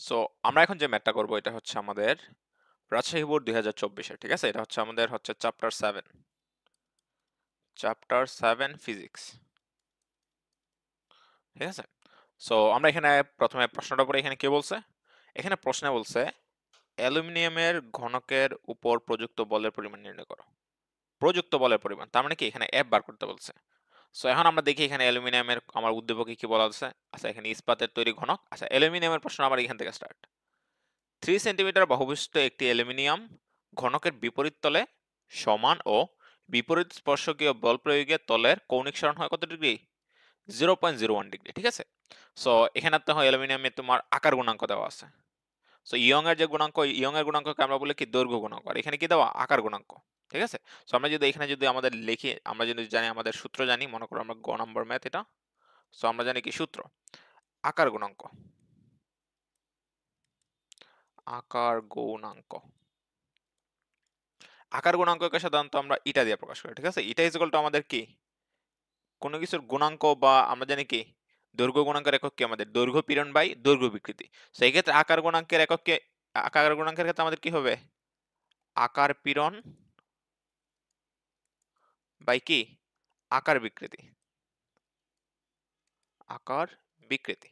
So আমরা এখন যে ম্যাথটা করব এটা হচ্ছে আমাদের রাজশাহী বোর্ড 2024 এর, ঠিক আছে? এটা হচ্ছে আমাদের হচ্ছে চ্যাপ্টার 7 ফিজিক্স, ঠিক আছে? সো আমরা এখানে প্রথমে প্রশ্নটা পড়ে, এখানে কি বলছে? এখানে প্রশ্নে বলছে অ্যালুমিনিয়ামের ঘনকের উপর প্রযুক্ত বলের পরিমাণ নির্ণয় করো। প্রযুক্ত বলের পরিমাণ তার মানে কি, এখানে এফ বার করতে বলছে। সো এখন আমরা দেখি এখানে অ্যালুমিনিয়ামের আমার উদ্দীপকে কি বলা আছে। আচ্ছা, এখানে ইস্পাতের তৈরি ঘনক। আচ্ছা, অ্যালুমিনিয়ামের প্রশ্ন আবার এখান থেকে স্টার্ট। 3 সেন্টিমিটার বাহুবিশিষ্ট একটি অ্যালুমিনিয়াম ঘনকের বিপরীত তলে সমান ও বিপরীত স্পর্শকীয় বল প্রয়োগে তলের কৌণিক সরণ হয় কত ডিগ্রি? 0.01 ডিগ্রি, ঠিক আছে? সো এখানে তো হয় অ্যালুমিনিয়ামে তোমার আকার গুণাঙ্ক দেওয়া আছে। সো ইয়ং এর যে গুণাঙ্ক, ইয়ং এর গুণাঙ্ককে আমরা বলি কি দৈর্ঘ্য গুণাঙ্ক, আর এখানে কি দেওয়া আকার গুণাঙ্ক, ঠিক আছে? সো আমরা যদি এখানে যদি আমাদের লিখি, আমরা যদি জানি আমাদের সূত্র জানি, মনে করো আমরা গ নম্বর ম্যাথ এটা। সো আমরা জানি কি সূত্র, আকার গুণাঙ্ক, আকার গুণাঙ্ক আকার গুণাঙ্ককে সাধারণত আমরা ইটা দিয়ে প্রকাশ করি, ঠিক আছে? ইটা ইজ ইকুয়াল টু আমাদের কি, কোনো কিছুর গুণাঙ্ক, বা আমরা জানি কি দৈর্ঘ্য গুণাঙ্কের একক কি আমাদের দৈর্ঘ্য পীড়ন বাই দৈর্ঘ্য বিকৃতি। সো এই ক্ষেত্রে আকার গুণাঙ্কের একক কি, আকার গুণাঙ্কের ক্ষেত্রে আমাদের কি হবে, আকার পীড়ন বাই কি আকার বিকৃতি, আকার বিকৃতি।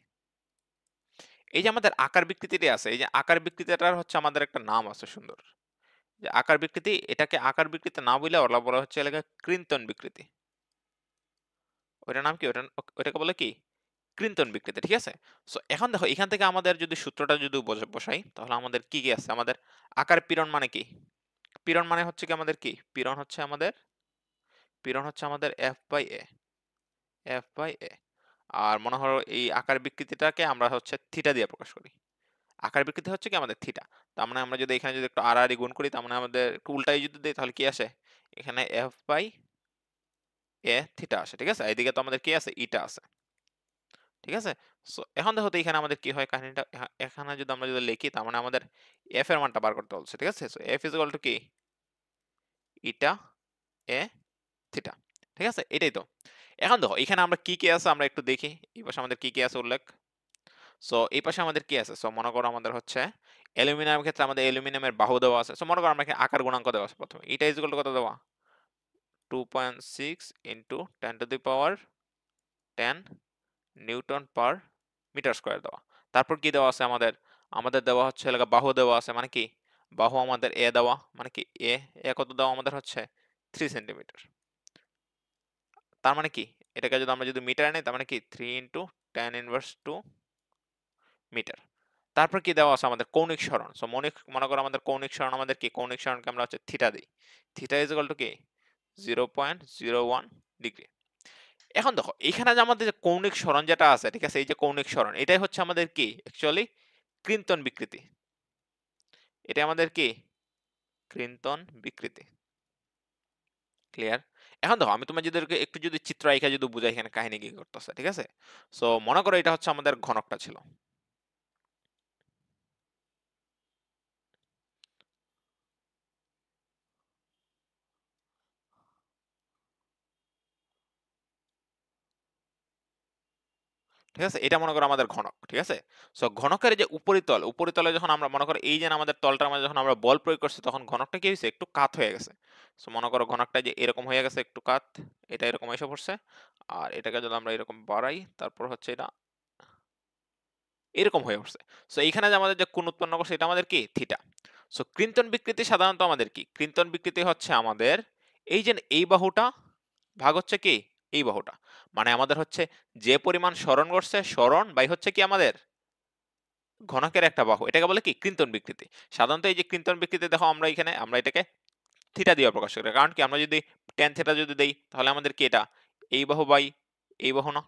এই যে আমাদের আকার বিকৃতিটি আছে, এই যে আকার বিকৃতিটার হচ্ছে আমাদের একটা নাম আছে সুন্দর, যে আকার বিকৃতি, এটাকে আকার বিকৃতি না বলে ওরা বলা হচ্ছে এলাকা কৃন্তন বিকৃতি। ওইটার নাম কি, ওটাকে বলে কি কৃন্তন বিকৃতি, ঠিক আছে? সো এখন দেখো এখান থেকে আমাদের যদি সূত্রটা যদি বসাই, তাহলে আমাদের কি কি আছে, আমাদের আকার পীড়ন মানে কি, পীড়ন মানে হচ্ছে কি আমাদের কি, পীড়ন হচ্ছে আমাদের এফ বাই এ। আর মনে হলো এই আকার বিকৃতিটাকে আমরা হচ্ছে থিটা দিয়ে প্রকাশ করি। আকার বিকৃতি হচ্ছে কি আমাদের থিটা। তার মানে আমরা যদি এখানে যদি একটু আড়াআড়ি গুণ করি, তার মানে আমাদের একটু উল্টাই যদি দিই, তাহলে কি আসে, এখানে এফ বাই এ থিটা আসে, ঠিক আছে? এইদিকে তো আমাদের কি আছে, ইটা আছে, ঠিক আছে? সো এখন দেখো তো এখানে আমাদের কি হয় কাহিনীটা, এখানে যদি আমরা যদি লিখি, তার মানে আমাদের এফ এর মানটা বার করতে বলছে, ঠিক আছে? So F is equal to কি ইটা এ থিটা, ঠিক আছে? এটাই তো। এখন দেখো এখানে আমরা কি কি আছে আমরা একটু দেখি, এই পাশে আমাদের কি কি আছে উল্লেখ। সো এই পাশে আমাদের কি আছে, সো মনে করো আমাদের হচ্ছে অ্যালুমিনিয়ামের ক্ষেত্রে আমাদের অ্যালুমিনিয়ামের বাহু দেওয়া আছে। সো মনে করো আমরা এখানে আকার গুণাঙ্ক দেওয়া আছে প্রথমে, এটা ইজ ইকুয়াল টু কত দেওয়া, 2.6 into 10 to the power 10 newton per metre square দেওয়া। তারপর কি দেওয়া আছে আমাদের, আমাদের দেওয়া হচ্ছে এলাকা বাহু দেওয়া আছে, মানে কি বাহু আমাদের এ দেওয়া, মানে কি এ এ কত দেওয়া আমাদের হচ্ছে 3 সেন্টিমিটার। তার মানে কি, এটাকে যদি আমরা যদি মিটারে নেই, তার মানে কি 3 ইন্টু 10 ইনভার্স 2 মিটার। তারপর কি দেওয়া আছে আমাদের কৌণিক সরণ। সো মনে করো আমাদের কৌণিক সরণ, আমাদের কি কৌণিক সরণকে আমরা হচ্ছে থিটা দিই, থিটা ইজ ইকুয়াল টু কি 0.01 ডিগ্রি। এখন দেখো এখানে যে আমাদের যে কৌণিক সরণ যেটা আছে, ঠিক আছে, এই যে কৌণিক সরণ, এটাই হচ্ছে আমাদের কি অ্যাকচুয়ালি কৃন্তন বিকৃতি, এটা আমাদের কি কৃন্তন বিকৃতি। ক্লিয়ার? এখন দেখো আমি তোমার যদি একটু যদি চিত্র আঁকা যদি বুঝাই এখানে কাহিনী কি করতেছে, ঠিক আছে? সো মনে করো এটা হচ্ছে আমাদের ঘনকটা ছিল, ঠিক আছে? এটা মনে করো আমাদের ঘনক, ঠিক আছে? সো ঘনকের যে উপরিতল, উপরিতলে যখন আমরা মনে করো এই যে আমাদের তলটার মাঝে যখন আমরা বল প্রয়োগ করছি, তখন ঘনকটা কি হয়েছে, একটু কাত হয়ে গেছে। সো মনে করো ঘনকটা যে এরকম হয়ে গেছে একটু কাত, এটা এরকম এসে পড়ছে। আর এটাকে যদি আমরা এরকম বাড়াই, তারপর হচ্ছে এটা এরকম হয়ে পড়ছে। সো এইখানে যে আমাদের যে কোণ উৎপন্ন করছে, এটা আমাদের কি থিটা। সো কৃন্তন বিকৃতি সাধারণত আমাদের কি, কৃন্তন বিকৃতি হচ্ছে আমাদের এই যে এই বাহুটা ভাগ হচ্ছে কি এই বাহুটা, মানে আমাদের হচ্ছে যে পরিমাণ সরণ করছে, সরণ বাই হচ্ছে কি আমাদের ঘনকের একটা বাহু, এটাকে বলে কি কৃন্তন বিকৃতি। সাধারণত এই যে কৃন্তন বিকৃতি দেখো আমরা এখানে আমরা এটাকে থিটা দিয়ে প্রকাশ করি, কারণ কি আমরা যদি tan থিটা যদি দেই, তাহলে আমাদের কি এটা এই বাহু বাই এই বাহু না।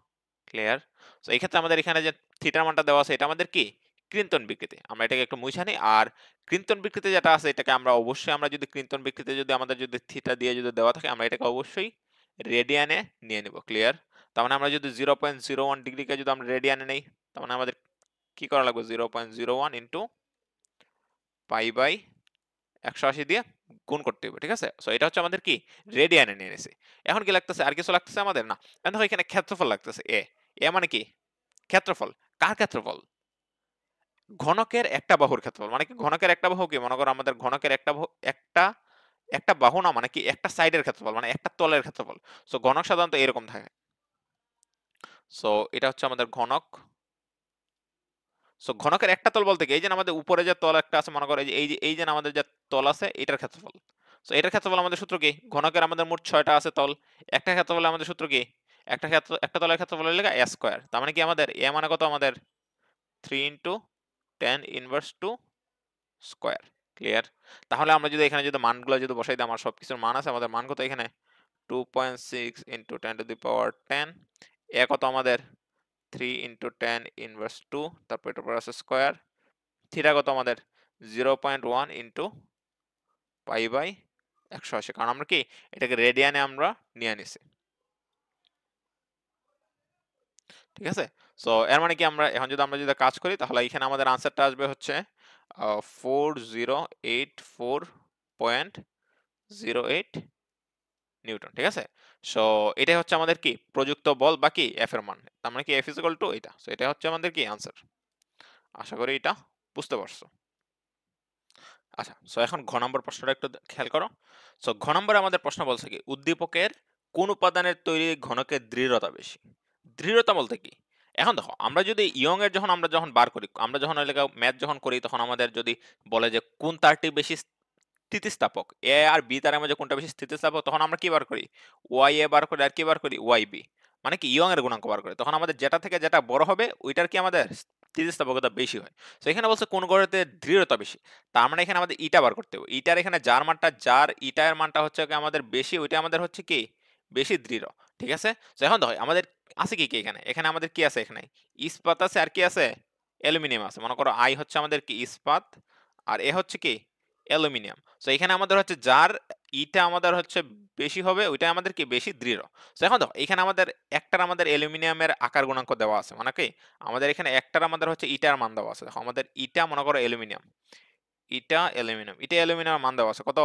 ক্লিয়ার? তো এই ক্ষেত্রে আমাদের এখানে যে থিটার মানটা দেওয়া আছে, এটা আমাদের কি কৃন্তন বিকৃতি। আমরা এটাকে একটু মুছে নিই। আর কৃন্তন বিকৃতি যেটা আছে, এটাকে আমরা অবশ্যই আমরা যদি কৃন্তন বিকৃতি যদি আমাদের যদি থিটা দিয়ে যদি দেওয়া থাকে, আমরা এটাকে অবশ্যই রেডিয়ানে নিয়ে নিব। ক্লিয়ার? তার মানে আমরা যদি 0.01 ডিগ্রিকে যদি আমরা রেডিয়ানে নেই, তার মানে আমাদের কি করা লাগবে, 0.01 ইন্টু পাই বাই 180 দিয়ে গুণ করতে হবে, ঠিক আছে? সো এটা হচ্ছে আমাদের কি রেডিয়ানে নিয়ে নিছি। এখন কি লাগতেছে, আর কিছু লাগতেছে আমাদের না। এখন দেখো এখানে ক্ষেত্রফল লাগতেছে এ, এ মানে কি ক্ষেত্রফল, কার ক্ষেত্রফল, ঘনকের একটা বাহুর ক্ষেত্রফল মানে কি ঘনকের একটা বাহু কি মনে করো আমাদের ঘনকের একটা বাহু একটা একটা বাহু না মানে কি একটা সাইডের ক্ষেত্রফল মানে একটা তলের ক্ষেত্রফল। সো ঘনক সাধারণত এরকম থাকে। সো এটা হচ্ছে আমাদের ঘনক। সো ঘনকের একটা তল বলতে কি এই যে আমাদের উপরে যে তল একটা আছে মনে করো এই যে আমাদের যে তল আছে এটার ক্ষেত্রফল। সো এটার ক্ষেত্রফল আমাদের সূত্র কি ঘনকের আমাদের মোট 6টা আছে তল, একটা ক্ষেত্রফল আমাদের সূত্র কি একটা তলের ক্ষেত্রফল হলে a স্কয়ার, তার মানে কি আমাদের a মানে কত আমাদের 3 into tan inverse 2 square. Clear? তাহলে আমরা যদি এখানে যদি মানগুলো যদি বসাই দিই আমার সবকিছুর মান আছে, আমাদের মান কত এখানে 2.6 into 10 to the power 10, a কত আমাদের 3 ইনটু tan ইনভার্স 2, তারপর এটার পর আছে স্কয়ার, থিটা কত আমাদের 0.1 ইনটু পাই বাই 180, কারণ আমরা কি এটাকে রেডিয়ানে আমরা নিয়ে নিছি। ঠিক আছে? সো এর মানে কি আমরা এখন যদি আমরা যদি কাজ করি তাহলে এখানে আমাদের আনসারটা আসবে হচ্ছে 4084.08 নিউটন। ঠিক আছে? সো এটাই হচ্ছে আমাদের কি প্রযুক্ত বল বা কি এফ এর মান, তার মানে কি এফ ইজ ইকুয়াল টু এটা। সো এটা হচ্ছে আমাদের কি আনসার। আশা করি এটা বুঝতে পারছো। আচ্ছা, সো এখন ঘ নম্বর প্রশ্নটা একটু খেয়াল করো। সো ঘ নম্বরে আমাদের প্রশ্ন বলছে কি উদ্দীপকের কোন উপাদানের তৈরি ঘনকের দৃঢ়তা বেশি। দৃঢ়তা বলতে কি এখন দেখো আমরা যদি ইয়ং এর যখন আমরা যখন বার করি আমরা যখন ম্যাথ যখন করি তখন আমাদের যদি বলে যে কোন তারটি বেশি স্থিতিস্থাপক এ আর বি তারের মধ্যে কোনটা বেশি স্থিতিস্থাপক, তখন আমরা কি বার করি ওয়াই এ বার করি আর কি বার করি ওয়াই বি, মানে কি ইয়ং এর গুণাঙ্ক বার করি, তখন আমাদের যেটা থেকে যেটা বড় হবে ওইটার কি আমাদের স্থিতিস্থাপকতা বেশি হয়। তো এখানে বলছে কোন গড়েতে দৃঢ়তা বেশি, তার মানে এখানে আমাদের ইটা বার করতে হবে। ইটার এখানে যার ইটার মানটা হচ্ছে কি আমাদের বেশি ওইটা আমাদের হচ্ছে কি বেশি দৃঢ়। ঠিক আছে? তো এখন দেখো আমাদের আছে কি কি এখানে এখানে আমাদের কি আছে এখানে ইস্পাত আছে আর কি আছে অ্যালুমিনিয়াম আছে। মনে করো আই হচ্ছে আমাদের কি ইস্পাত আর এ হচ্ছে কি অ্যালুমিনিয়াম। সো এখানে আমাদের হচ্ছে যার ইটা আমাদের হচ্ছে বেশি হবে ওইটা আমাদের কি বেশি দৃঢ়। সো এখন দেখো এখানে আমাদের একটার আমাদের অ্যালুমিনিয়ামের আকার গুণাঙ্ক দেওয়া আছে, মানে কি আমাদের এখানে একটার আমাদের হচ্ছে ইটার মান দেওয়া আছে। দেখো আমাদের ইটা মনে করো অ্যালুমিনিয়াম, ইটা অ্যালুমিনিয়ামের মান দেওয়া আছে কত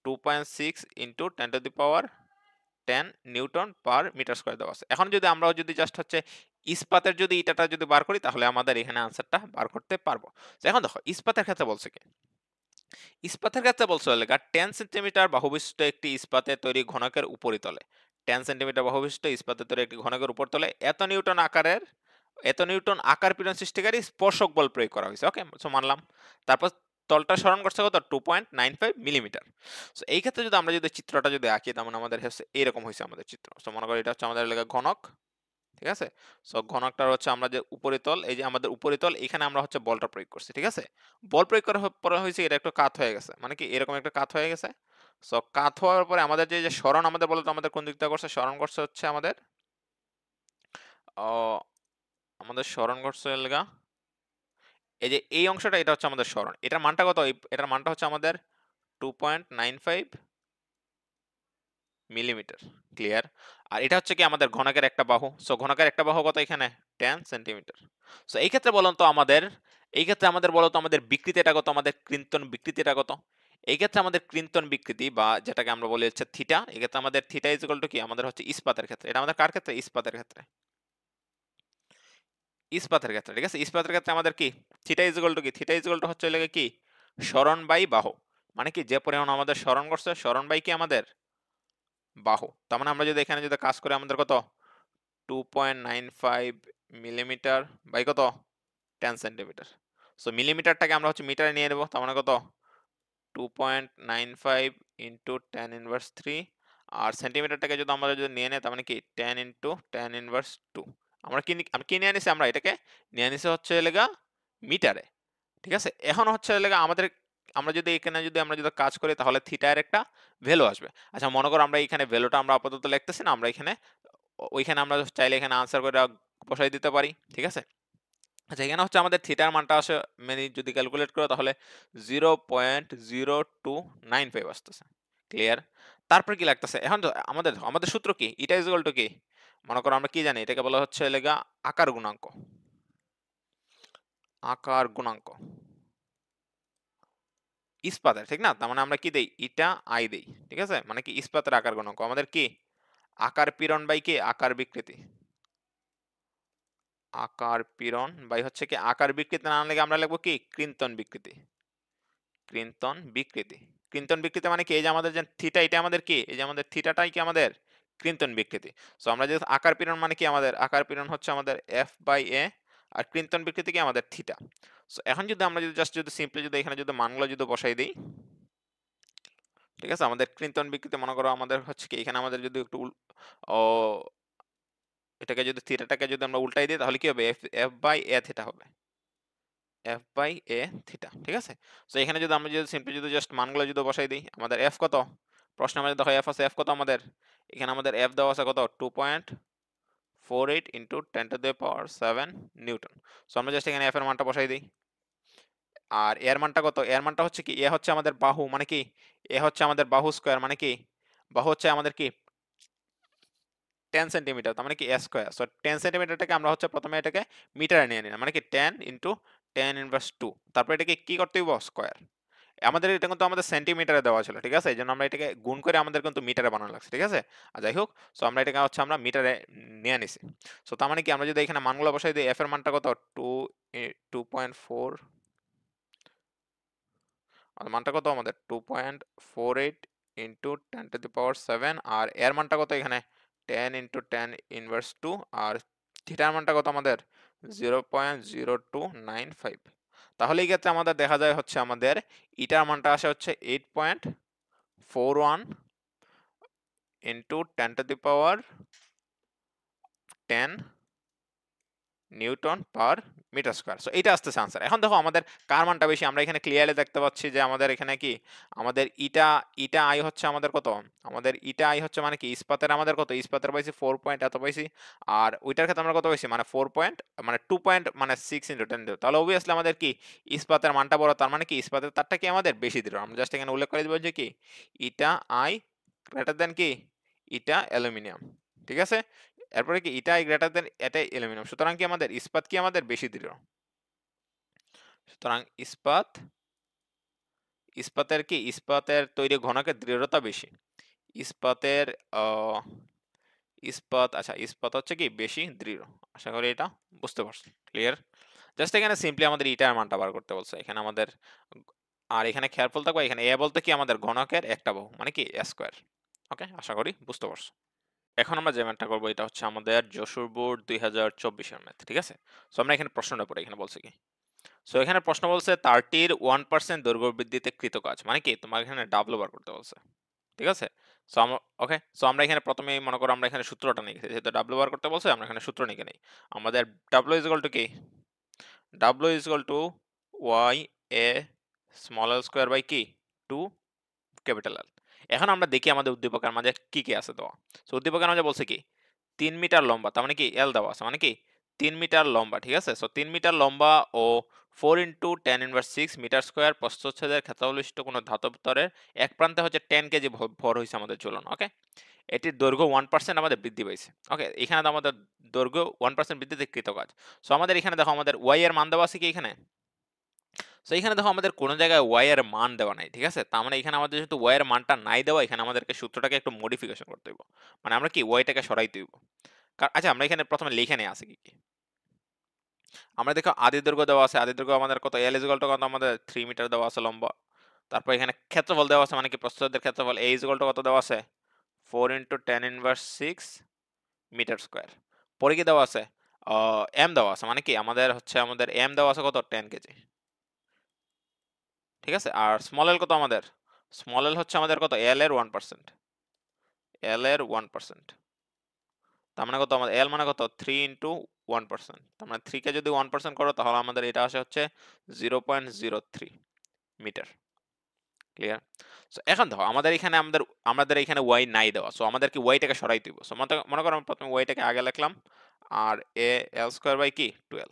2.6 into 10 to the power 10 newton per metre square দেওয়া আছে। এখন যদি আমরাও যদি জাস্ট হচ্ছে ইস্পাতের যদি ইটাটা যদি বার করি তাহলে আমাদের এখানে আনসারটা বার করতে পারবো। তো এখন দেখো ইস্পাতের ক্ষেত্রে বলছে কি ইস্পাতের ক্ষেত্রে বলছে লেখা 10 সেন্টিমিটার বাহুবিশিষ্ট একটি ইস্পাতে তৈরি ঘনকের উপরিতলে 10 সেন্টিমিটার বাহুবিশিষ্ট ইস্পাতে তৈরি একটি ঘনকের উপরতলে এত নিউটন আকার পীড়ন সৃষ্টিকারী স্পর্শক বল প্রয়োগ করা হয়েছে। ওকে, সো মানলাম। তারপর তলটা স্মরণ করছে কত 2.95 মিলিমিটার। সো এই ক্ষেত্রে যদি আমরা যদি চিত্রটা যদি আঁকি তেমন আমাদের হচ্ছে এরকম হয়েছে আমাদের চিত্র। সো মনে করি এটা হচ্ছে আমাদের লেখা ঘনক। ঠিক আছে? সো ঘনকটার হচ্ছে আমরা যে উপরিতল এই যে আমাদের উপরিতল এখানে আমরা হচ্ছে বলটা প্রয়োগ করছি। ঠিক আছে? বল প্রয়োগ করার পরে হয়েছে এটা একটু কাত হয়ে গেছে, মানে কি এরকম একটা কাত হয়ে গেছে। সো কাত হওয়ার পরে আমাদের যে সরণ আমাদের বলতো আমাদের কোন দিকটা করছে সরণ করছে হচ্ছে আমাদের আহ, আমাদের সরণ করছে লেগা এই যে এই অংশটা এটা হচ্ছে আমাদের সরণ, এটার মানটা কত এটার মানটা হচ্ছে আমাদের 2.95 মিলিমিটার। ক্লিয়ার? আর এটা হচ্ছে কি আমাদের ঘনকের একটা বাহু। সো ঘনকের একটা বাহু কত এখানে 10 সেন্টিমিটার। সো এই ক্ষেত্রে বলুন তো আমাদের বলো তো আমাদের বিকৃতিটা কত আমাদের ক্রিন্তন বিকৃতিটা কত। এই ক্ষেত্রে আমাদের ক্রিন্তন বিকৃতি বা যেটাকে আমরা বলি হচ্ছে থিটা, এই ক্ষেত্রে আমাদের থিটা ইজ ইকুয়াল টু কি আমাদের হচ্ছে ইস্পাতের ক্ষেত্রে, এটা আমাদের কার ক্ষেত্রে ইস্পাতের ক্ষেত্রে ঠিক আছে? ইস্পাতের ক্ষেত্রে আমাদের কি থিটা ইজ ইকুয়াল টু কি থিটা ইজ ইকুয়াল টু হচ্ছে লেগে কি সরণ বাই বাহু, মানে কি যে পরিমাণ আমাদের সরণ করছে সরণ বাই কি আমাদের বাহু। তার মানে আমরা যদি এখানে যদি কাজ করি আমাদের কত 2.95 মিলিমিটার বাই কত 10 সেন্টিমিটার। সো মিলিমিটারটাকে আমরা হচ্ছে মিটারে নিয়ে নেব, তার মানে কত 2.95 ইন্টু 10 ইনভার্স 3, আর সেন্টিমিটারটাকে যদি আমরা যদি নিয়ে নেই তার মানে কি 10 ইন্টু 10 ইনভার্স 2। আমরা কি নিয়ে নিছি আমরা এটাকে নিয়ে নিছি হচ্ছে লেগা মিটারে। ঠিক আছে? এখন হচ্ছে লেগা আমরা যদি এখানে যদি আমরা যদি কাজ করি তাহলে থিটা এর একটা ভ্যালু আসবে। আচ্ছা মনে করো আমরা এখানে ভ্যালুটা আমরা আপাতত লিখতেছি না, আমরা এখানে ওইখানে আমরা চাইলে এখানে আনসার করে বসাই দিতে পারি। ঠিক আছে? আচ্ছা এখানে হচ্ছে আমাদের থিটার মানটা আসে মানে যদি ক্যালকুলেট করো তাহলে 0.0295 আসতেছে। ক্লিয়ার? তারপর কি লাগতেছে এখন তো আমাদের সূত্র কি এটা ইজ ইকুয়াল টু কি মনে করো আমরা কি জানি এটাকে বলা হচ্ছে লেগা আকার গুণাঙ্ক। আকার গুণাঙ্ক ইস্পাতের, ঠিক না? তার মানে আমরা কি দেই ইটা আই দেই। ঠিক আছে? মানে কি ইস্পাতের আকার গুণাঙ্ক আমাদের কি আকার পীড়ন বাই কি আকার বিকৃতি, আকার পীড়ন বাই হচ্ছে কি আকার বিকৃতি না লিখে আমরা লিখবো কি কৃন্তন বিকৃতি। কৃন্তন বিকৃতি। কৃন্তন বিকৃতি মানে কি এই যে আমাদের যে থিটা এটা আমাদের কি এই যে আমাদের থিটাটাই কি আমাদের কৃন্তন বিকৃতি। সো আমরা যে আকার পীড়ন মানে কি আমাদের আকার পীড়ন হচ্ছে আমাদের এফ বাই এ আর কৃন্তন বিকৃতি কি আমাদের থিটা। সো এখন যদি আমরা যদি জাস্ট যদি সিম্পলি যদি এখানে যদি মানগুলো যদি বসাই দিই, ঠিক আছে, আমাদের কৃন্তন বিকৃতি মনে করো আমাদের হচ্ছে কি এখানে আমাদের যদি একটু ও এটাকে যদি থিটাটাকে যদি আমরা উল্টাই দিই তাহলে কি হবে F F by A theta হবে, এফ বাই এ থিটা, ঠিক আছে। সো এখানে যদি আমরা যদি সিম্পলি যদি জাস্ট মানগুলো যদি বসাই দিই আমাদের এফ কত, প্রশ্নের মধ্যে দেখো এফ আছে, এফ কত আমাদের এখানে আমাদের এফ দেওয়া আছে কত 2.48 ইন্টু 10⁻7 নিউটন। সো আমরা জাস্ট এখানে এফ এর মানটা বসাই দিই। আর এর মানটা কত, এর মানটা হচ্ছে কি এ হচ্ছে আমাদের বাহু মানে কি এ হচ্ছে আমাদের বাহু স্কয়ার মানে কি বাহু হচ্ছে আমাদের কি 10 সেন্টিমিটার, তার মানে কি এ স্কয়ার। সো 10 সেন্টিমিটারটাকে আমরা হচ্ছে প্রথমে এটাকে মিটারে নিয়ে নিলাম মানে কি 10 ইন্টু 10 ইনভার্স 2, তারপর এটাকে কি করতে হইব স্কয়ার। আমাদের এটা কিন্তু আমাদের সেন্টিমিটারে দেওয়া ছিল, ঠিক আছে, এই জন্য আমরা এটাকে গুণ করে আমাদের কিন্তু মিটারে বানানো লাগছে, ঠিক আছে। আর যাই হোক, সো আমরা এটাকে হচ্ছে আমরা মিটারে নিয়ে নিছি। সো তার মানে কি আমরা যদি এখানে মানগুলো বসাই দিই এফ এর মানটা কত 2.4 আর মানটা কত আমাদের 2.48 ইন্টু 10⁻7 আর এর মানটা কত এখানে 10 ইন্টু 10 ইনভার্স 2 আর থিটার মানটা কত আমাদের 0.0295। তাহলে এই ক্ষেত্রে আমাদের দেখা যায় হচ্ছে আমাদের ইটার মানটা আসে হচ্ছে 8.41 into 10⁻10 newton per metre square. So এটা আসতেছে আনসার। এখন দেখো আমাদের কার মানটা বেশি, আমরা এখানে ক্লিয়ারলি দেখতে পাচ্ছি যে আমাদের এখানে কি আমাদের ইটা ইটা আই হচ্ছে আমাদের কত, আমাদের ইটা আই হচ্ছে মানে কি ইস্পাতের আমাদের কত, ইস্পাতের পাইছি 4 পয়েন্ট এত পাইছি, আর ওইটার ক্ষেত্রে আমরা কত পাইছি মানে 4 পয়েন্ট মানে 2 পয়েন্ট মানে 6 ইন্টু 10 দিও, তাহলে অবভিয়াসলি আমাদের কি ইস্পাতের মানটা বড়, তার মানে কি ইস্পাতের তারটা কি আমাদের বেশি দিল। আমরা জাস্ট এখানে উল্লেখ করে দিব যে কি ইটা আই গ্রেটার দেন কি ইটা অ্যালুমিনিয়াম, ঠিক আছে। এরপরে কি ইটা গ্রেটার দেন এটা অ্যালুমিনিয়াম, সুতরাং কি আমাদের ইস্পাত কি আমাদের বেশি দৃঢ়। সুতরাং ইস্পাতের কি ইস্পাতের তৈরি ঘনকের দৃঢ়তা বেশি। ইস্পাতের ইস্পাত আচ্ছা ইস্পাত হচ্ছে কি বেশি দৃঢ়। আশা করি এটা বুঝতে পারছো, ক্লিয়ার। জাস্ট এখানে সিম্পলি আমাদের ইটার মানটা বার করতে বলছে এখানে আমাদের, আর এখানে খেয়ালফুল থাকবে এখানে এ বলতে কি আমাদের ঘনকের একটা বাহু মানে কি এ স্কয়ার। ওকে, আশা করি বুঝতে পারছো। এখন আমরা যে ম্যাথটা করবো এটা হচ্ছে আমাদের যশোর বোর্ড 2024-এর ম্যাথ, ঠিক আছে। সো আমরা এখানে প্রশ্নটা পড়ি, এখানে বলছে কি, সো এখানে প্রশ্ন বলছে তারটির 1% দৈর্ঘ্য বৃদ্ধিতে কৃত কাজ মানে কি তোমার এখানে ডাবল বার করতে বলছে, ঠিক আছে। সো আমরা ওকে, সো আমরা এখানে প্রথমেই মনে করো আমরা এখানে সূত্রটা নিয়ে গেছি, যেহেতু ডাবল বার করতে বলছে আমরা এখানে সূত্র নিয়ে নেই। আমাদের ডাব্লিউ ইজ ইকুয়াল টু কি, W is equal to Y A small L square by কি 2 ক্যাপিটাল এল। এখন আমরা দেখি আমাদের উদ্দীপকের মাঝে কি কি আছে দেওয়া। সো উদ্দীপকের মাঝে বলছে কি 3 মিটার লম্বা, তার মানে কি এল দেওয়া আছে মানে কি 3 মিটার লম্বা, ঠিক আছে। সো 3 মিটার লম্বা ও 4 ইন্টু 10 ইনভার্স 6 মিটার স্কোয়ার প্রস্থচ্ছেদের ক্ষেত্রফল বিশিষ্ট কোনো ধাতব তরের এক প্রান্তে হচ্ছে 10 কেজি ভর হয়েছে আমাদের চলন। ওকে, এটির দৈর্ঘ্য 1% আমাদের বৃদ্ধি পাইছে। ওকে, এখানে তো আমাদের দৈর্ঘ্য 1% বৃদ্ধিতে কৃত কাজ। সো আমাদের এখানে দেখো আমাদের ওয়াই এর মান দেওয়া আছে কি এখানে। সো এখানে দেখো আমাদের কোনো জায়গায় ওয়াই এর মান দেওয়া নাই, ঠিক আছে। তার মানে এখানে আমাদের যেহেতু ওয়াই এর মানটা নাই দেওয়া, এখানে আমাদেরকে সূত্রটাকে একটু মডিফিকেশন করতে হইব, মানে আমরা কি ওয়াইটাকে সরাইতে হইব। আচ্ছা আমরা এখানে প্রথমে লিখে নিয়ে আসি কি কি। আমরা দেখো আদি দৈর্ঘ্য দেওয়া আছে, আদি দৈর্ঘ্য আমাদের কত এল ইজ ইকুয়াল টু কত আমাদের 3 মিটার দেওয়া আছে লম্বা। তারপর এখানে ক্ষেত্রফল দেওয়া আছে মানে কি প্রস্থচ্ছেদের ক্ষেত্রফল এ ইজ ইকুয়াল টু কত দেওয়া আছে 4 ইন্টু 10 ইনভার্স 6 মিটার স্কোয়ার। পরে কি দেওয়া আছে এম দেওয়া আছে মানে কি আমাদের হচ্ছে আমাদের এম দেওয়া আছে কত 10 কেজি, ঠিক আছে। আর স্মল এল কত আমাদের, স্মল এল হচ্ছে আমাদের কত এল এর 1%, এল এর 1%, তার মানে কত আমাদের এল মানে কত 3 ইন্টু 1%, তার মানে 3 কে যদি 1% করো তাহলে আমাদের এটা আসে হচ্ছে 0.03 মিটার, ক্লিয়ার। সো এখন দেখো আমাদের এখানে আমাদের এখানে ওয়াই নাই দেওয়া, সো আমাদের কি ওয়াইটাকে সরাই দিব। সো মনে করো আমরা প্রথমে ওয়াইটাকে আগে লিখলাম আর এ এল স্কয়ার বাই কি 12।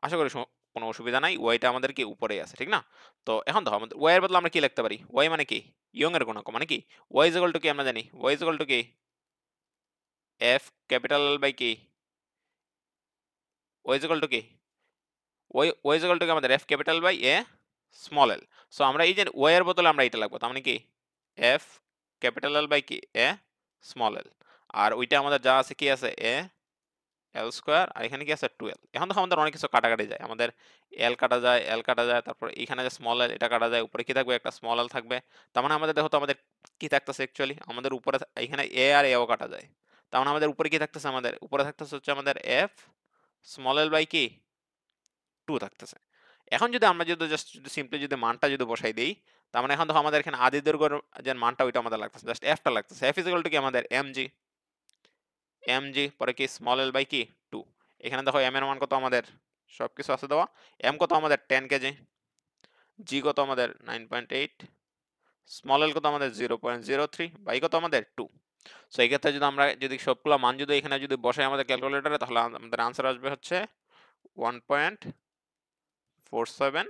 আশা করি কোনো অসুবিধা নাই, ওয়াইটা আমাদের কি উপরেই আছে, ঠিক না। তো এখন দেখো আমাদের ওয়াই এর বদলে আমরা কি লিখতে পারি, ওয়াই মানে কি ইয়ং এর গুণক মানে কি ওয়াই ইজ ইকুয়াল টু কি আমরা জানি ওয়াই ইজ ইকুয়াল টু কি এফ ক্যাপিটাল এল বাই কি ওয়াই ইজ ইকুয়াল টু কি ওয়াই ইজ ইকুয়াল টু কি আমাদের F capital by A small L. So আমরা এই যে ওয়াই এর বদলে আমরা এটা লিখবো, তার মানে কি এফ ক্যাপিটাল এল বাই কি এ স্মল এল, আর ওইটা আমাদের যা আছে কি আছে এ এল স্কোয়ার আর এখানে কি আছে 2l। এখন দেখো আমাদের অনেক কিছু কাটাকাটি যায়, আমাদের এল কাটা যায়, এল কাটা যায়, তারপর এখানে যে স্মল এল এটা কাটা যায়, উপরে কি থাকবে একটা স্মল এল থাকবে। তার মানে আমাদের দেখো তো আমাদের কি থাকতেছে অ্যাকচুয়ালি, আমাদের উপরে এখানে এ আর এও কাটা যায়। তার মানে আমাদের উপরে কি থাকতেছে, আমাদের উপরে থাকতেছে হচ্ছে আমাদের এফ স্মল এল বাই কি 2 থাকতেছে। এখন যদি আমরা যদি জাস্ট যদি সিম্পলি যদি মানটা যদি বসাই দেই, তার মানে এখন দেখো আমাদের এখানে আদি দৈর্ঘ্যের যে মানটা ওইটা আমাদের লাগতেছে, জাস্ট এফটা লাগতেছে। এফ ইজ ইকুয়াল টু কি আমাদের এমজি, এমজি পরে কি স্মল এল বাই কি 2। এখানে দেখো এম এর মান কত আমাদের, সবকিছু আছে দেওয়া। এম কত আমাদের 10 কেজি, জি কত আমাদের 9.8, স্মল এল কত আমাদের 0.03, বাই কত আমাদের 2। সো এই ক্ষেত্রে যদি আমরা যদি সবগুলো মান যদি এখানে যদি বসাই আমাদের ক্যালকুলেটরে, তাহলে আমাদের আনসার আসবে হচ্ছে 1.47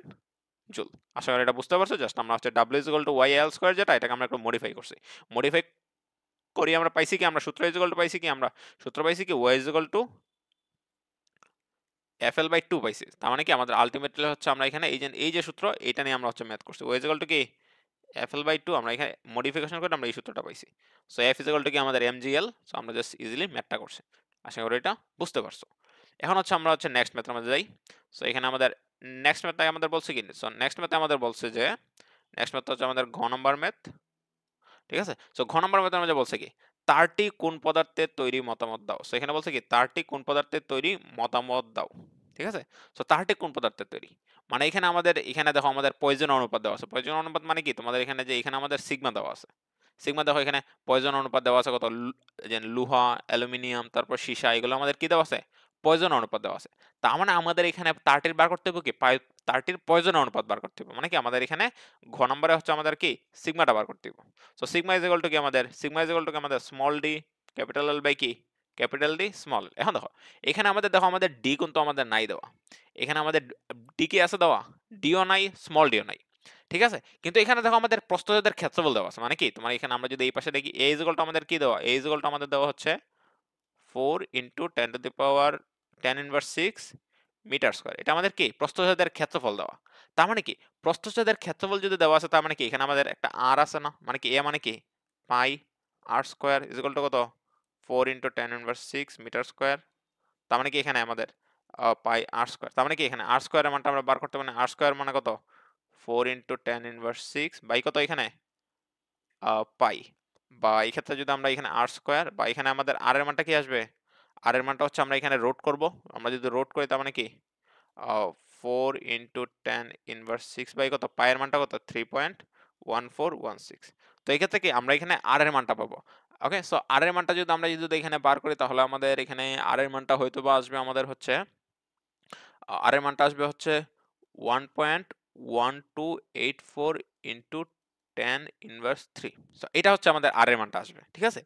জুল। আশা করি এটা বুঝতে পারছো। জাস্ট আমরা হচ্ছে W is equal to Y L square, যেটা এটাকে আমরা একটু মডিফাই করছি। মডিফাই করি আমরা পাইছি কি, আমরা সূত্র ইজ ইকুয়াল টু পাইছি কি, আমরা সূত্র পাইছি কি Y is equal to F L by 2 পাইছি। তার মানে কি আমাদের আলটিমেটলি হচ্ছে আমরা এখানে এই যে সূত্র এটা নিয়ে আমরা হচ্ছে ম্যাথ করছি। ওয়াই ইজ ইকুয়াল টু কি এফ এল বাই 2, আমরা এখানে মডিফিকেশন করে আমরা এই সূত্রটা পাইছি। So F is equal to কি আমাদের এমজিএল। সো আমরা জাস্ট ইজিলি ম্যাথটা করছি। আশা করি এটা বুঝতে পারছো। এখন হচ্ছে আমরা হচ্ছে নেক্সট ম্যাথের মধ্যে যাই। সো এখানে আমাদের নেক্সট ম্যাথে আমাদের বলছে কি, সো নেক্সট ম্যাথে আমাদের বলছে যে নেক্সট ম্যাথ হচ্ছে আমাদের ঘ নম্বর ম্যাথ, ঠিক আছে। সো ঘ নম্বর ম্যাথের মধ্যে বলছে কি তারটি কোন পদার্থের তৈরি মতামত দাও। সো এখানে বলছে কি তারটি কোন পদার্থের তৈরি মতামত দাও, ঠিক আছে। সো তারটি কোন পদার্থের তৈরি, মানে এখানে আমাদের এখানে দেখো আমাদের পয়জন অনুপাত দেওয়া আছে। পয়জন অনুপাত মানে কি, তোমাদের এখানে যে এখানে আমাদের সিগমা দেওয়া আছে। সিগমা দেখো এখানে পয়জন অনুপাত দেওয়া আছে কত, যে লোহা, অ্যালুমিনিয়াম, তারপর সীসা, এগুলো আমাদের কি দেওয়া আছে, পয়জন অনুপাত দেওয়া আছে। তার মানে আমাদের এখানে তারটির বার করতে হবে কি, তারটির পয়জন অনুপাত বার করতে হবে। মানে কি আমাদের এখানে ঘ নম্বরে হচ্ছে আমাদের কি সিগমাটা বার করতে হবে। So sigma is equal to কি আমাদের, সিগমা ইজ ইকুয়াল টু কি আমাদের small D capital L by কি ক্যাপিটাল ডি স্মল এল। এখন দেখো এখানে আমাদের দেখো আমাদের ডি কিন্তু আমাদের নাই দেওয়া। এখানে আমাদের ডি কি আছে দেওয়া, ডিও নাই, স্মল ডিও নাই, ঠিক আছে। কিন্তু এখানে দেখো আমাদের প্রস্থচ্ছেদের ক্ষেত্রফল দেওয়া আছে। মানে কি তোমার এখানে আমরা যদি এই পাশে দেখি এ ইজ ইকুয়াল টু আমাদের কি দেওয়া, এ ইজ ইকুয়াল টু আমাদের দেওয়া হচ্ছে 4 into 10 to the power 10 inverse 6 metre square. এটা আমাদের কি প্রস্থচ্ছেদের ক্ষেত্রফল দেওয়া। তার মানে কি প্রস্থচ্ছেদের ক্ষেত্রফল যদি দেওয়া আছে, তার মানে কি এখানে আমাদের একটা আর আছে না, মানে কি এ মানে কি পাই আর স্কয়ার ইজ ইকুয়াল টু কত 4 ইন্টু 10 ইনভার্স 6 মিটার স্কয়ার। তার মানে কি এখানে আমাদের পাই আর স্কয়ার। তার মানে কি এখানে আর স্কয়ারের মানটা আমরা বার করতে পারি। আর স্কয়ার মানে কত 4 ইন্টু 10 ইনভার্স 6 বাই কত এখানে পাই। বা এই ক্ষেত্রে যদি আমরা এখানে আর স্কয়ার বা এখানে আমাদের আর এর মানটা কি আসবে, আর এর মানটা হচ্ছে আমরা এখানে রোড করব। আমরা যদি রোড করি তার মানে কি 4 ইন্টু 10 ইনভার্স 6 বাই কত পায়ের মানটা কত 3.1416। তো এই ক্ষেত্রে কি আমরা এখানে আর এর মানটা পাবো। ওকে, সো আর এর মানটা যদি আমরা যদি এখানে বার করি, তাহলে আমাদের এখানে আর এর মানটা হয়তো বা আসবে আমাদের হচ্ছে আর এর মানটা আসবে হচ্ছে 1.1284 ইন্টু 10 ইনভার্স 3। সো এটা হচ্ছে আমাদের আর এর মানটা আসবে, ঠিক আছে।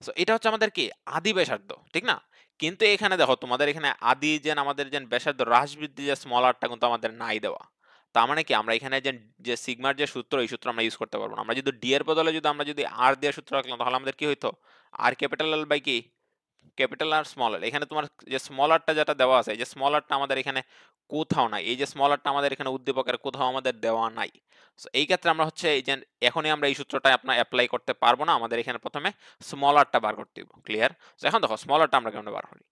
সো এটা হচ্ছে আমাদের কি আদি ব্যাসার্ধ, ঠিক না। কিন্তু এখানে দেখো তোমাদের এখানে আদি যে আমাদের যে ব্যাসার্ধ হ্রাস বৃদ্ধি যে স্মল আরটা কিন্তু আমাদের নাই দেওয়া। তার মানে কি আমরা এখানে যে যে সিগমার যে সূত্র, এই সূত্র আমরা ইউজ করতে পারবো না। আমরা যদি ডি এর বদলে যদি আমরা যদি আর দিয়ে সূত্র রাখলাম, তাহলে আমাদের কি হইতো আর ক্যাপিটাল এল বাই কি ক্যাপিটাল আর স্মল আর। এখানে তোমার যে স্মল আরটা যেটা দেওয়া আছে, এই যে স্মল আরটা আমাদের এখানে কোথাও নাই। এই যে স্মল আরটা আমাদের এখানে উদ্দীপকের কোথাও আমাদের দেওয়া নাই। সো এই ক্ষেত্রে আমরা হচ্ছে এই যে এখনই আমরা এই সূত্রটা আপনার অ্যাপ্লাই করতে পারবো না। আমাদের এখানে প্রথমে স্মল আরটা বার করতে হবে। ক্লিয়ার। সো এখন দেখো স্মল আরটা আমরা কেমনে বার করি।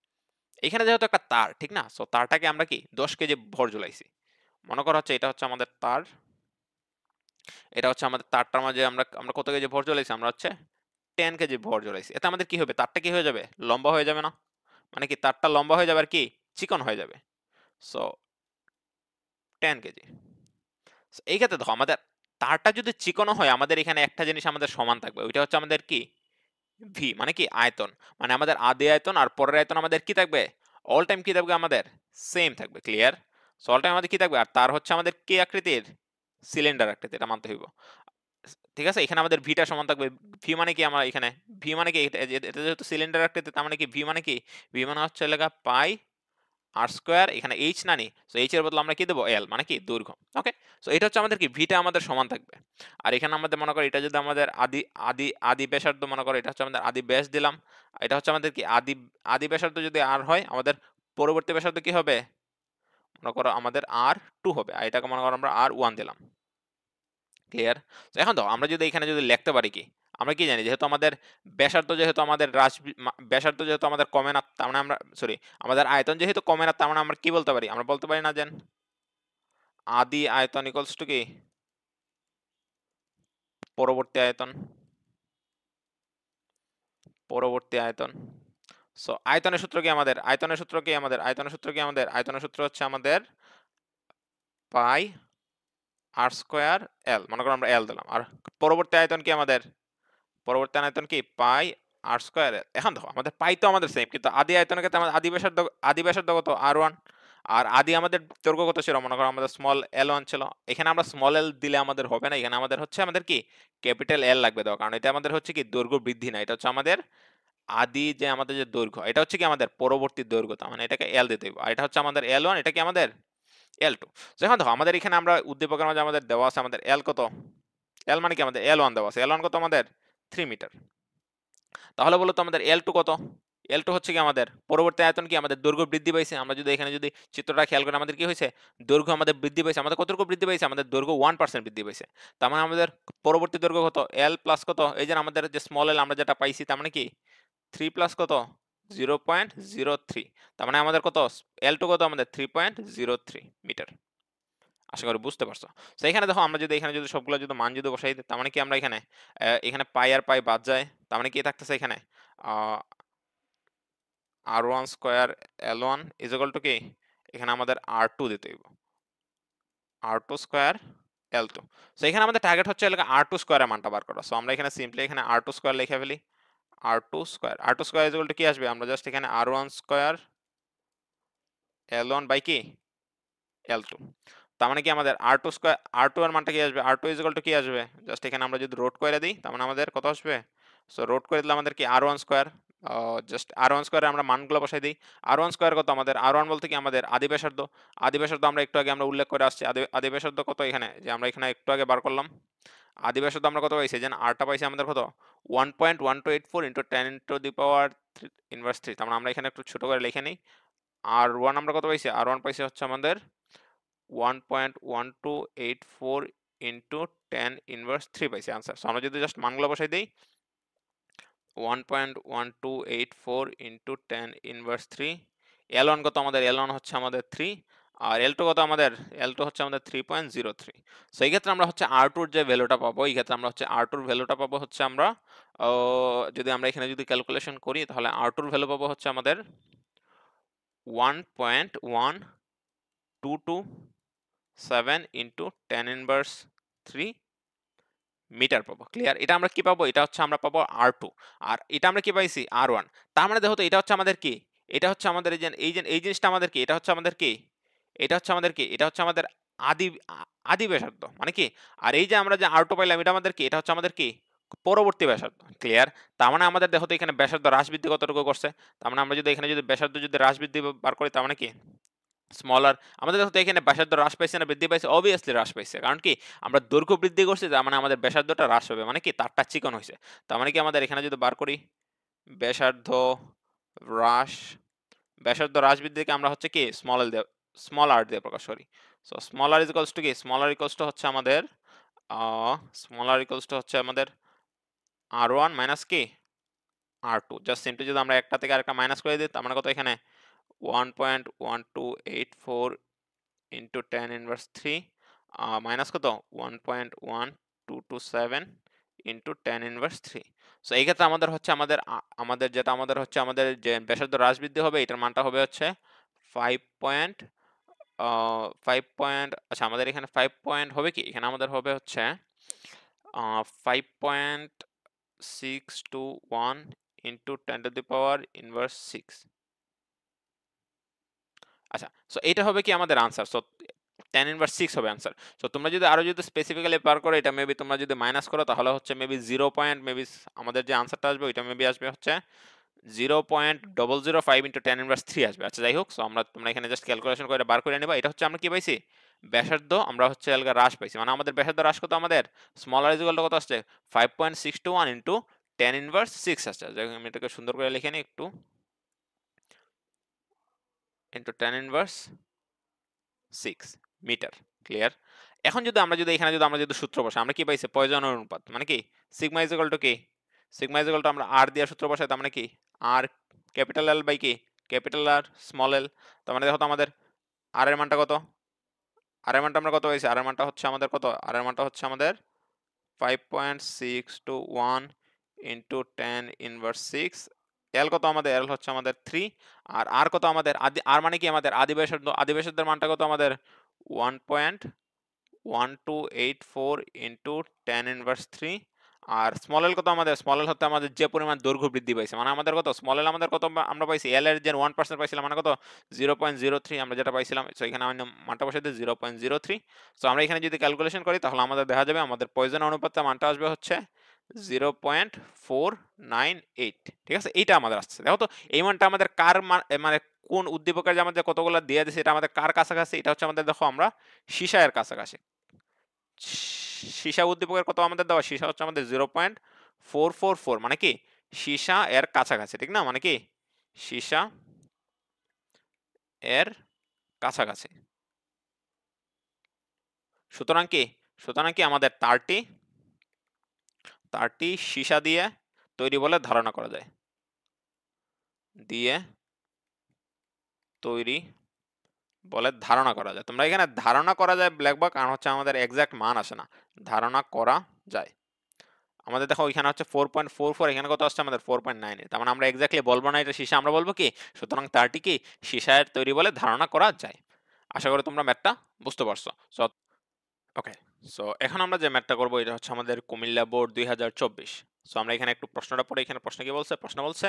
এখানে যেহেতু একটা তার, ঠিক না, সো তারটাকে আমরা কি 10 কেজি ভর ঝুলাইছি। মনে করা হচ্ছে এটা হচ্ছে আমাদের তার, এটা হচ্ছে আমাদের তারটার মাঝে আমরা আমরা কত কেজি ভর ঝুলাইছি, আমরা হচ্ছে 10 কেজি ভর ঝুলাইছি। এতে আমাদের কি হবে, তারটা কি হয়ে যাবে, লম্বা হয়ে যাবে না। মানে কি তারটা লম্বা হয়ে যাবে আর কি চিকন হয়ে যাবে। So 10 KG. এই ক্ষেত্রে দেখো আমাদের তারটা যদি চিকন হয়, আমাদের এখানে একটা জিনিস আমাদের সমান থাকবে, ওইটা হচ্ছে আমাদের কি ভি, মানে কি আয়তন। মানে আমাদের আদি আয়তন আর পরের আয়তন আমাদের কি থাকবে, অল টাইম কি থাকবে আমাদের সেম থাকবে। ক্লিয়ার। সো অল টাইম আমাদের কি থাকবে, আর তার হচ্ছে আমাদের কি আকৃতির, সিলিন্ডার আকৃতির, এটা মানতে হইব। ঠিক আছে, এখানে আমাদের ভিটা সমান থাকবে। ভি মানে কি, আমরা এখানে ভি মানে কি এটা যেহেতু সিলিন্ডার আকৃতি, তার মানে কি ভি মানে কি, ভি মানে হচ্ছে লেখা পাই আর স্কোয়ার, এখানে এইচ না নি, সো এইচ এর বদলে আমরা কি দেবো এল, মানে কি দৈর্ঘ্য। ওকে, সো এটা হচ্ছে আমাদের কি ভিটা আমাদের সমান থাকবে। আর এখানে আমাদের মনে করো এটা যদি আমাদের আদি আদি আদি ব্যাসার্ধ মনে করো, এটা হচ্ছে আমাদের আদি ব্যাস দিলাম। এটা হচ্ছে আমাদের কি আদি আদি ব্যাসার্ধ যদি আর হয়, আমাদের পরবর্তী ব্যাসার্ধ কি হবে, মনে করো আমাদের আর 2 হবে। আর এটাকে মনে করো আমরা আর 1 দিলাম। ক্লিয়ার। তো এখন দাও আমরা যদি এখানে যদি লিখতে পারি কি আমরা কি জানি যেহেতু আমাদের ব্যাসার্ধ যেহেতু আমাদের হ্রাস ব্যাসার্ধ যেহেতু আমাদের কমে না, তার মানে আমরা সরি আমাদের আয়তন যেহেতু কমে না, তার মানে আমরা কি বলতে পারি? আমরা বলতে পারি না যে আদি আয়তন ইকুয়ালস টু কি পরবর্তী আয়তন, পরবর্তী আয়তন। সো আয়তনের সূত্র কি আমাদের? আয়তনের সূত্র কি আমাদের? আয়তনের সূত্র কি আমাদের? আয়তনের সূত্র হচ্ছে আমাদের পাই আর স্কয়ার এল, মনে করো আমরা এল দিলাম। আর পরবর্তী আয়তন কি আমাদের? পরবর্তী আয়তন কি পাই আর স্কয়ার এল। এখন দেখো আমাদের পাই তো আমাদের সেম, কিন্তু আদি আয়তনের ক্ষেত্রে আমাদের আদি ব্যাসার্ধ কত? আর ওয়ান। আর আদি আমাদের দৈর্ঘ্য কত ছিল? মনে করো আমাদের স্মল এল ওয়ান ছিল। এখানে আমরা স্মল এল দিলে আমাদের হবে না, এখানে আমাদের হচ্ছে আমাদের কি ক্যাপিটাল এল লাগবে দেওয়া, কারণ এটা আমাদের হচ্ছে কি দৈর্ঘ্য বৃদ্ধি না, এটা হচ্ছে আমাদের আদি যে আমাদের যে দৈর্ঘ্য, এটা হচ্ছে কি আমাদের পরবর্তী দৈর্ঘ্য, তার মানে এটাকে এল দিতে হবে। আর এটা হচ্ছে আমাদের এল ওয়ান, এটা কি আমাদের এল টু। এখন দেখো আমাদের এখানে আমরা উদ্দীপকের মাঝে আমাদের দেওয়া আছে আমাদের এল কত? এল মানে কি আমাদের এল ওয়ান দেওয়া আছে। এল ওয়ান কত আমাদের? 3 মিটার। তাহলে বলো তো আমাদের এল টু কত? এল টু হচ্ছে কি আমাদের পরবর্তী আয়তন, কি আমাদের দৈর্ঘ্য বৃদ্ধি পাইছে। আমরা যদি এখানে যদি চিত্রটা খেয়াল করি, আমাদের কি হয়েছে? দৈর্ঘ্য আমাদের বৃদ্ধি পাইছে। আমাদের কতটুকু বৃদ্ধি পাইছে? আমাদের দৈর্ঘ্য 1% বৃদ্ধি পাইছে। তার মানে আমাদের পরবর্তী দৈর্ঘ্য কত? এল প্লাস কত? এই যে আমাদের যে স্মল এল আমরা যেটা পাইছি, তার মানে কি 3 প্লাস কত? 0.03। তার মানে আমাদের কত? এল টু কত আমাদের? 3.03 মিটার। আশা করি বুঝতে পারছো। তো এখানে দেখো আমরা যদি এখানে যদি সবগুলো যদি মান যদি বসাই দিই, তার মানে কি আমরা এখানে এখানে পাই আর পাই বাদ যায়, তার মানে কি থাকতেছে এখানে R one square L one is equal to কি এখানে আমাদের আর টু দিতে হইব, R two square L two. So এখানে আমাদের টার্গেট হচ্ছে আর টু স্কোয়ারের মানটা বার করা। সো আমরা এখানে সিম্পলি এখানে আর টু স্কোয়ার লিখে ফেলি। R two square is equal to কি আসবে? আমরা জাস্ট এখানে R one square L one by কি এল টু। তার মানে কি আমাদের R two square, R two এর মানটা কি আসবে? R two is equal to কি আসবে? জাস্ট এখানে আমরা যদি রোড করে দিই, তার মানে আমাদের কত আসবে? সো রোড করে দিলে আমাদের কি আর ওয়ান স্কোয়ার, জাস্ট আর ওয়ান স্কোয়ারে আমরা মানগুলো বসাই দিই। আর ওয়ান স্কোয়ার কত আমাদের? আর ওয়ান বলতে কি আমাদের আদি ব্যাসার্ধ। আদি ব্যাসার্ধ আমরা একটু আগে আমরা উল্লেখ করে আসছি। আদি ব্যাসার্ধ কত এখানে, যে আমরা এখানে একটু আগে বার করলাম। আদি ব্যাসার্ধ আমরা কত পাইছি? যেন আরটা পাইছি আমাদের কত? 1.1284 into 10 into the power inverse 3। তার মানে আমরা এখানে একটু ছোট করে লিখে নিই। আর ওয়ান আমরা কত পাইছি? আর ওয়ান পাইছি হচ্ছে আমাদের 1.1284 ইন্টু 10 ইনভার্স 3 পাইছি আনসার। সো আমরা যদি জাস্ট মানগুলো বসাই দিই, 1.1284 ইন্টু 10 ইনভার্স 3। এল ওয়ান কত আমাদের? এল ওয়ান হচ্ছে আমাদের 3। আর এল টু কত আমাদের? এল টু হচ্ছে আমাদের 3.03। সো এই ক্ষেত্রে আমরা হচ্ছে আর টুর যে ভ্যালুটা পাবো, এই ক্ষেত্রে আমরা হচ্ছে আর টুর ভ্যালুটা পাবো হচ্ছে আমরা যদি আমরা এখানে যদি ক্যালকুলেশন করি, তাহলে আর টুর ভ্যালু পাবো হচ্ছে আমাদের 1.1227 ইন্টু 10 ইনভার্স 3 মিটার পাবো। ক্লিয়ার? এটা আমরা কি পাবো? এটা হচ্ছে আমরা পাবো আর টু। আর এটা আমরা কি পাইছি? আর ওয়ান। তার মানে দেখো তো এটা হচ্ছে আমাদের কি, এটা হচ্ছে আমাদের এই জিনিসটা আমাদের কি, এটা হচ্ছে আমাদের কি, এটা হচ্ছে আমাদের কি, এটা হচ্ছে আমাদের আদি আদি ব্যাসার্ধ মানে কি। আর এই যে আমরা যে আর টু পাইলাম, এটা আমাদের কি, এটা হচ্ছে আমাদের কি পরবর্তী ব্যাসার্ধ। ক্লিয়ার? তার মানে আমাদের দেখো তো এখানে ব্যাসার্ধ হ্রাস বৃদ্ধি কতটুকু করছে। তার মানে আমরা যদি এখানে যদি ব্যাসার্ধ যদি হ্রাস বৃদ্ধি বার করি, তার মানে কি স্মলার। আমাদের দেখো তো এখানে ব্যাসার্ধ হ্রাস পাইছে না বৃদ্ধি পাইছে? অবভিয়াসলি হ্রাস পাইছে, কারণ কি আমরা দৈর্ঘ্য বৃদ্ধি করছি, তার মানে আমাদের ব্যাসার্ধটা হ্রাস পাবে, মানে কি তারটা চিকন হয়েছে। তার মানে কি আমাদের এখানে যদি বার করি ব্যাসার্ধ হ্রাস, ব্যাসার্ধ হ্রাস বৃদ্ধিকে আমরা হচ্ছে কি স্মল এল দিয়ে, স্মল আর দিয়ে প্রকাশ করি। So small R equals to কি, স্মল আর ইকুয়ালস টু হচ্ছে আমাদের স্মল আর ইকুয়ালস টু হচ্ছে আমাদের আর ওয়ান মাইনাস কি আর টু। জাস্ট সিম্পলি যদি আমরা একটা থেকে আরেকটা মাইনাস করে দিই, তার মানে কত এখানে 1.1284 ইন্টু 10 ইনভার্স 3 মাইনাস কত 1.1227 ইন্টু 10 ইনভার্স 3। সো এই ক্ষেত্রে আমাদের হচ্ছে আমাদের আমাদের যেটা আমাদের হচ্ছে আমাদের যে ব্যাসার্ধ হ্রাস বৃদ্ধি হবে, এটার মানটা হবে হচ্ছে 5 পয়েন্ট 5 পয়েন্ট, আচ্ছা আমাদের এখানে 5 পয়েন্ট হবে কি, এখানে আমাদের হবে হচ্ছে 5.621 into 10 to the power inverse 6। আচ্ছা, সো এটা হবে কি আমাদের আনসার। সো 10 ইনভার্স 6 হবে আনসার। সো তোমরা যদি আরো যদি স্পেসিফিক্যালি বার করো, এটা মেবি তোমরা যদি মাইনাস করো, তাহলে হচ্ছে মেবি 0 পয়েন্ট মেবি আমাদের যে আনসারটা আসবে ওইটা মেবি আসবে হচ্ছে 0.005 ইন্টু 10 ইনভার্স 3 আসবে। আচ্ছা যাই হোক, সো তোমরা এখানে জাস্ট ক্যালকুলেশন করে বার করে নেবা। এটা হচ্ছে আমরা কি পাইছি? ব্যাসার্ধ আমরা হচ্ছে হ্রাস পাইছি, মানে আমাদের ব্যাসার্ধ হ্রাস কত আমাদের স্মল আর ইকুয়াল টু কত আসছে 5.621 ইন্টু 10 ইনভার্স 6 আসছে। আমি এটাকে সুন্দর করে লিখে নিই একটু, ইন্টু 10 ইনভার্স 6 মিটার। ক্লিয়ার? এখন যদি আমরা যদি এখানে যদি আমরা যদি সূত্র বসাই, আমরা কি পাইছি? পয়সনের অনুপাত মানে কি? সিগমা ইজ ইকুয়াল টু কি? সিগমা ইজ ইকুয়াল টু আমরা আর দিয়ে সূত্র বসাই, তার মানে কি? আর ক্যাপিটাল এল বাই কি? Capital R small L. তার মানে দেখো তো আমাদের আর এর মানটা কত? আর এর মানটা আমরা কত পাইছি? আর এর মানটা হচ্ছে আমাদের কত? আর এর মানটা হচ্ছে আমাদের 5.621 ইন্টু 10 ইনভার্স 6। এল কত আমাদের? এল হচ্ছে আমাদের 3। আর কত আমাদের? আর মানে কি আমাদের আদি ব্যাসার্ধ? আদি ব্যাসার্ধের মানটা কত আমাদের? 1.1284 ইন্টু 10 ইনভার্স 3। আর স্মল এল কত আমাদের? স্মল এল হচ্ছে আমাদের যে পরিমাণ দৈর্ঘ্য বৃদ্ধি পাইছে, মানে আমাদের কত? স্মল এল আমাদের কত আমরা পাইছি? এল এর যে 1% পাইছিলাম মানে কত? 0.03 আমরা যেটা পাইছিলাম। সো এখানে আমি মানটা বসাই দিই 0.03। সো আমরা এখানে যদি ক্যালকুলেশন করি তাহলে আমাদের দেখা যাবে আমাদের পয়জন অনুপাতের মানটা আসবে হচ্ছে 0.498। ঠিক আছে, এইটা আমাদের আসছে। দেখো তো এই মানটা আমাদের কার মানে কোন উদ্দীপকের যে আমাদের কতগুলো দিয়ে দিছে এটা আমাদের কার কাছাকাছি? এটা হচ্ছে আমাদের, দেখো আমরা সীসা এর কাছাকাছি। সীসা উদ্দীপকের কত আমাদের দেওয়া? সীসা হচ্ছে আমাদের 0.444, মানে কি সীসা এর কাছাকাছি, ঠিক না? মানে কি সীসা এর কাছাকাছি। সুতরাং কি আমাদের তারটি সীসা দিয়ে তৈরি বলে ধারণা করা যায়। দিয়ে তৈরি বলে ধারণা করা যায়। তোমরা এখানে ধারণা করা যায় লিখবা, কারণ হচ্ছে আমাদের এক্সাক্ট মান আসে না। ধারণা করা যায়। আমাদের দেখো এখানে হচ্ছে 4.44, এখানে কত আসছে আমাদের? 4.9। তার মানে আমরা এক্স্যাক্টলি বলবো না এটা সীসা, আমরা বলবো কি? সুতরাং তারটি কি সীসার তৈরি বলে ধারণা করা যায়। আশা করি তোমরা ম্যাথটা বুঝতে পারছো। সো ওকে, সো এখন আমরা যে ম্যাথটা করবো এটা হচ্ছে আমাদের কুমিল্লা বোর্ড 2024। সো আমরা এখানে একটু প্রশ্নটা পড়ে, এখানে প্রশ্ন কি বলছে? প্রশ্ন বলছে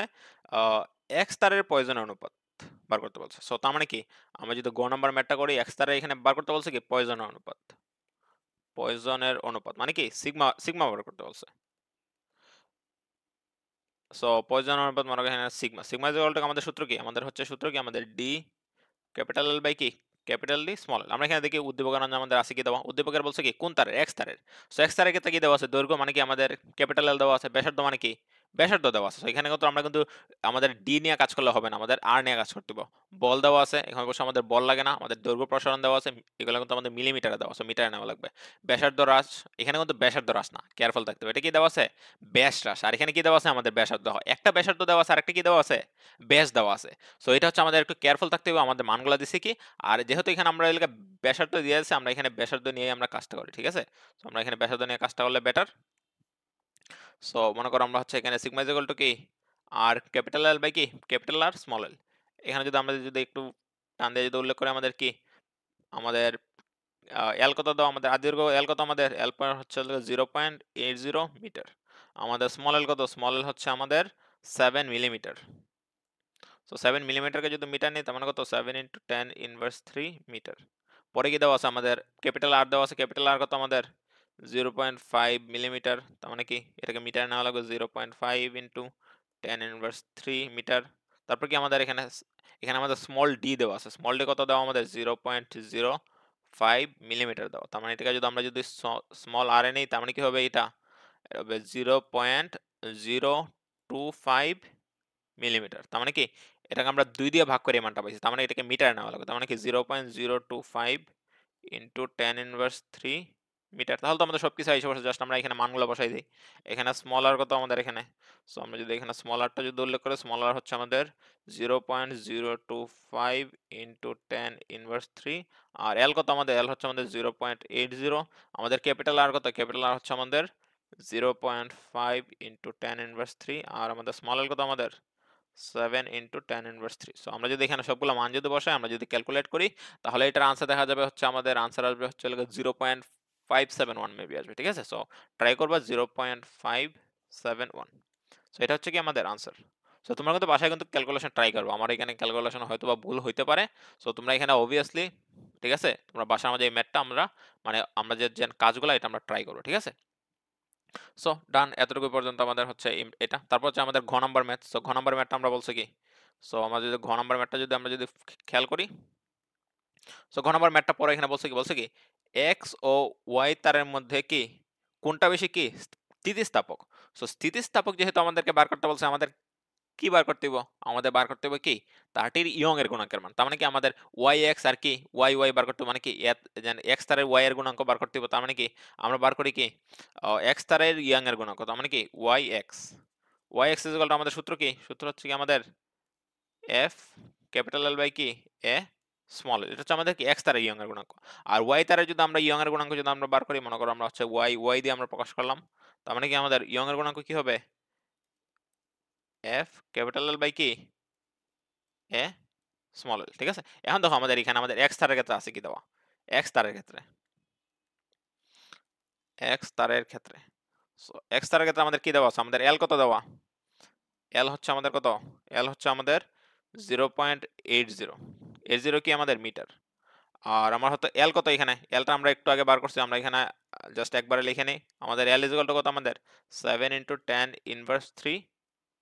এক্স তারের পয়জন অনুপাত বার করতে বলছে। সো তার মানে কি আমরা যদি গ নাম্বার ম্যাথটা করি, এক্স তারের এখানে বার করতে বলছে কি পয়জন অনুপাত। পয়জনের অনুপাত মানে কি সিগমা, সিগমা বার করতে বলছে। সো পয়জন অনুপাত মনে করি এখানে sigma. Sigma is equal to আমাদের সূত্র কি? আমাদের হচ্ছে সূত্র কি? আমাদের ডি ক্যাপিটাল এল বাই কি ক্যাপিটাল ডি স্মল এল। আমরা এখানে দেখি উদ্দীপকের নাম আমাদের আছে কি দেওয়া? উদ্দীপকের বলছে কি কোন তারের? এক্স তারের। সো এক্স তারের ক্ষেত্রে কি দেওয়া আছে? দৈর্ঘ্য মানে কি আমাদের ক্যাপিটাল এল দেওয়া আছে। ব্যাসার্ধ মানে কি ব্যাসার্ধ দেওয়া আছে। সো এখানে কিন্তু আমরা কিন্তু আমাদের ডি নিয়ে কাজ করলে হবে না, আমাদের আর নিয়ে কাজ করতে হবে। বল দেওয়া আছে, এখানে অবশ্য আমাদের বল লাগে না, আমাদের দৈর্ঘ্য প্রসারণ দেওয়া আছে, এগুলো কিন্তু আমাদের মিলিমিটারে দেওয়া আছে, মিটারে নেওয়া লাগবে। ব্যাসার্ধ হ্রাস, এখানে কিন্তু ব্যাসার্ধ হ্রাস না, কেয়ারফুল থাকতে হবে। এটা কি দেওয়া আছে? ব্যাস হ্রাস। আর এখানে কি দেওয়া আছে? আমাদের ব্যাসার্ধ। একটা ব্যাসার্ধ দেওয়া আছে আর একটা কি দেওয়া আছে? ব্যাস দেওয়া আছে। সো এটা হচ্ছে আমাদের একটু কেয়ারফুল থাকতে হবে, আমাদের মানগুলো দিছে কি। আর যেহেতু এখানে আমরা এলাকা ব্যাসার্ধ দিয়ে আছে, আমরা এখানে ব্যাসার্ধ নিয়ে আমরা কাজটা করি, ঠিক আছে? তো আমরা এখানে ব্যাসার্ধ নিয়ে কাজটা করলে বেটার। সো মনে করো আমরা হচ্ছে এখানে সিগমা ইজ ইকুয়াল টু কি আর ক্যাপিটাল এল বাই কি ক্যাপিটাল আর স্মল এল। এখানে যদি আমরা যদি একটু টান দিয়ে যদি উল্লেখ করি আমাদের কি আমাদের এল কত দাও? আমাদের দীর্ঘ এল কত? আমাদের এল হচ্ছে 0.80 মিটার। আমাদের স্মল এল কত? স্মল এল হচ্ছে আমাদের 7 মিলিমিটার। সো 7 মিলিমিটারকে যদি মিটার নিই তার মানে কত? 7 ইন্টু 10 ইনভার্স 3 মিটার। পরে কি দেওয়া আছে? আমাদের ক্যাপিটাল আর দেওয়া আছে। ক্যাপিটাল আর কত আমাদের? 0.5 মিলিমিটার। তার মানে কি এটাকে মিটার নেওয়া লাগবে 0.5 ইন্টু 10 ইনভার্স 3 মিটার। তারপর কি আমাদের এখানে এখানে আমাদের স্মল ডি দেওয়া আছে। স্মল ডি কত দেওয়া আমাদের? 0.05 মিলিমিটার দেওয়া। তার মানে এটাকে যদি আমরা যদি স্মল আর এ নেই তার মানে কি হবে? এটা হবে 0.025 মিলিমিটার। তার মানে কি এটাকে আমরা 2 দিয়ে ভাগ করে এই মানটা পাইছি। তার মানে এটাকে মিটারে নেওয়া লাগবে। তার মানে কি 0.025 ইন্টু 10 ইনভার্স 3 মিটার। তাহলে তো আমাদের সবকিছু এসে বসে, জাস্ট আমরা এখানে মানগুলো বসাই দিই। এখানে স্মল আর কত আমাদের এখানে? সো আমরা যদি এখানে স্মল আরটা যদি উল্লেখ করি, স্মল আর হচ্ছে আমাদের 0.025 ইন্টু 10 ইনভার্স 3। আর এল কত আমাদের? এল হচ্ছে আমাদের 0.80। আমাদের ক্যাপিটাল আর কত? ক্যাপিটাল আর হচ্ছে আমাদের 0.5 ইন্টু 10 ইনভার্স 3। আর আমাদের স্মল এল কত আমাদের? 7 ইন্টু 10 ইনভার্স 3। সো আমরা যদি এখানে সবগুলো মান যদি বসাই, আমরা যদি ক্যালকুলেট করি, তাহলে এটার আনসার দেখা যাবে হচ্ছে আমাদের আনসার আসবে হচ্ছে 0.571 মেবি আসবে, ঠিক আছে? সো ট্রাই করবা 0.571। সো এটা হচ্ছে কি আমাদের আনসার। সো তোমরা কিন্তু বাসায় কিন্তু ক্যালকুলেশন ট্রাই করবো, আমার এখানে ক্যালকুলেশন হয়তো বা ভুল হইতে পারে। সো তোমরা এখানে অবভিয়াসলি, ঠিক আছে, তোমরা বাসায় আমাদের এই ম্যাথটা আমরা মানে আমরা যে যে কাজগুলো এটা আমরা ট্রাই করবো, ঠিক আছে? সো ডান, এতটুকু পর্যন্ত আমাদের হচ্ছে এটা। তারপর হচ্ছে আমাদের ঘ নাম্বার ম্যাথ। সো ঘ নাম্বার ম্যাথটা আমরা বলছি কি, সো আমরা যদি ঘ নাম্বার ম্যাথটা যদি আমরা যদি খেয়াল করি, সো ঘ নাম্বার ম্যাথটা পরে এখানে বলছে কি এক্স ও ওয়াই তারের মধ্যে কি কোনটা বেশি কি স্থিতিস্থাপক। সো স্থিতিস্থাপক যেহেতু আমাদেরকে বার করতে বলছে, আমাদের কি বার করতে হইব? আমাদের বার করতে হবে কি 30 এর ইয়ং এর গুণাঙ্কের মান। তার মানে কি আমাদের yx আর কি y বার করতে হবে, মানে কি x তারের y এর গুণাঙ্ক বার করতে হবে। তার মানে কি আমরা বার করি কি x তারের ইয়ং এর গুণাঙ্ক, তার মানে কি yx আমাদের সূত্র কি? সূত্র হচ্ছে কি আমাদের f ক্যাপিটাল L বাই কি a স্মল l। এটা হচ্ছে আমাদের কি x তারের ইয়ং এর গুণাঙ্ক। আর y তারের যদি আমরা ইয়ং এর গুণাঙ্ক যদি আমরা বার করি, মনে করো আমরা হচ্ছে y দিয়ে আমরা প্রকাশ করলাম, তার মানে কি আমাদের ইয়ং এর গুণাঙ্ক কি হবে? f ক্যাপিটাল L বাই কি a স্মল l। ঠিক আছে, এখন দেখো আমাদের এখানে আমাদের x তারের ক্ষেত্রে আছে কি দেওয়া, x তারের ক্ষেত্রে x তারের ক্ষেত্রে সো x তারের ক্ষেত্রে আমাদের কি দেওয়া আছে? আমাদের l কত দেওয়া? l হচ্ছে আমাদের কত? l হচ্ছে আমাদের 0.80, 80 কি আমাদের মিটার। আর আমার হয়তো এল কত? এখানে এলটা আমরা একটু আগে বার করছি, আমরা এখানে জাস্ট একবারে লিখে নিই। আমাদের এল ইজ ইকুয়াল টু কত? আমাদের 7 × 10 ইনভার্স 3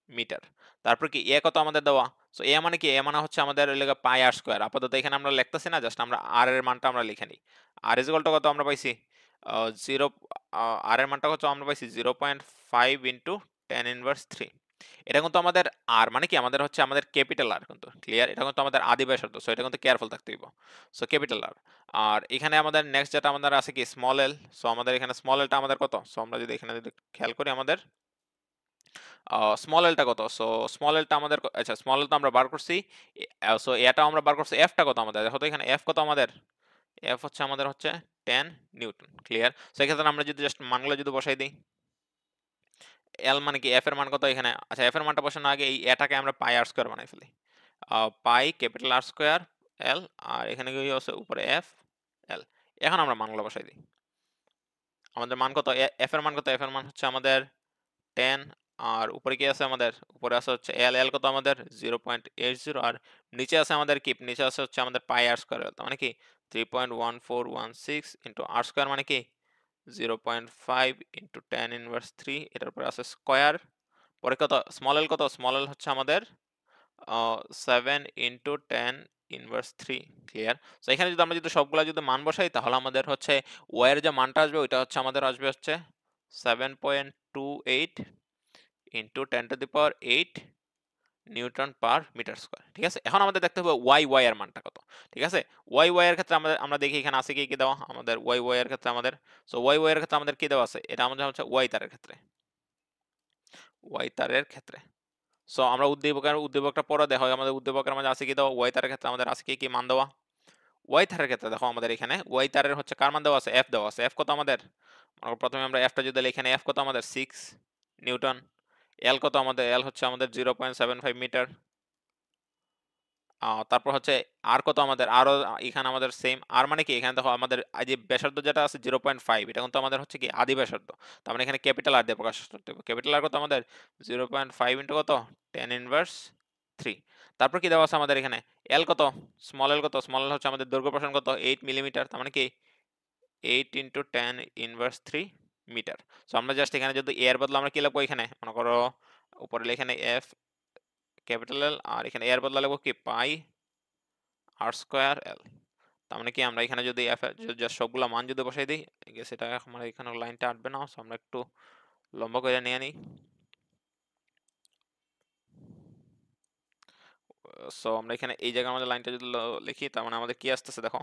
মিটার। তারপর কি এ কত আমাদের দেওয়া? সো এ মানে কি? এ মানে হচ্ছে আমাদের লেগে পাই আর স্কোয়ার। আপাতত এখানে আমরা লিখতেছি না, জাস্ট আমরা আর এর মানটা আমরা লিখে নিই। আর ইজ ইকুয়াল টু কত আমরা পাইছি? জিরো, আর এর মানটা কত আমরা পাইছি? 0.5 × 10 ইনভার্স 3। এটা কিন্তু আমাদের আর মানে কি আমাদের হচ্ছে আমাদের ক্যাপিটাল আর, কিন্তু ক্লিয়ার, এটা কিন্তু আমাদের আদি ব্যাসার্ধ। সো এটা কিন্তু কেয়ারফুল থাকতে হইব। সো ক্যাপিটাল আর। আর এখানে আমাদের নেক্সট যেটা আমাদের আছে কি স্মল এল। সো আমাদের এখানে স্মল এলটা আমাদের কত? সো আমরা যদি এখানে যদি খেয়াল করি আমাদের স্মল এলটা কত? সো স্মল এলটা আমাদের আচ্ছা স্মল এল তো আমরা বার করছি। সো এটা আমরা বার করছি। এফটা কত আমাদের? দেখো তো এখানে এফ কত আমাদের? এফ হচ্ছে আমাদের হচ্ছে 10 নিউটন। ক্লিয়ার। সো এক্ষেত্রে আমরা যদি জাস্ট মানগুলো যদি বসাই দিই, এল মানে কি এফ এর মান কত এখানে? আচ্ছা এফ এর মানটা বসানোর আগে এই এটাকে আমরা পাই আর স্কয়ার বানাই ফেলি। পাই ক্যাপিটাল আর স্কয়ার এল, আর এখানে কি হচ্ছে উপরে এফ এল। এখন আমরা মানগুলো বসাই দিই। আমাদের মান কত? এফ এর মান কত? এফ এর মান হচ্ছে আমাদের 10। আর উপরে কি আছে আমাদের? উপরে আছে হচ্ছে এল। এল কত আমাদের? 0.80। আর নিচে আছে আমাদের কি? নিচে আছে হচ্ছে আমাদের পাই আর স্কয়ার এল, তার মানে কি 3.1416 ইন্টু আর স্কয়ার মানে কি 0.5 ইন্টু 10 ইনভার্স 3, এটার উপরে আছে স্কয়ার। পরে কত? স্মল এল কত? স্মল এল হচ্ছে আমাদের 7 ইন্টু 10 ইনভার্স 3। ক্লিয়ার। সো এখানে যদি আমরা যদি সবগুলা যদি মান বসাই, তাহলে আমাদের হচ্ছে ওয়াই এর যে মানটা আসবে ওইটা হচ্ছে আমাদের আসবে হচ্ছে 7.28 into 10⁸8 newton per metre square. ঠিক আছে, এখন আমাদের দেখতে হবে ওয়াই এর মানটা কত। ঠিক আছে, ওয়াই এর ক্ষেত্রে আমাদের আমরা দেখি এখানে আছে কি কি দেওয়া আমাদের ওয়াই এর ক্ষেত্রে আমাদের। সো ওয়াই এর ক্ষেত্রে আমাদের কি দেওয়া আছে? এটা আমাদের হচ্ছে ওয়াই তারের ক্ষেত্রে, ওয়াই তারের ক্ষেত্রে। সো আমরা উদ্দীপকটা পরে দেখো আমাদের উদ্দীপকের মাঝে আছে কি দেওয়া? ওয়াই তারের ক্ষেত্রে আমাদের আছে কি কি মান দেওয়া? ওয়াই তারের ক্ষেত্রে দেখো আমাদের এখানে ওয়াই তারের হচ্ছে কার মান দেওয়া আছে? এফ দেওয়া আছে। এফ কত আমাদের? প্রথমে আমরা এফটা যদি লিখি, এখানে এফ কত আমাদের? 6 নিউটন। এল কত আমাদের? এল হচ্ছে আমাদের 0.75 মিটার। তারপর হচ্ছে আর কত আমাদের? আরও এখানে আমাদের সেম আর মানে কি এখানে দেখো আমাদের এই যে ব্যাসার্ধ যেটা আছে 0.5, এটা কিন্তু আমাদের হচ্ছে কি আদি ব্যাসার্ধ। তার মানে এখানে ক্যাপিটাল আর দিয়ে প্রকাশ করতে হবে। ক্যাপিটাল আর কত আমাদের? 0.5 ইন্টু কত? 10 ইনভার্স 3। তারপর কি দেওয়া আছে আমাদের এখানে? এল কত? স্মল এল কত? স্মল এল হচ্ছে আমাদের দৈর্ঘ্য প্রসারণ কত? 8 মিলিমিটার। তার মানে কি 8 ইন্টু 10 ইনভার্স 3 মিটার। সো আমরা জাস্ট এখানে যদি এর বদলে আমরা কি লিখবো? এখানে মনে করো উপরে এখানে এফ ক্যাপিটাল এল, আর এখানে এর বদলে লিখবো কি পাই আর স্কয়ার এল। তার মানে কি আমরা এখানে যদি এফ জাস্ট সবগুলা মান যদি বসাই দিই, সেটা আমার এখানে লাইনটা আটবে না। সো আমরা একটু লম্বা করে নিয়ে নিই। সো আমরা এখানে এই জায়গার মধ্যে লাইনটা যদি লিখি, তার মানে আমাদের কি আসতেছে দেখো।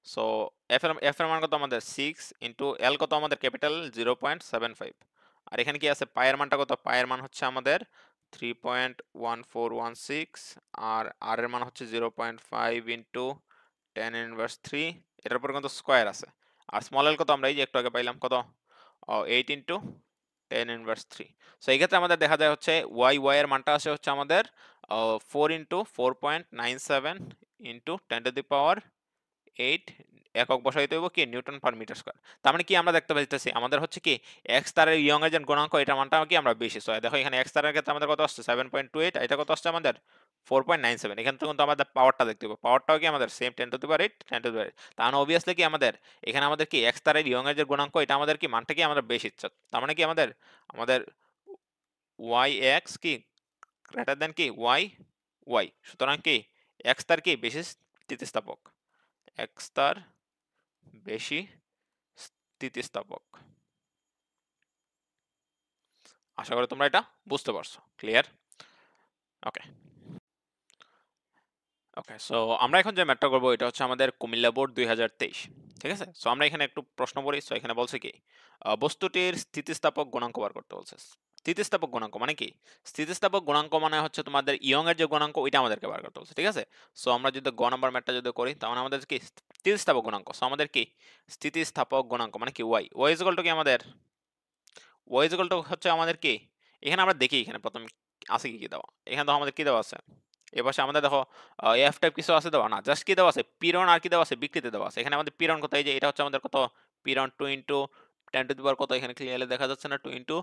সো এফ এর মান কত আমাদের? 6 ইন্টু এল কত আমাদের? ক্যাপিটাল 0.75। আর এখানে কি আছে? পায়ের মানটা কত? পায়ের মান হচ্ছে আমাদের 3.1416। আর আর এর মান হচ্ছে 0.5 ইন্টু 10 ইনভার্স 3, এটার উপর কিন্তু স্কোয়ার আছে। আর স্মল এল কত? আমরা এই যে একটু আগে পাইলাম কত? 8 ইন্টু 10 ইনভার্স 3। সো এই ক্ষেত্রে আমাদের দেখা যায় হচ্ছে ওয়াই এর মানটা আসে হচ্ছে আমাদের 4 ইন্টু 4.97 ইন্টু 10⁸8 একক বসাইতে হইব কি নিউটন পার মিটার স্কয়ার। তার মানে কি আমরা দেখতে পাইতেছি আমাদের হচ্ছে কি এক্স তারের ইয়ং এর যে গুণাঙ্ক, এটা মানটা কি আমরা বেশি। সো দেখো এখানে এক্স তারের ক্ষেত্রে আমাদের কত আসছে? 7.28, এটা কত আসছে আমাদের? 4.97। এখান থেকে কিন্তু আমাদের পাওয়ারটা দেখতে হবে, পাওয়ারটাও কি আমাদের সেম 10⁸8 10⁸8। তার মানে অবভিয়াসলি কি আমাদের এখানে আমাদের কি এক্স তারের ইয়ং এর যে গুণাঙ্ক, এটা আমাদের কি মানটা কি আমাদের বেশি ইচ্ছা। তার মানে কি আমাদের আমাদের ওয়াই এক্স কি গ্রেটার দেন কি ওয়াই। সুতরাং কি এক্স তার কি বেশি স্থিতিস্থাপক, এক্স তার বেশি স্থিতিস্থাপক। আশা করি তোমরা এটা বুঝতে পারছো। ক্লিয়ার? ওকে ওকে, সো আমরা এখন যে ম্যাথটা করবো এটা হচ্ছে আমাদের কুমিল্লা বোর্ড 2023। ঠিক আছে, সো আমরা এখানে একটু প্রশ্ন পড়ি। সো এখানে বলছে কি, বস্তুটির স্থিতিস্থাপক গুণাঙ্ক বার করতে বলছে। স্থিতিস্থাপক গুণাঙ্ক মানে কি? স্থিতিস্থাপক গুণাঙ্ক মানে হচ্ছে তোমাদের ইয়ং এর যে গুণাঙ্ক ওইটা আমাদেরকে বার করতে বলছে। ঠিক আছে, সো আমরা যদি গ নাম্বার ম্যাথটা যদি করি তাহলে আমাদের কি স্থিতিস্থাপক গুণাঙ্ক। সো আমাদের কি স্থিতিস্থাপক গুণাঙ্ক মানে কি Y. Y is equal to কি আমাদের, ওয়াই ইজ ইকুয়াল টু হচ্ছে আমাদের কি, এখানে আমরা দেখি এখানে প্রথম আছে কি কি দেওয়া। এখানে তো আমাদের কি দেওয়া আছে, এপাশে আমাদের দেখো এফ টাইপ কিছু আছে দেওয়া না, জাস্ট কি দেওয়া আছে পীড়ন আর কি দেওয়া আছে বিকৃতি দেওয়া আছে। এখানে আমাদের পীড়ন কত, এই যে এটা হচ্ছে আমাদের কত পীড়ন 2 ইন্টু 10 টু দি পাওয়ার কত, এখানে ক্লিয়ারলি দেখা যাচ্ছে না, 2 ইন্টু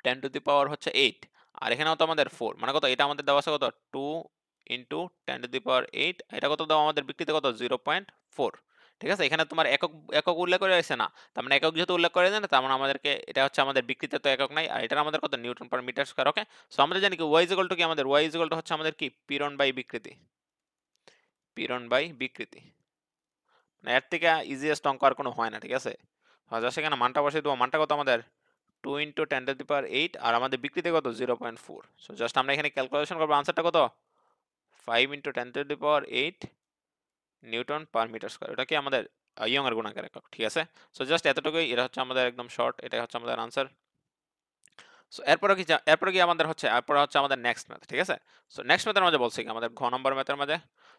10 টু দি পাওয়ার হচ্ছে 8। আর এখানেও তো আমাদের 4 মানে কত, এটা আমাদের দেওয়া আছে কত 2 ইন্টু 10 টু দি পাওয়ার 8, এটা কত দেওয়া আমাদের বিকৃতি কত 0.4। ঠিক আছে, এখানে তোমার একক একক উল্লেখ করে আছে না, তার মানে একক যেহেতু উল্লেখ করে দেয় না তার মানে আমাদেরকে এটা হচ্ছে আমাদের বিকৃতি তো একক নাই, আর এটা আমাদের কত নিউটন পার মিটার স্কয়ার। ওকে, সো আমরা জানি কি ওয়াই ইজ ইকুয়াল টু কি আমাদের, ওয়াই ইজ ইকুয়াল টু হচ্ছে আমাদের কি পীড়ন বাই বিকৃতি, পীড়ন বাই বিকৃতি। মানে এর থেকে ইজিয়েস্ট অঙ্ক আর কোনো হয় না। ঠিক আছে, জাস্ট এখানে মানটা বসিয়ে দেবো, মানটা কত আমাদের 2 ইন্টু 10 টু দি পাওয়ার 8, আর আমাদের বিকৃতি কত 0.4। সো জাস্ট আমরা এখানে ক্যালকুলেশন করবো, আনসারটা কত 5 into 10 to the power 8 newton per metre square. এটা কি আমাদের ইয়ং এর গুণাকার একক। ঠিক আছে, সো জাস্ট এতটুকুই, এটা হচ্ছে আমাদের একদম শর্ট, এটা হচ্ছে আমাদের আনসার। সো এরপরে কি আমাদের হচ্ছে, এরপরে হচ্ছে আমাদের নেক্সট ম্যাথ। ঠিক আছে, সো নেক্সট ম্যাথের মাঝে বলছে কি আমাদের ঘ নম্বর ম্যাথের মাঝে,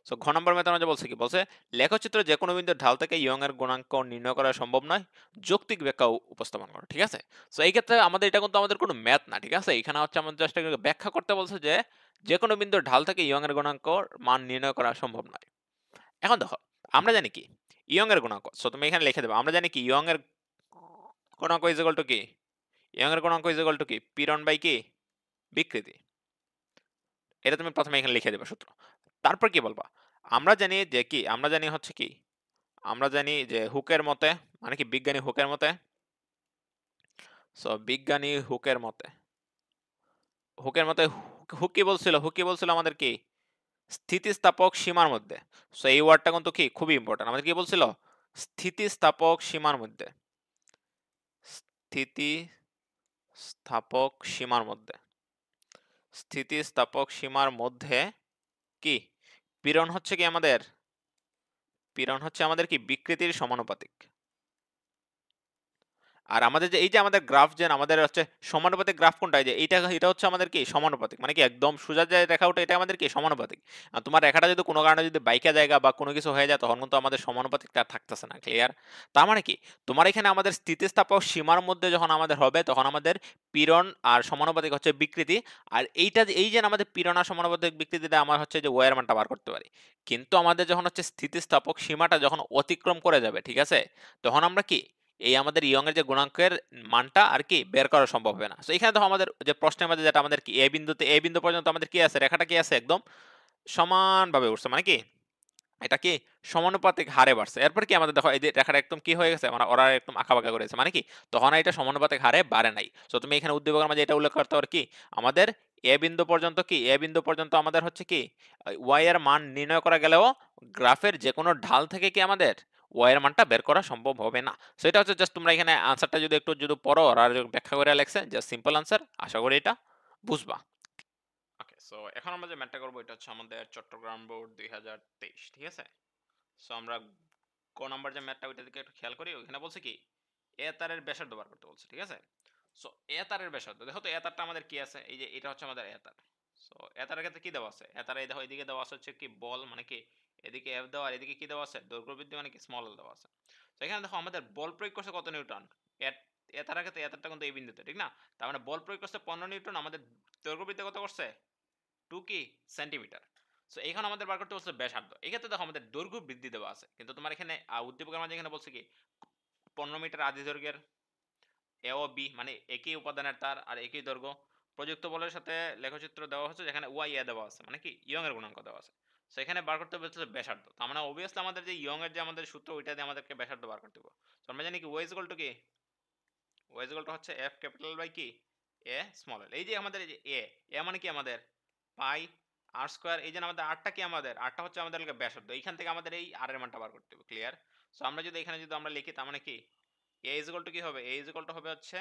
সো ঘ নম্বর ম্যাথের মাঝে বলছে কি, বলছে লেখচিত্র যে কোনো বিন্দুর ঢাল থেকে ইয়ং এর গুণাঙ্ক নির্ণয় করা সম্ভব নয়, যৌক্তিক ব্যাখ্যা উপস্থাপন করো। ঠিক আছে, সো এই ক্ষেত্রে আমাদের এটা কিন্তু আমাদের কোনো ম্যাথ না। ঠিক আছে, এখানে হচ্ছে আমাদের জাস্ট ব্যাখ্যা করতে বলছে যে যে কোনো বিন্দুর ঢাল থেকে ইয়ং এর গুণাঙ্ক মান নির্ণয় করা সম্ভব নয়। এখন দেখো, আমরা জানি কি ইয়ং এর গুণাঙ্ক, সো তুমি এখানে লিখে দেবে, আমরা জানি কি ইয়ং এর গুণাঙ্ক ইজ ইকুয়াল টু কি, ইয়ং এর গুণাঙ্ক ইজ ইকুয়াল টু কি পীড়ন বাই কি বিকৃতি। এটা তুমি প্রথমে এখানে লিখে দেবে সূত্র। তারপর কি বলবা, আমরা জানি যে কি, আমরা জানি হচ্ছে কি, আমরা জানি যে হুকের মতে, মানে কি বিজ্ঞানী হুকের মতে, সো বিজ্ঞানী হুকের মতে, হুকের মতে হুক কি বলছিল, হুক কি বলছিল আমাদের কি স্থিতিস্থাপক সীমার মধ্যে। সো এই ওয়ার্ডটা কিন্তু কি খুবই ইম্পর্টেন্ট, আমাদের কি বলছিল স্থিতিস্থাপক সীমার মধ্যে, স্থিতিস্থাপক সীমার মধ্যে, স্থিতিস্থাপক সীমার মধ্যে কি পীড়ন হচ্ছে কি আমাদের, পীড়ন হচ্ছে আমাদের কি বিকৃতির সমানুপাতিক। আর আমাদের যে এই যে আমাদের গ্রাফ, যে আমাদের হচ্ছে সমানুপাতিক গ্রাফ কোনটা, এই যে এইটা, এটা হচ্ছে আমাদের কি সমানুপাতিক, মানে কি একদম সোজা যে রেখা ওঠে এটা আমাদের কি সমানুপাতিক। আর তোমার রেখাটা যদি কোনো কারণে যদি বাইকা জায়গা বা কোনো কিছু হয়ে যায় তখন কিন্তু আমাদের সমানুপাতিকটা আর থাকতেছে না। ক্লিয়ার? তার মানে কি তোমার এখানে আমাদের স্থিতিস্থাপক সীমার মধ্যে যখন আমাদের হবে তখন আমাদের পীড়ন আর সমানুপাতিক হচ্ছে বিকৃতি। আর এইটা এই যে আমাদের পীড়ন আর সমানুপাতিক বিকৃতিটা আমার হচ্ছে যে ওয়ের মানটা বার করতে পারি, কিন্তু আমাদের যখন হচ্ছে স্থিতিস্থাপক সীমাটা যখন অতিক্রম করে যাবে, ঠিক আছে, তখন আমরা কি এই আমাদের ইয়ং এর যে গুণাঙ্কের মানটা আর কি বের করা সম্ভব হবে না। তো এখানে দেখো আমাদের যে প্রশ্নের মধ্যে যেটা আমাদের কি এ বিন্দুতে, এ বিন্দু পর্যন্ত আমাদের কি আছে, রেখাটা কি আছে একদম সমানভাবে উঠছে, মানে কি এটা কি সমানুপাতিক হারে বাড়ছে। এরপর কি আমাদের দেখো এই যে রেখাটা একদম কি হয়ে গেছে, মানে ওরা একদম আঁকাবাঁকা করেছে, মানে কি তখন এটা সমানুপাতিক হারে বাড়ে নাই। তো তুমি এখানে উদ্দীপকের মাঝে এটা উল্লেখ করতে পারো কি আমাদের এ বিন্দু পর্যন্ত কি, এ বিন্দু পর্যন্ত আমাদের হচ্ছে কি ওয়াই এর মান নির্ণয় করা গেলেও গ্রাফের যে কোনো ঢাল থেকে কি আমাদের ওয়াই এর মানটা বের করা সম্ভব হবে না। সো এটা হচ্ছে জাস্ট তোমরা এখানে আনসারটা যদি একটু যদি পড়ো আর ব্যাখ্যা করে লেখছে, জাস্ট সিম্পল আনসার, আশা করি এটা বুঝবা। ওকে, সো এখন আমরা যে ম্যাথটা করবো এটা হচ্ছে আমাদের চট্টগ্রাম বোর্ড 2023। ঠিক আছে, সো আমরা ক নাম্বার যে ম্যাথটা ওইটা দিকে একটু খেয়াল করি, ওইখানে বলছে কি এ তারের ব্যাসার্ধ বার করতে বলছে। ঠিক আছে, সো এ তারের ব্যাসার্ধ দেখো তো, এ তারটা আমাদের কি আছে, এই যে এটা হচ্ছে আমাদের এ তার। সো এ তারের ক্ষেত্রে কি দেওয়া আছে, এ তারে দেখো এদিকে দেওয়া আছে হচ্ছে কি বল, মানে কি এদিকে এফ দেওয়া আর এদিকে কি দেওয়া আছে দৈর্ঘ্য বৃদ্ধি মানে কি স্মল এল দেওয়া আছে। তো এখানে দেখো আমাদের বল প্রয়োগ করছে কত নিউটন, এ তারের ক্ষেত্রে এ তারটা কিন্তু এই বিন্দুতে, ঠিক না, তার মানে বল প্রয়োগ করছে 15 নিউটন, আমাদের দৈর্ঘ্য বৃদ্ধি কত করছে 2 কি সেন্টিমিটার। সো এখানে আমাদের বার করতে বলছে ব্যাসার্ধ, এই ক্ষেত্রে দেখো আমাদের দৈর্ঘ্য বৃদ্ধি দেওয়া আছে, কিন্তু তোমার এখানে উদ্দীপকের মাঝে এখানে বলছে কি 15 মিটার আদি দৈর্ঘ্যের এ ও বি, মানে একই উপাদানের তার আর একই দৈর্ঘ্য, প্রযুক্ত বলের সাথে লেখচিত্র দেওয়া হচ্ছে যেখানে ওয়াই এ দেওয়া আছে, মানে কি ইয়ং এর গুণাঙ্ক দেওয়া আছে। সো এখানে বার করতে বলছে ব্যাসার্ধ, তার মানে অবভিয়াসলি আমাদের যে ইয়ং এর যে আমাদের সূত্র ওইটা দিয়ে আমাদেরকে ব্যাসার্ধ বার করতে হবে। সো আমরা জানি কি ওয়াই ইজ ইকুয়াল টু কি, ওয়াই ইজ ইকুয়াল টু হচ্ছে এফ ক্যাপিটাল বাই কি এ স্মল এল। এই যে আমাদের এই যে এ মানে কি আমাদের পাই আর স্কয়ার, এই যে আমাদের আরটা কি আমাদের আরটা হচ্ছে আমাদের ব্যাসার্ধ, এইখান থেকে আমাদের এই আর এর মানটা বার করতে হবে। ক্লিয়ার? সো আমরা যদি এখানে যদি আমরা লিখি তার মানে কি এ ইজ ইকুয়াল টু কি হবে, এ ইজ ইকুয়াল টু হবে হচ্ছে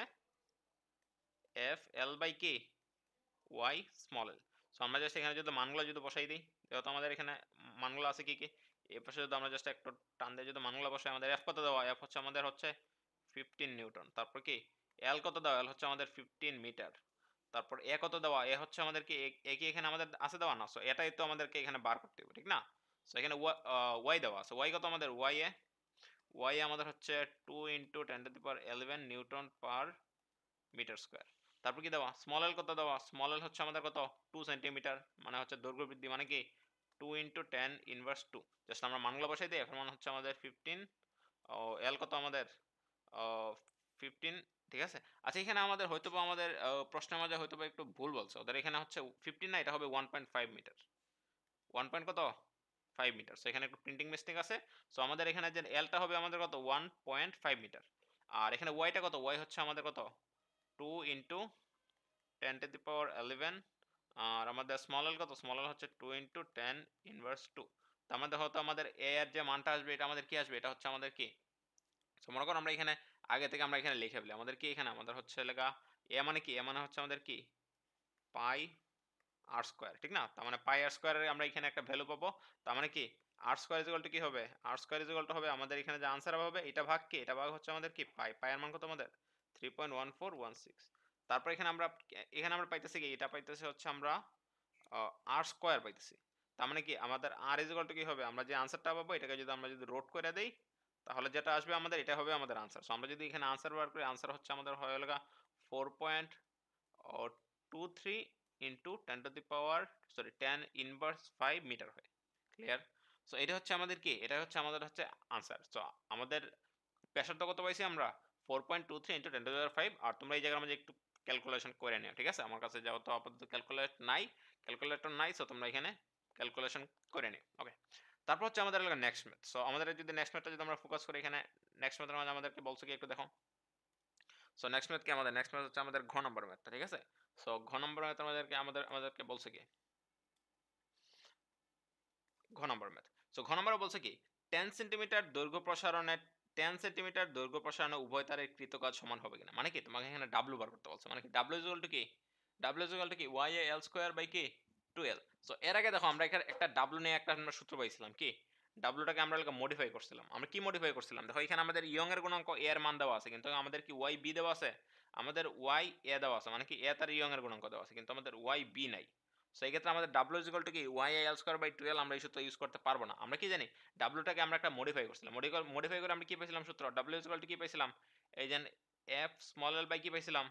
এফ এল বাই কি ওয়াই স্মল এল। সো আমরা জাস্ট এখানে যদি মানগুলো যদি বসাই দিই, যেহেতু আমাদের এখানে মানগুলো আছে কি কি, এই পাশে যদি আমরা জাস্ট একটু টান দিয়ে যদি মানগুলো বসাই, আমাদের এফ কত দেওয়া, এফ হচ্ছে আমাদের হচ্ছে 15 নিউটন। তারপর কি এল কত দেওয়া, এল হচ্ছে আমাদের 15 মিটার। তারপর এ কত দেওয়া, এ হচ্ছে আমাদের কি এ কি এখানে আমাদের আছে দেওয়া না, সো এটাই তো আমাদেরকে এখানে বার করতে হবে, ঠিক না? সো এখানে ওয়াই দেওয়া আছে, ওয়াই কত আমাদের, ওয়াই আমাদের হচ্ছে 2 into 10⁻11 newton per metre square. তারপর কি দেওয়া, স্মল এল কত দেওয়া, স্মল এল হচ্ছে আমাদের কত 2 সেন্টিমিটার, মানে হচ্ছে দৈর্ঘ্য বৃদ্ধি, মানে কি 2 ইন্টু 10⁻²। জাস্ট আমরা মানগুলো বসাই দিই, এখন মানে হচ্ছে আমাদের 15, ও এল কত আমাদের 15, ঠিক আছে। আচ্ছা এখানে আমাদের হয়তো বা আমাদের প্রশ্নের মাঝে হয়তো বা একটু ভুল বলছে, ওদের এখানে হচ্ছে 15 না, এটা হবে 1.5 মিটার, 1 পয়েন্ট কত 5 মিটার। সো এখানে একটু প্রিন্টিং মিস্টেক আছে। সো আমাদের এখানে যে এলটা হবে আমাদের কত 1.5 মিটার, আর এখানে ওয়াইটা কত, ওয়াই হচ্ছে আমাদের কত 2 ইন্টু 10⁻11, আর আমাদের স্মল এল কত, স্মল এল হচ্ছে 2 ইন্টু 10⁻²। তার মধ্যে হয়তো আমাদের এ এর যে মানটা আসবে এটা আমাদের কি আসবে, এটা হচ্ছে আমাদের কি, সো মনে করো আমরা এখানে আগে থেকে আমরা এখানে লিখে ফেলি, আমাদের কি এখানে আমাদের হচ্ছে লেখা এ মানে কি, এ মানে হচ্ছে আমাদের কি পাই আর স্কোয়ার, ঠিক না? তার মানে পাই আর স্কোয়ারের আমরা এখানে একটা ভ্যালু পাবো। তার মানে কি আর স্কোয়ার ইজ ইকুয়াল টু কি হবে, আর স্কোয়ার ইজ ইকুয়াল টু হবে আমাদের এখানে যে আনসার হবে এটা ভাগ কি, এটা ভাগ হচ্ছে আমাদের কি পাই, পায়ের মান কত আমাদের 3.1416। তারপর এখানে আমরা পাইতেছি কি, এটা পাইতেছি হচ্ছে আমরা আর স্কোয়ার পাইতেছি। তার মানে কি আমাদের আর ইজ ইকুয়াল টু কি হবে, আমরা যে আনসারটা পাবো এটাকে যদি আমরা যদি রোড করে দেই, তাহলে যেটা আসবে আমাদের এটা হবে আমাদের আনসার। সো আমরা যদি এখানে আনসার বার করি, আনসার হচ্ছে আমাদের হয়ে গেল 4.23 ইন্টু 10⁻5 মিটার হয়। ক্লিয়ার? সো এটা হচ্ছে আমাদের কি, এটা হচ্ছে আমাদের হচ্ছে আনসার। সো আমাদের ব্যাসার্ধ কত পাইছি আমরা 4.23 ইন্টু 10⁻5। আর তোমরা এই জায়গার মধ্যে একটু ক্যালকুলেশন করে নিও, ঠিক আছে? আমার কাছে যেহেতু আপাতত ক্যালকুলেটর নাই, সো তোমরা এখানে ক্যালকুলেশন করে নিও। ওকে, তারপর হচ্ছে আমাদের নেক্সট ম্যাথ। সো আমাদের যদি নেক্সট ম্যাথটা যদি আমরা ফোকাস করি, এখানে নেক্সট ম্যাথের মধ্যে আমাদেরকে বলছে কি একটু দেখো। সো নেক্সট ম্যাথ কি, আমাদের নেক্সট ম্যাথ হচ্ছে আমাদের ঘ নম্বর ম্যাথটা, ঠিক আছে? সো ঘ নম্বর ম্যাথ আমাদেরকে বলছে কি, ঘ নম্বর ম্যাথ। সো ঘ নম্বরে বলছে কি 10 সেন্টিমিটার দৈর্ঘ্য প্রসারণে 10 সেন্টিমিটার দৈর্ঘ্য প্রসারণে উভয় তারের কৃত কাজ সমান হবে কিনা। মানে কি তোমাকে এখানে ডাব্লু বার করতে বলছে, মানে কি ডাব্লু ইজ ইকুয়াল টু কি, ডাব্লু ইজ ইকুয়াল টু কি Y A L square by কি 2l। সো এর আগে দেখো আমরা এখানে একটা ডাব্লু নিয়ে একটা আমরা সূত্র পাইছিলাম কি, ডাব্লুটাকে আমরা মডিফাই করছিলাম। আমরা কি মডিফাই করছিলাম, দেখো এখানে আমাদের ইয়ং এর গুণাঙ্ক এ এর মান দেওয়া আছে, কিন্তু আমাদের কি ওয়াই বি দেওয়া আছে, আমাদের ওয়াই এ দেওয়া আছে, মানে কি এ তার ইয়ং এর গুণাঙ্ক দেওয়া আছে, কিন্তু আমাদের ওয়াই বি নাই। সো এই ক্ষেত্রে আমাদের ডাব্লু ইজ ইকুয়াল টু কি Y L square by 2l, আমরা এই সূত্র ইউজ করতে পারবো না। আমরা কি জানি ডাব্লুটাকে আমরা একটা মডিফাই করছিলাম, মডিফাই করে আমরা কি পেয়েছিলাম সূত্র, ডাব্লু ইজ ইকুয়াল টু কি পেয়েছিলাম, এই যে এফ স্মল এল বাই কি পেয়েছিলাম,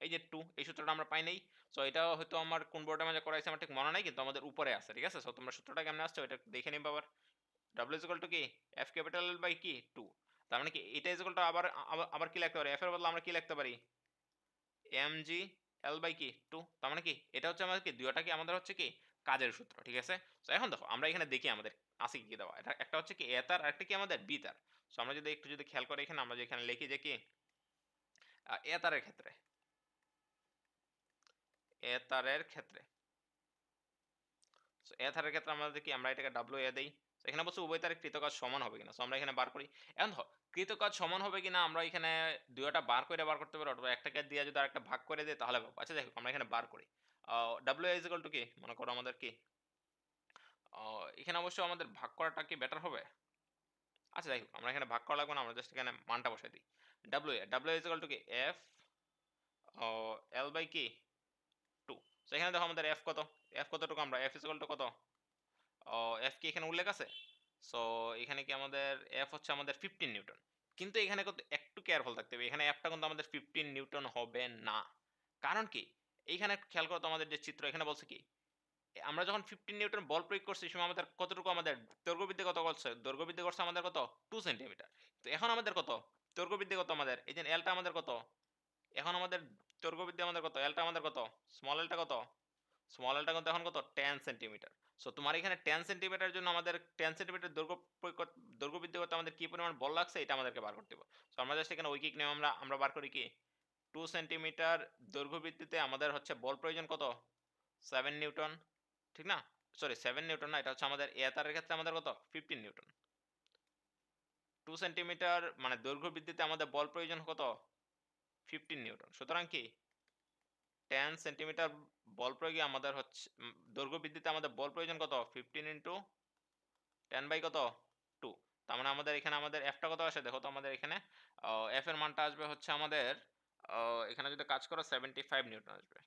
এই যে 2, এই সূত্রটা আমরা পাই নাই। সো এটা হয়তো আমার কোন বোর্ডের মাঝে করাইছে আমার ঠিক মনে নাই, কিন্তু আমাদের উপরে আছে, ঠিক আছে? সো তোমরা সূত্রটা কেমনে আসছে ওটা দেখে নিবা আবার। ডাব্লু ইজ ইকুয়াল টু কি এফ ক্যাপিটাল এল বাই কি 2। তার মানে কি এটা ইজ ইকুয়াল টু আবার আবার আবার কি লিখতে পারি, এফ এর বদলে আমরা কি লিখতে পারি, এম জি এল বাই কি 2। তার মানে কি এটা হচ্ছে আমাদের কি দুইটা কি আমাদের হচ্ছে কি কাজের সূত্র, ঠিক আছে? তো এখন দেখো আমরা এখানে দেখি আমাদের আছে কি দেওয়া, এটা একটা হচ্ছে কি এ তার আর একটা কি আমাদের বি তার। সো আমরা যদি একটু যদি খেয়াল করি, এখানে আমরা যে এখানে লিখি যে কি এ তারের ক্ষেত্রে, এ তারের ক্ষেত্রে, সো এ তারের ক্ষেত্রে আমাদের কি আমরা এটাকে ডাব্লিউ এ দেই। তো এখানে বলছে উভয় তারের কৃতকাজ সমান হবে কিনা। সো আমরা এখানে বার করি। এখন দেখো কৃতকাজ সমান হবে কিনা আমরা এখানে দুইটা বার করতে পারি, অথবা একটাকে দিয়ে যদি আরেকটা ভাগ করে দিই তাহলে পাবো। আচ্ছা দেখো আমরা এখানে বার করি। ডাব্লিউ ইজ ইকুয়াল টু কি, মনে করো আমাদের কি এখানে অবশ্য আমাদের ভাগ করাটা কি বেটার হবে। আচ্ছা যাই হোক আমরা এখানে ভাগ করা লাগবে না, আমরা জাস্ট এখানে মানটা বসাই দিই। ডাব্লিউ ইজ ইকুয়াল টু কি এফ এল বাই কি 2। সো এখানে দেখো আমাদের এফ কতটুকু, আমরা এফ ইজ ইকুয়াল টু কত, এফ কি এখানে উল্লেখ আছে। সো এখানে কি আমাদের এফ হচ্ছে আমাদের 15 নিউটন, কিন্তু এখানে কিন্তু একটু কেয়ারফুল থাকতে হবে, এখানে এফটা কিন্তু আমাদের 15 নিউটন হবে না। কারণ কি এইখানে খেয়াল করো তো আমাদের যে চিত্র, এখানে বলছে কি আমরা যখন 15 নিউটন বল প্রয়োগ করছি সময় আমাদের কতটুকু, আমাদের দৈর্ঘ্যবৃদ্ধি কত করছে, দৈর্ঘ্যবৃদ্ধি করছে আমাদের কত 2 সেন্টিমিটার। তো এখন আমাদের কত দৈর্ঘ্যবৃদ্ধি কত, আমাদের এই যে এলটা আমাদের কত, এখন আমাদের দৈর্ঘ্যবৃদ্ধি আমাদের কত, এলটা আমাদের কত, স্মল এলটা কত, স্মল এলটা কিন্তু এখন কত 10 সেন্টিমিটার। সো তোমার এখানে 10 সেন্টিমিটারের জন্য আমাদের 10 সেন্টিমিটার দৈর্ঘ্য বৃদ্ধি করতে আমাদের কি পরিমাণ বল লাগছে এটা আমাদেরকে বার করতে হবে। সো আমরা জাস্ট এখানে ঐকিক নিয়ম আমরা বার করি কি 2 সেন্টিমিটার দৈর্ঘ্য বৃদ্ধিতে আমাদের হচ্ছে বল প্রয়োজন কত 7 নিউটন, ঠিক না? সরি 7 নিউটন না, এটা হচ্ছে আমাদের এ তারের ক্ষেত্রে আমাদের কত 15 নিউটন। 2 সেন্টিমিটার মানে দৈর্ঘ্য বৃদ্ধিতে আমাদের বল প্রয়োজন কত 15 নিউটন। সুতরাং কি 10 সেন্টিমিটার বল প্রয়োগে আমাদের হচ্ছে দৈর্ঘ্য বৃদ্ধিতে আমাদের বল প্রয়োজন কত 15 ইন্টু 10 বাই কত 2। তার মানে আমাদের এখানে আমাদের এফটা কত আসে দেখো তো আমাদের এখানে এফ এর মানটা আসবে হচ্ছে আমাদের এখানে যদি কাজ করো 75 নিউটন আসবে।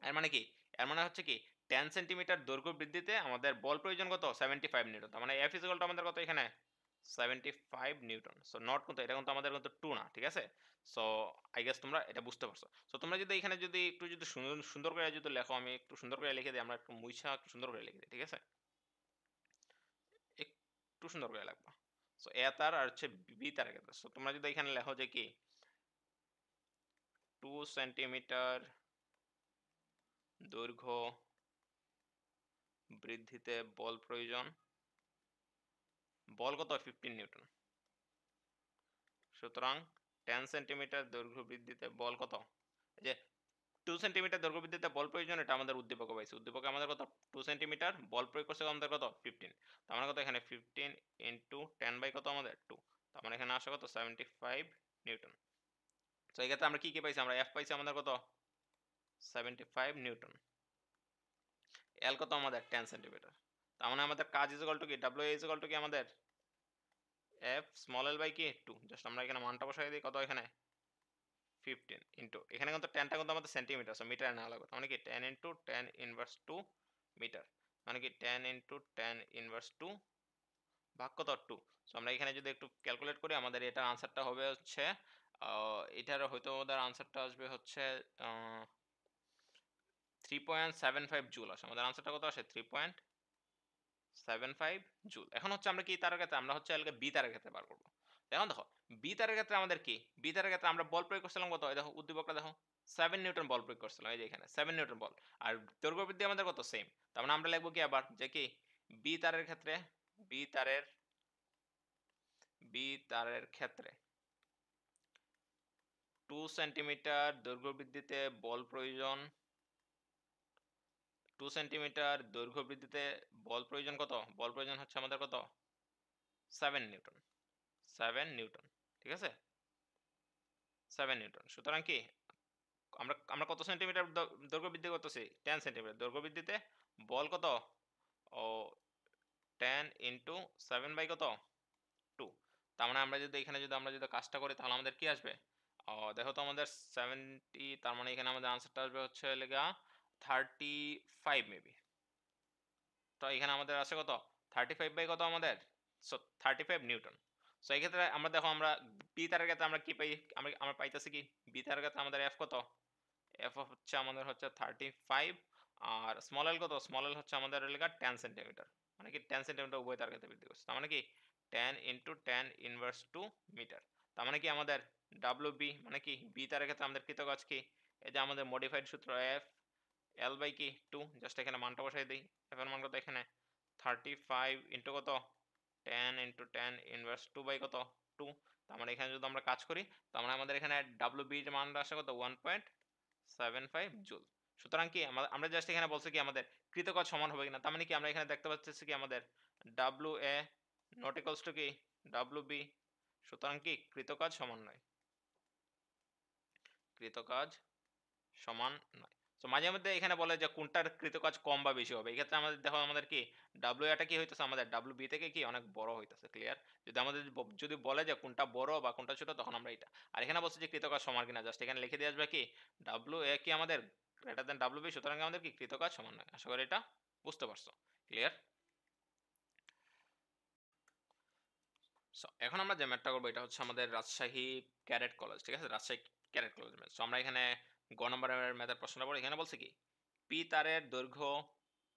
এর মানে কি এর মানে হচ্ছে কি 10 সেন্টিমিটার দৈর্ঘ্য বৃদ্ধিতে আমাদের বল প্রয়োজন কত 75 নিউটন। তার মানে এফ ইজ ইকুয়াল টু আমাদের কত এখানে 75 নিউটন। সো নট কিন্তু এটা কিন্তু আমাদের কিন্তু 2 না, ঠিক আছে। সো আই গেস তোমরা এটা বুঝতে পারছো। সো তোমরা যদি এখানে যদি একটু যদি সুন্দর সুন্দর করে যদি লেখো, আমি একটু সুন্দর করে লিখে দিই, আমরা একটু মুইছা একটু সুন্দর করে লিখে দিই, ঠিক আছে, একটু সুন্দর করে লাগবা। সো এ তার আর হচ্ছে বি তার ক্ষেত্রে সো তোমরা যদি এখানে লেখো যে কি 2 সেন্টিমিটার দৈর্ঘ্য বৃদ্ধিতে বল প্রয়োজন, বল কত 15 নিউটন। সুতরাং 10 সেন্টিমিটার দৈর্ঘ্য বৃদ্ধিতে বল কত, এই যে 2 সেন্টিমিটার দৈর্ঘ্য বৃদ্ধিতে বল প্রয়োজন, এটা আমাদের উদ্দীপক পাইছে, উদ্দীপকে আমাদের কত 2 সেন্টিমিটার বল প্রয়োগ করছে আমাদের কত 15। তার মানে কত এখানে 15 ইন্টু 10 বাই কত আমাদের 2। তার মানে এখানে আসে কত 75 নিউটন। তো এই ক্ষেত্রে আমরা কি কি পাইছি, আমরা এফ পাইছি আমাদের কত 75 নিউটন, এল কত আমাদের 10 সেন্টিমিটার। তার মানে আমাদের কাজ ইজ ইকুয়াল টু কি ডাব্লিউ ইজ ইকুয়াল টু কি আমাদের এফ স্মল এল বাই কি 2। জাস্ট আমরা এখানে মানটা বসাই দিই কত এখানে 15 ইন্টু এখানে কিন্তু 10টা কিন্তু আমাদের সেন্টিমিটার, সো মিটারে না লাগবে, মানে কি 10 ইন্টু 10 ইনভার্স 2 মিটার, মানে কি 10 ইন্টু 10 ইনভার্স 2 ভাগ কত 2। সো আমরা এখানে যদি একটু ক্যালকুলেট করি আমাদের এটার আনসারটা হবে হচ্ছে এটার হয়তো আমাদের আনসারটা আসবে হচ্ছে 3.75 জুল আসে আমাদের আনসারটা, কত আসে 3.75 জুল। এখন হচ্ছে আমরা কি তারের ক্ষেত্রে আমরা হচ্ছে এলকে বি তারের ক্ষেত্রে বার করবো। এখন দেখো বি তারের ক্ষেত্রে আমাদের কি, বি তারের ক্ষেত্রে আমরা বল প্রয়োগ করছিলাম কত, এই দেখো উদ্দীপকটা দেখো 7 নিউটন বল প্রয়োগ করছিলাম, এই যে এখানে 7 নিউটন বল, আর দৈর্ঘ্য বৃদ্ধি আমাদের কত সেম। তার মানে আমরা লিখবো কি আবার যে কি বি তারের ক্ষেত্রে, বি তারের বি তারের ক্ষেত্রে 2 সেন্টিমিটার দৈর্ঘ্য বৃদ্ধিতে বল প্রয়োজন, 2 সেন্টিমিটার দৈর্ঘ্য বৃদ্ধিতে বল প্রয়োজন কত, বল প্রয়োজন হচ্ছে আমাদের কত 7 নিউটন, 7 নিউটন, ঠিক আছে 7 নিউটন। সুতরাং কি আমরা আমরা কত সেন্টিমিটার দৈর্ঘ্য বৃদ্ধি করতেছি 10 সেন্টিমিটার দৈর্ঘ্য বৃদ্ধিতে বল কত ও 10 ইন্টু 7 বাই কত 2। তার মানে আমরা যদি এখানে যদি আমরা যদি কাজটা করি তাহলে আমাদের কি আসবে, দেখো তো আমাদের 70, তার মানে এখানে আমাদের আনসারটা আসবে হচ্ছে লেগা 35 মেবি। তো এখানে আমাদের আছে কত 35 বাই কত আমাদের, সো 35 নিউটন। সো এই ক্ষেত্রে আমরা দেখো আমরা বি তারের ক্ষেত্রে আমরা কি পাই, আমরা পাইতেছি কি বি তারের ক্ষেত্রে আমাদের এফ কত, এফ হচ্ছে আমাদের হচ্ছে 35, আর স্মল এল কত, স্মল এল হচ্ছে আমাদের এলাকা 10 সেন্টিমিটার, মানে কি 10 সেন্টিমিটার উভয় তার ক্ষেত্রে বৃদ্ধি করছে, তার মানে কি 10 ইন্টু 10 ইনভার্স 2 মিটার। তার মানে কি আমাদের ডাব্লিউ বি মানে কি বি তারের ক্ষেত্রে আমাদের কৃতকাজ কি, এই যে আমাদের মডিফাইড সূত্র এফ এল বাই কি 2, জাস্ট এখানে মানটা বসাই দিই, এফ এর মান কত এখানে 35 ইন্টু কত 10 ইন্টু 10 ইনভার্স 2 বাই কত 2। তার মানে এখানে যদি আমরা কাজ করি তার মানে আমাদের এখানে ডাব্লিউ বি এর মানটা আসে কত 1.75 জুল। সুতরাং কি আমরা জাস্ট এখানে বলছি কি আমাদের কৃতকাজ সমান হবে কিনা, তার মানে কি আমরা এখানে দেখতে পাচ্ছি কি আমাদের W A not equals to কি ডাব্লিউ বি, সুতরাং কি কৃতকাজ সমান নয়, কৃতকাজ সমান নয়। তো মাঝে মধ্যে এখানে বলে যে কোনটার কৃতকাজ কম বা বেশি হবে, এই ক্ষেত্রে আমাদের দেখো আমাদের কি ডাব্লিউ এটা কি হইতেছে আমাদের ডাব্লিউ বি থেকে কি অনেক বড় হইতেছে, ক্লিয়ার। যদি আমাদের যদি বলে যে কোনটা বড় বা কোনটা ছোট তখন আমরা এটা, আর এখানে বলছে যে কৃতকাজ সমান কিনা, জাস্ট এখানে লিখে দিয়ে আসবে কি ডাব্লিউ এ কি আমাদের গ্রেটার দেন ডাব্লিউ বি, সুতরাং আমাদের কি কৃতকাজ সমান নয়। আশা করি এটা বুঝতে পারছো, ক্লিয়ার। এখন আমরা যে ম্যাথটা করবো এটা হচ্ছে আমাদের রাজশাহী ক্যাডেট কলেজ, ঠিক আছে, রাজশাহী ক্যাডেট কলেজ ম্যাথ। আমরা এখানে গ নম্বরের ম্যাথের প্রশ্নটা পড়ি, এখানে বলছে কি পি তারের দৈর্ঘ্য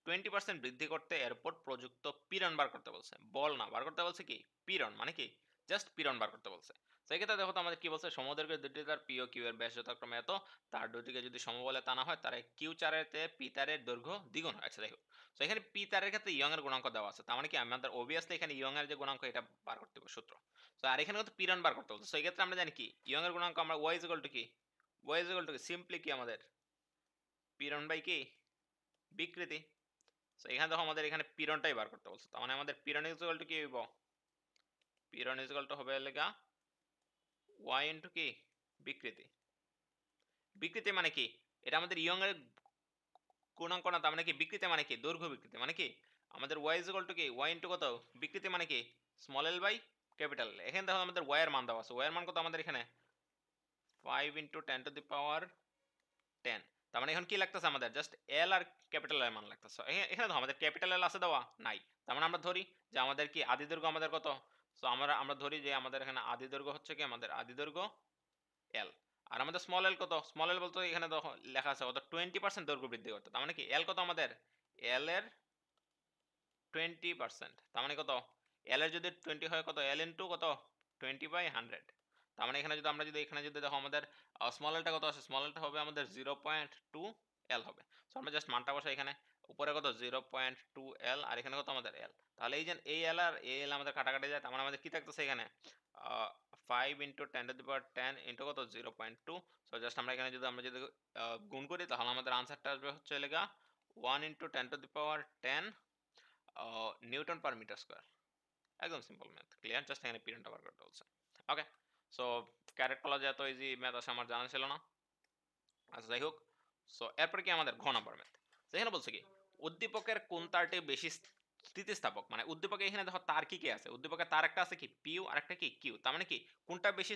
20% বৃদ্ধি করতে এয়ারপোর্ট প্রযুক্ত পীড়ন বার করতে বলছে, বল না বার করতে বলছে কি পীড়ন, মানে কি জাস্ট পীড়ন বার করতে বলছে। সেই ক্ষেত্রে দেখো তো আমাদের কি বলছে, সমদৈর্ঘ্যের দুটি তার পি ও কিউ এর ব্যাস যথাক্রমে এত, তার দুটিকে যদি সমবলে টানা হয় তার কিউ চারেতে পি তারের দৈর্ঘ্য দ্বিগুণ হয়। আচ্ছা দেখো, তো এখানে পি তারের ক্ষেত্রে ইয়ং এর গুণাঙ্ক দেওয়া আছে, তার মানে কি আমাদের অবভিয়াসলি এখানে ইয়ং এর যে গুণাঙ্ক এটা বার করতে হবে সূত্র। তো আর এখানে কিন্তু পীড়ন বার করতে বলছে, সেই ক্ষেত্রে আমরা জানি কি ইয়ং এর গুণাঙ্ক আমরা ওয়াই ইজ ইকুয়াল টু কি, ওয়াই ইজ ইকুয়াল টু কি সিম্পলি কি আমাদের পীড়ন বাই কি বিকৃতি। সো এখানে দেখো আমাদের এখানে পীড়নটাই বার করতে বলছে, তার মানে আমাদের পীড়ন ইজ ইকুয়াল টু কি হইব, পীড়ন ইজ ইকুয়াল টু হবে লেগা ওয়াই ইনটু কি বিকৃতি। বিকৃতি মানে কি এটা আমাদের ইয়ং এর গুণাঙ্ক না, তার মানে কি বিকৃতি মানে কি দৈর্ঘ্য বিকৃতি মানে কি আমাদের y ইজ ইকুয়াল টু কি y ইনটু কত বিকৃতি মানে কি স্মল l বাই ক্যাপিটাল। এখানে দেখো আমাদের y এর মান দেওয়া আছে, y এর মান কত আমাদের এখানে 5 ইনটু 10 টু দি পাওয়ার 10। তার মানে এখন কি লাগতেছে আমাদের জাস্ট এল আর ক্যাপিটাল এর মান লাগতেছে। এখানে দেখো আমাদের ক্যাপিটাল এল আছে দেওয়া নাই, তার মানে আমরা ধরি যে আমাদের কি আদি দৈর্ঘ্য আমাদের কত। সো আমরা ধরি যে আমাদের এখানে আদি দৈর্ঘ্য হচ্ছে কি আমাদের আদি দৈর্ঘ্য এল, আর আমাদের স্মল এল কত, স্মল এল বলতে এখানে দেখো লেখা আছে কত 20% দৈর্ঘ্য বৃদ্ধি করতে। তার মানে কি এল কত আমাদের এল এর 20%, তার মানে কত এল এর যদি 20 হয় কত এল ইনটু কত 20/100। তার মানে এখানে যদি আমরা যদি এখানে যদি দেখো আমাদের স্মল এলটা কত আছে, স্মল এলটা হবে আমাদের 0.2 এল হবে। সো আমরা জাস্ট মানটা বসাই এখানে, উপরে কত 0.2 এল আর এখানে কত আমাদের এল। তাহলে এই যে এই এল আর এই এল আমাদের কাটাকাটি যায়, তার মানে আমাদের কি থাকতেছে এখানে 5 into 10 to the power 10 into কত 0.2। সো জাস্ট আমরা এখানে যদি গুণ করি তাহলে আমাদের আনসারটা আসবে হচ্ছে লেগা 1 into 10 to the power 10 newton per metre square. একদম সিম্পল ম্যাথ, ক্লিয়ার। জাস্ট এখানে পিরিয়ডটা বার করতে বলছে। ওকে, সো ক্যারেট কলেজে এত ইজি ম্যাথ আছে আমার জানা ছিল না। আচ্ছা যাই হোক, সো এরপর কি আমাদের ঘ নাম্বার ম্যাথ। এখানে বলছে কি উদ্দীপকের কোন তারটি বেশি স্থিতিস্থাপক, মানে উদ্দীপকে এখানে দেখো তার কি কি আছে, উদ্দীপকের তার একটা আছে কি পিউ আর একটা কি কিউ, তার মানে কি কোনটা বেশি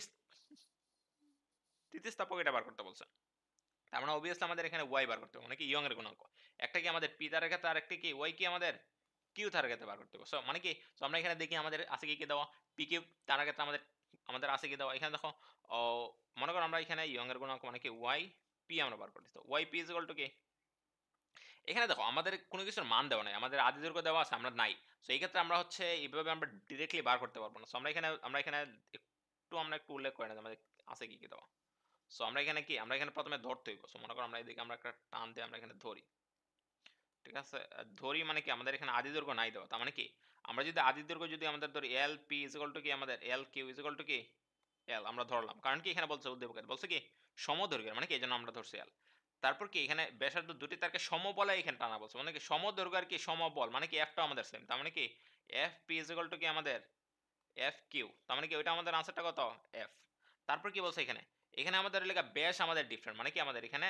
স্থিতিস্থাপক এটা বার করতে বলছে। তার মানে অবভিয়াসলি আমাদের এখানে ওয়াই বার করতে হবে, মানে কি ইয়ং এর গুণাঙ্ক। একটা কি আমাদের পি তারের ক্ষেত্রে, আরেকটা কি ওয়াই কি আমাদের কিউ তারের ক্ষেত্রে বার করতে হবে। সো মানে কি, সো আমরা এখানে দেখি আমাদের আছে কি কি দেওয়া, পি কিউ তারের ক্ষেত্রে আমাদের আমাদের আছে কি দেওয়া। এখানে দেখো ও মনে করো আমরা এখানে ইয়ং এর গুণাঙ্ক মানে কি ওয়াই পি আমরা বার করতেছি। তো Y P is equal to কি, এখানে দেখো আমাদের কোনো কিছুর মান দেওয়া নাই, আমাদের আদি দৈর্ঘ্য দেওয়া আছে আমরা নাই। সো এই ক্ষেত্রে আমরা হচ্ছে এইভাবে আমরা ডিরেক্টলি বার করতে পারবো না। সো আমরা এখানে একটু উল্লেখ করে না যে আমাদের আছে কি কি দেওয়া। সো আমরা এখানে কি আমরা এখানে প্রথমে ধরতে হইব। সো মনে করো আমরা এদিকে আমরা একটা টান দিয়ে আমরা এখানে ধরি, ঠিক আছে। ধরি মানে কি আমাদের এখানে আদি দৈর্ঘ্য নাই দেওয়া, তার মানে কি আমরা যদি আদি দৈর্ঘ্য যদি আমাদের ধরি L P is equal to কি আমাদের L Q is equal to কি এল আমরা ধরলাম, কারণ কি এখানে বলছে উদ্দীপকের বলছে কি সমদৈর্ঘ্যের, মানে কি এই জন্য আমরা ধরছি এল। তারপর কি এখানে ব্যাসার্ধ দুটি তারকে সমবলে এখানে টানা বলছে, মানে কি সমদৈর্ঘ্য আর কি সমবল, মানে কি এফটা আমাদের সেম, তার মানে কি F P is equal to কি আমাদের এফ কিউ, তার মানে কি ওইটা আমাদের আনসারটা কত এফ। তারপর কি বলছে এখানে, এখানে আমাদের লেখা ব্যাস আমাদের ডিফারেন্ট, মানে কি আমাদের এখানে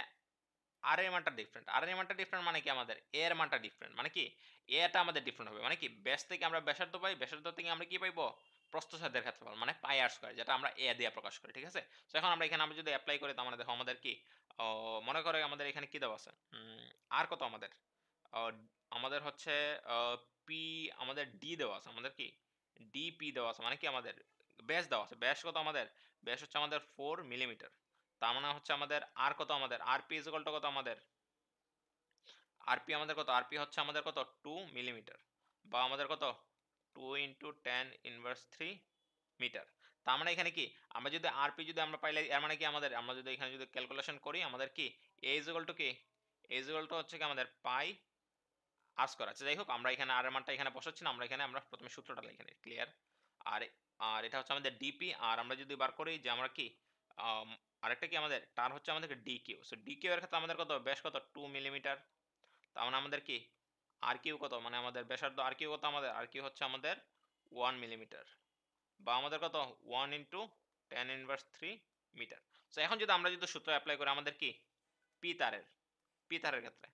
আর এর মানটা ডিফারেন্ট, আর এর মানটা ডিফারেন্ট মানে কি আমাদের এ এর মানটা ডিফারেন্ট, মানে কি এটা আমাদের ডিফারেন্ট হবে, মানে কি ব্যাস থেকে আমরা ব্যাসার্ধ পাই, ব্যাসার্ধ থেকে আমরা কি পাইবো প্রস্থচ্ছেদের ক্ষেত্রফল, মানে পাই আর স্কয়ার, যেটা আমরা এ দিয়ে প্রকাশ করি, ঠিক আছে। তো এখন আমরা এখানে আমরা যদি অ্যাপ্লাই করি তার মানে দেখো আমাদের কি মনে করে আমাদের এখানে কি দেওয়া আছে আর কত আমাদের আহ, আমাদের হচ্ছে পি আমাদের ডি দেওয়া আছে, আমাদের কি ডিপি দেওয়া আছে, মানে কি আমাদের ব্যাস দেওয়া আছে, ব্যাস কত আমাদের ব্যাস হচ্ছে আমাদের 4 মিলিমিটার। তার মানে হচ্ছে আমাদের আর কত আমাদের আরপি ইজ ইকুয়াল টু কত আমাদের আরপি আমাদের কত আরপি হচ্ছে আমাদের কত 2 মিলিমিটার, বা আমাদের কত 2 × 10⁻³ মিটার। তার মানে এখানে কি আমরা যদি আরপি যদি আমরা পাইলে এর মানে কি আমাদের আমরা যদি এখানে যদি ক্যালকুলেশন করি আমাদের কি এ ইজ ইকুয়াল টু কি এ ইজ ইকুয়াল টু হচ্ছে কি আমাদের পাই আর স্কয়ার আছে। যাই হোক আমরা এখানে আর এর মানটা এখানে বসাচ্ছি না, আমরা এখানে আমরা প্রথমে সূত্রটা লিখে নিই, ক্লিয়ার। আর আর এটা হচ্ছে আমাদের ডিপি, আর আমরা যদি বার করি যে আমরা কি আরেকটা কি আমাদের তার হচ্ছে আমাদের ডিকিউ। সো ডিকিউ এর ক্ষেত্রে আমাদের কত ব্যাস কত 2 মিলিমিটার, তার মানে আমাদের কি আর কিউ কত, মানে আমাদের ব্যাসার্ধ আর কিউ কত আমাদের আর কিউ হচ্ছে আমাদের 1 মিলিমিটার, বা আমাদের কত 1 × 10⁻³ মিটার। সো এখন যদি আমরা যদি সূত্র অ্যাপ্লাই করি আমাদের কি পি তারের পি তারের ক্ষেত্রে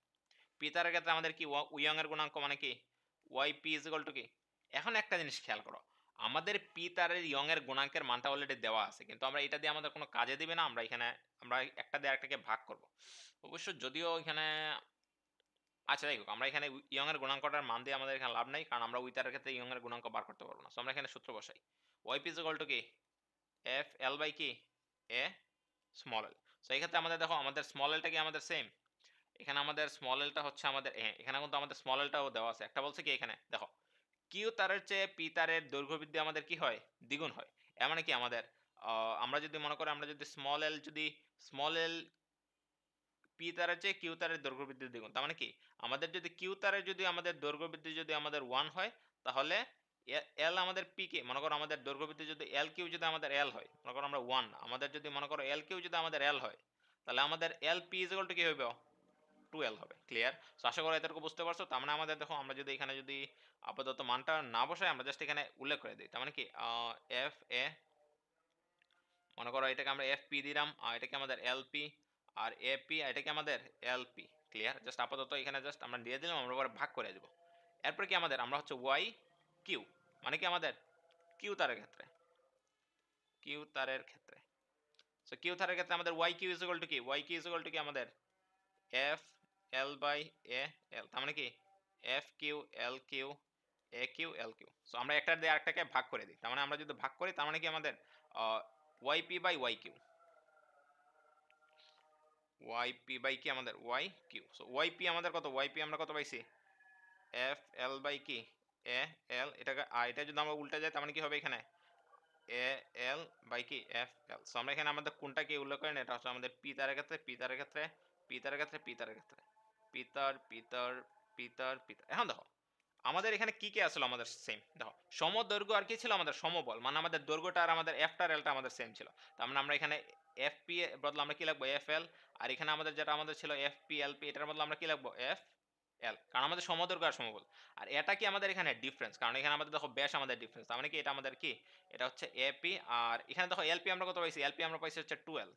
পি তারের ক্ষেত্রে আমাদের কি ইয়ং এর গুণাঙ্ক মানে কি Y P is equal to কি। এখন একটা জিনিস খেয়াল করো, আমাদের পি তারের ইয়ং এর গুণাঙ্কের মানটা অলরেডি দেওয়া আছে, কিন্তু আমরা এটা দিয়ে আমাদের কোনো কাজে দিবে না, আমরা এখানে আমরা একটা দিয়ে আরেকটাকে ভাগ করব অবশ্য, যদিও এখানে আচ্ছা যাই হোক আমরা এখানে ইয়ং এর গুণাঙ্কটার মান দিয়ে আমাদের এখানে লাভ নাই, কারণ আমরা উইতারের ক্ষেত্রে ইয়ং এর গুণাঙ্ক বার করতে পারবো না। সো আমরা এখানে সূত্র বসাই Y P is equal to কি এফ এল বাই কি এ স্মল এল। সো এই ক্ষেত্রে আমাদের দেখো আমাদের স্মল এলটা কি আমাদের সেম, এখানে আমাদের স্মল এলটা হচ্ছে আমাদের এখানে কিন্তু আমাদের স্মল এলটাও দেওয়া আছে। একটা বলছে কি এখানে দেখো কিউ তারের চেয়ে পি তারের দৈর্ঘ্য বৃদ্ধি আমাদের কি হয় দ্বিগুণ হয়। এর মানে কি আমাদের আমরা যদি মনে করি আমরা যদি স্মল এল পি তারের চেয়ে কিউ তারের দৈর্ঘ্য বৃদ্ধি দ্বিগুণ, তার মানে কি আমাদের যদি কিউ তারের যদি আমাদের দৈর্ঘ্য বৃদ্ধি যদি আমাদের 1 হয়, তাহলে এল আমাদের পি কে মনে করো আমাদের দৈর্ঘ্য বৃদ্ধি যদি এল কিউ যদি আমাদের এল হয়, মনে করো আমরা 1 আমাদের যদি মনে করো এল কিউ যদি আমাদের এল হয়, তাহলে আমাদের এল পি ইজ ইকুয়াল টু কি হবে 2L হবে, ক্লিয়ার। সো আশা করি এতটুকু বুঝতে পারছো। তার মানে আমাদের দেখো আমরা যদি এখানে যদি আপাতত মানটা না বসাই আমরা জাস্ট এখানে উল্লেখ করে দিই, তার মানে কি এফ এ মনে করো এটাকে আমরা এফ পি দিলাম আর এটাকে আমাদের এল পি, আর এপি এটা কি আমাদের এলপি। ক্লিয়ার? জাস্ট আপাতত এখানে জাস্ট আমরা দিয়ে দিলাম, আমরা পরে ভাগ করে দেব। এরপর কি আমাদের আমরা হচ্ছে ওয়াই কিউ মানে কি আমাদের কিউ তারের ক্ষেত্রে, কিউ তারের ক্ষেত্রে সো কিউ তারের ক্ষেত্রে আমাদের Y Q is equal to কি, Y Q is equal to কি আমাদের এফ এল বাই এ এল, তার মানে কি এফ কিউ এল কিউ এ কিউ এল কিউ। সো আমরা একটা দিয়ে আরেকটাকে ভাগ করে দিই, তার মানে আমরা যদি ভাগ করি তার মানে কি আমাদের Y P by Y Q, Y P by কি আমাদের Y Q. So Y P আমাদের কত, ওয়াই পি আমরা কত পাইছি এফ এল বাই কি এ এল, এটাকে আর এটা যদি আমরা উল্টে যাই তার মানে কি হবে এখানে এ এল বাই কি এফ এল। সো আমরা এখানে আমাদের কোনটা কি উল্লেখ করেন, এটা হচ্ছে আমাদের পি তারের ক্ষেত্রে, পি তারের ক্ষেত্রে, পি তারের ক্ষেত্রে, পি তারের ক্ষেত্রে, পিতার পিতার পিতার পিতার। এখন দেখো আমাদের এখানে কি কি আসলো আমাদের সেম, দেখো সমদৈর্ঘ্য আর কি ছিল আমাদের সমবল, মানে আমাদের দৈর্ঘ্যটা আর আমাদের এফটার এলটা আমাদের সেম ছিল। তার মানে আমরা এখানে এফ পি এর বদলে আমরা কি লিখবো এফ এল, আর এখানে আমাদের যেটা আমাদের ছিল এফ পি এল পি, এটার বদলে আমরা কি লিখবো এফ এল, কারণ আমাদের সমদৈর্ঘ্য আর সমবল। আর এটা কি আমাদের এখানে ডিফারেন্স, কারণ এখানে আমাদের দেখো ব্যাস আমাদের ডিফারেন্স, তার মানে কি এটা আমাদের কি এটা হচ্ছে এপি। আর এখানে দেখো এলপি আমরা কত পাইছি, এলপি আমরা পাইছি হচ্ছে 12,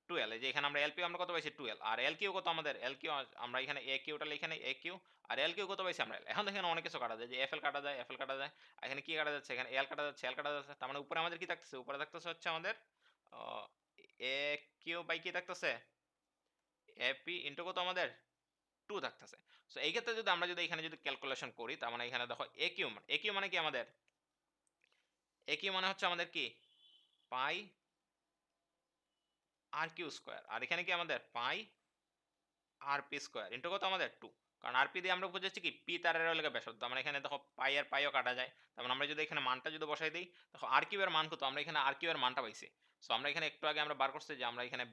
12 এই যে এখানে আমরা এলপি আমরা কত পাইছি 12, আর এল কিউ কত আমাদের এল কিউ আমরা এখানে এ কিউটা লিখে নেই এ কিউ, আর এল কিউ কত পাইছি আমরা এখন এখানে অনেক কিছু কাটা যায়, যে এফ এল কাটা যায়, এফ এল কাটা যায়, আর এখানে কি কাটা যাচ্ছে এখানে এল কাটা যাচ্ছে, এল কাটা যাচ্ছে, তার মানে উপরে আমাদের কি থাকতেছে, উপরে থাকতেছে হচ্ছে আমাদের এ কিউ বাই কি থাকতেছে এপি ইনটু কত আমাদের 2 থাকতেছে। সো এই ক্ষেত্রে যদি আমরা যদি এখানে যদি ক্যালকুলেশন করি তার মানে এখানে দেখো এ কিউ মানে কি আমাদের এ কিউ মানে হচ্ছে আমাদের কি পাই আর কিউ স্কয়ার, আর এখানে কি আমাদের পাই আর পি স্কয়ার ইনটু কত আমাদের 2, কারণ আর পি দিয়ে আমরা বুঝেছি কি পি তারের লাগে ব্যাসার্ধ, আমরা এখানে দেখো পাই আর পাইও কাটা যায়, তার মানে আমরা যদি এখানে মানটা যদি বসাই দিই দেখো আর কিউ এর মান কত, আমরা এখানে আর কিউ এর মানটা পাইছি। সো আমরা এখানে একটু আগে আমরা বার করছি যে আমরা এখানে